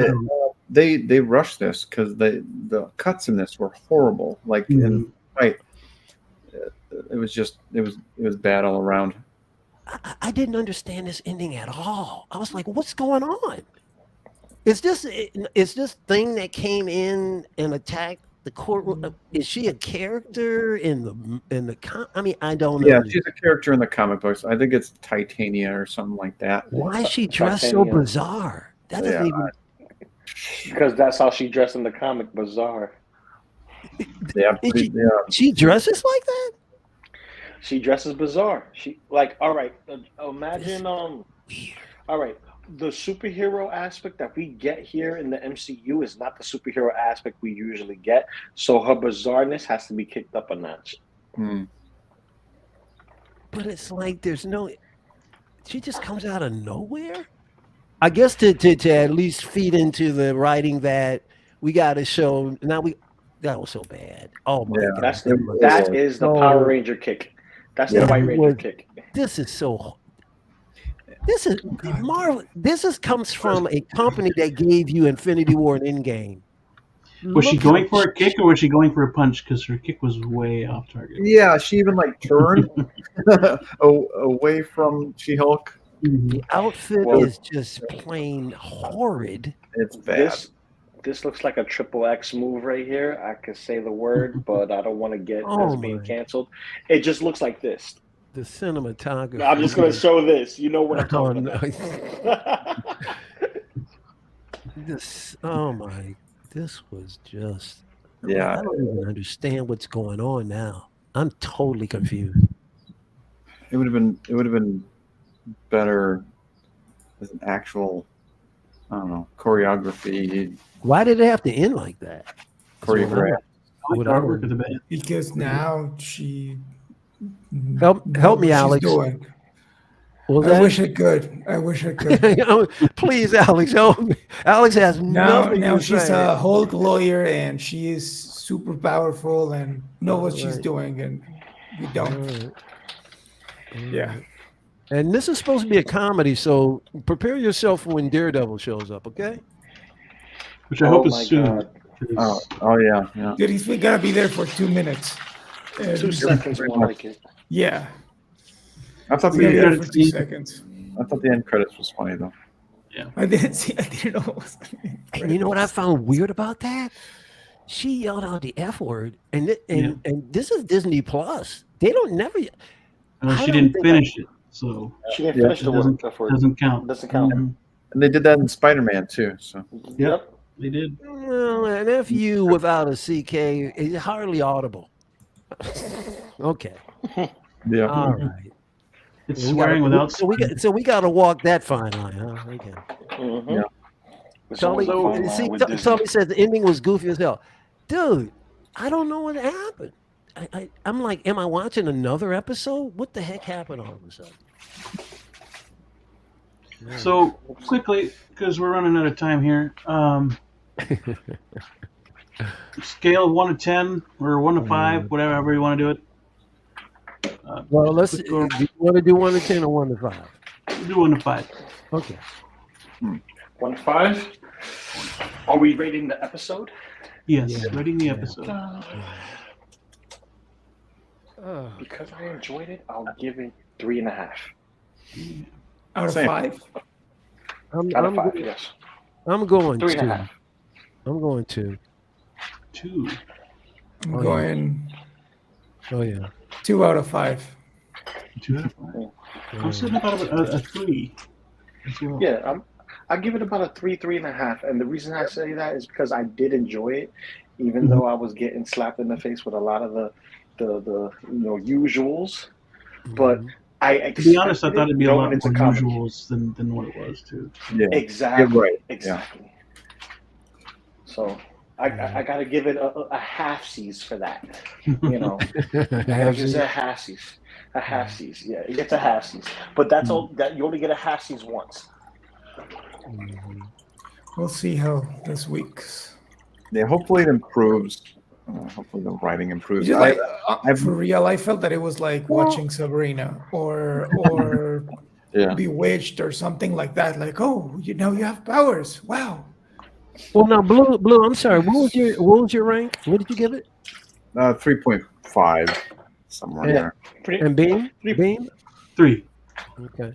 they rushed this because the cuts in this were horrible. Like in the fight, it was bad all around. I didn't understand this ending at all. I was like, what's going on? Is this thing that came in and attacked the courtroom? Is she a character in the I mean, I don't know. Yeah, she's a character in the comic books. I think it's Titania or something like that. Why is she dressed so bizarre? That doesn't even. Because that's how she dressed in the comic, bizarre. Yeah, she dresses like that. She dresses bizarre. She like, all right. Imagine, all right. The superhero aspect that we get here in the MCU is not the superhero aspect we usually get. So her bizarreness has to be kicked up a notch. But it's like there's no. She just comes out of nowhere. I guess to at least feed into the writing that we got to show. Now that was so bad. Oh my God! That is the Power Ranger kick. That's the White Ranger kick. This is so. This is Marvel. This comes from a company that gave you Infinity War and Endgame. Was she going for a kick or was she going for a punch? Because her kick was way off target. Yeah, she even like turned away from She-Hulk. The outfit is just plain horrid. It's bad. This looks like a XXX move right here. I could say the word, but I don't want to get this being canceled. It just looks like this. The cinematography. I'm just going to show this. You know what I'm talking about. This was just. Yeah. I don't even understand what's going on now. I'm totally confused. It would have been better as an actual, I don't know, choreography. Why did it have to end like that? Choreographed. Because now she help me, Alex. I wish I could. Please, Alex, help me. Alex has nothing. Now to she's say. a Hulk lawyer and she is super powerful and know what she's doing, and we don't. Yeah. And this is supposed to be a comedy, so prepare yourself for when Daredevil shows up, okay? Which I hope is soon. Oh yeah. Dude, he's gonna be there for 2 minutes. 2 seconds, more like it. Yeah. I thought the end for 2 seconds. I thought the end credits was funny though. Yeah. I didn't know. And you know what I found weird about that? She yelled out the F word, and this is Disney Plus. They don't never. She didn't finish it, so she didn't finish the word. Doesn't count. Doesn't count. And they did that in Spider-Man too. So yep. They did. Well, an FU without a CK is hardly audible. Okay. Yeah. All right. It's swearing without. So we got to walk that fine line, huh? Okay. Yeah. Tully says the ending was goofy as hell. Dude, I don't know what happened. I'm like, am I watching another episode? What the heck happened all of a sudden? So quickly, because we're running out of time here. Scale of 1 to 10 or 1 to 5, whatever you want to do it. Well, let's. Do you want to do 1 to 10 or 1 to 5? We'll do 1 to 5. Okay. 1 to 5. Are we rating the episode? Yes, rating the episode. Because I enjoyed it, I'll give it 3.5. Out of 5? Out of 5, yes. I'm going 3.5. I'm going 2. 2. I'm going. Oh yeah. 2 out of 5. 2 out of 5. I'm sitting about a 3. Well. Yeah, I give it about a 3.5, and the reason I say that is because I did enjoy it, even though I was getting slapped in the face with a lot of the usuals. But to be honest, I thought it'd be a lot more usuals than what it was too. Yeah, exactly. You're right. Exactly. So I gotta give it a half-seas for that. You know, just a half-seas. A half-seas. Yeah, it gets a half-seas. But that's all. That you only get a half-seas once. We'll see how this week's. Yeah, hopefully it improves. Hopefully the writing improves. Just like, for real, I felt that it was like watching Sabrina or Bewitched or something like that. Like, oh, now you have powers. Wow. Well, now, Blue. I'm sorry. What was your rank? What did you give it? 3.5, somewhere there. And Beam? 3. Okay.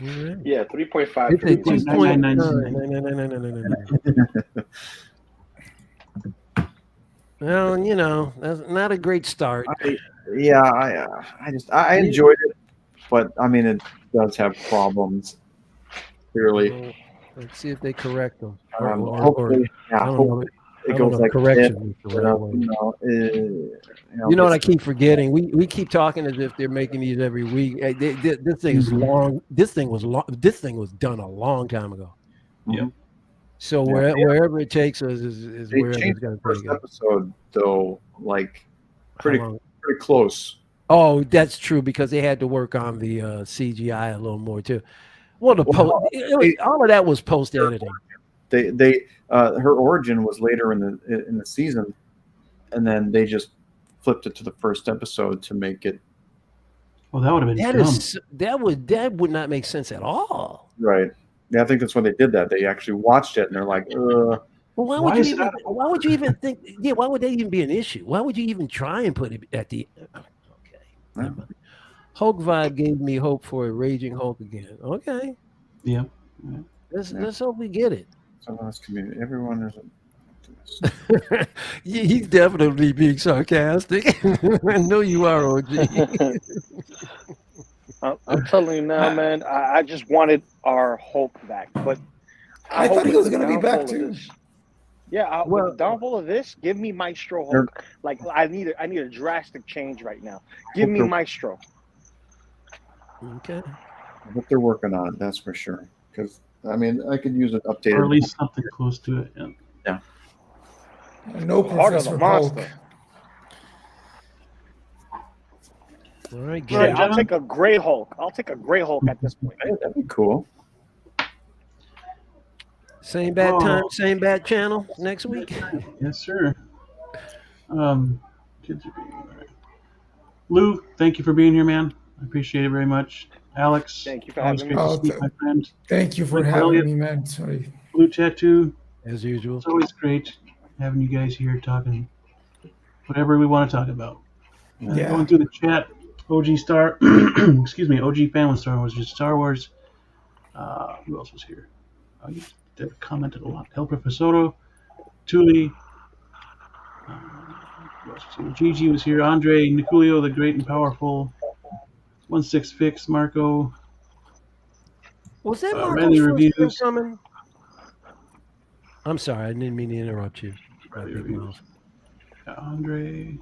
Right. Yeah, 3.5. It's a 2.9. Well, you know, that's not a great start. I enjoyed it, but I mean, it does have problems. Clearly. Well, let's see if they correct them. Hopefully it goes like correction. you know what I keep forgetting? We keep talking as if they're making these every week. This thing is long. This thing was long. This thing was done a long time ago. Yeah. So wherever it takes us is they wherever it's going to first take us. episode though, like pretty close. Oh, that's true because they had to work on the CGI a little more too. Well, all of that was post editing. Her origin was later in the season, and then they just flipped it to the first episode to make it. Well, that would have been dumb. That would not make sense at all. Right. Yeah, I think that's when they did that. They actually watched it and they're like, Well, why would you even think? Yeah, why would that even be an issue? Why would you even try and put it at the? Okay. Hulk vibe gave me hope for a raging Hulk again. Okay. Yeah. Let's hope we get it. Community. Everyone is. He's definitely being sarcastic. I know you are, OG. I'm telling you now, man. I just wanted our Hulk back, but I thought he was going to be back too. Yeah, with the downfall of this, give me Maestro Hulk. Like I need a drastic change right now. Give me Maestro. Okay. I hope they're working on it. That's for sure. Because I mean, I could use an updated, or at least something close to it. Yeah. No Professor Hulk. All right, I'll take a gray Hulk. I'll take a gray Hulk at this point. Hey, that'd be cool. Same bad time, same bad channel next week. Yes, sir. Kids are being all right. Lou, thank you for being here, man. I appreciate it very much. Alex, thank you for having me. My friend. Thank you for having me, man. Sorry. Blue Tattoo, as usual. It's always great having you guys here talking whatever we want to talk about. Going through the chat, OG Star, excuse me, OG Fan with Star Wars, just Star Wars. Who else was here? You commented a lot. El Profesoro, Tuli. Who else was here? Gigi was here. Andre, Niculio, the Great and Powerful. 16 Fix, Marco. Was that Randy Marco's Reviews. first time coming? I'm sorry, I didn't mean to interrupt you. Andre.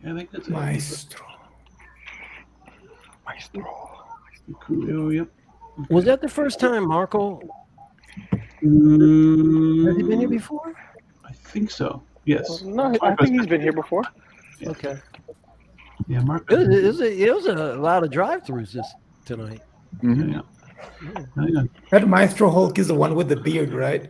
Yeah, I think that's Maestro. Niculio, yep. Was that the first time Marco? Has he been here before? I think so. Yes. No, I think he's been here before. Yeah. Okay. Yeah, Mark. It was a lot of drive-throughs tonight. Mm-hmm. Yeah. That Maestro Hulk is the one with the beard, right?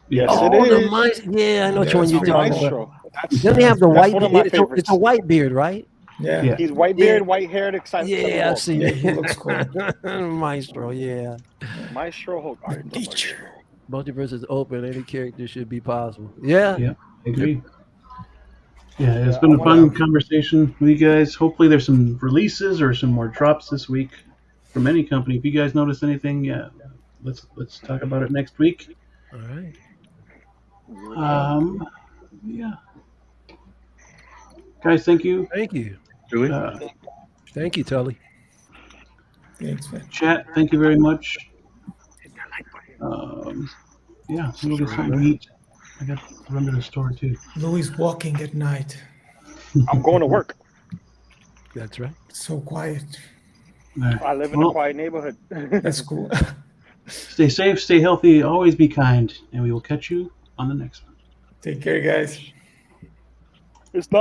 Yes, it is. I know which one you're talking Maestro. about. Doesn't he have the white beard? It's a white beard, right? Yeah. He's white beard, white haired, excited. Yeah, I've seen it. He looks cool. Maestro, yeah. Maestro Hulk. Teacher. Multiverse is open. Any character should be possible. Yeah. Yeah, I agree. Yeah, it's been a fun conversation with you guys. Hopefully there's some releases or some more drops this week from any company. If you guys notice anything, let's talk about it next week. All right. Yeah. Guys, thank you. Thank you. Julie? Thank you, Tully. Thanks, man. Chat, thank you very much. Yeah, we'll get something to eat. I got to run to the store too. Louis walking at night. I'm going to work. That's right. So quiet. Right. I live in a quiet neighborhood. That's cool. Stay safe, stay healthy, always be kind, and we will catch you on the next one. Take care, guys. It's not.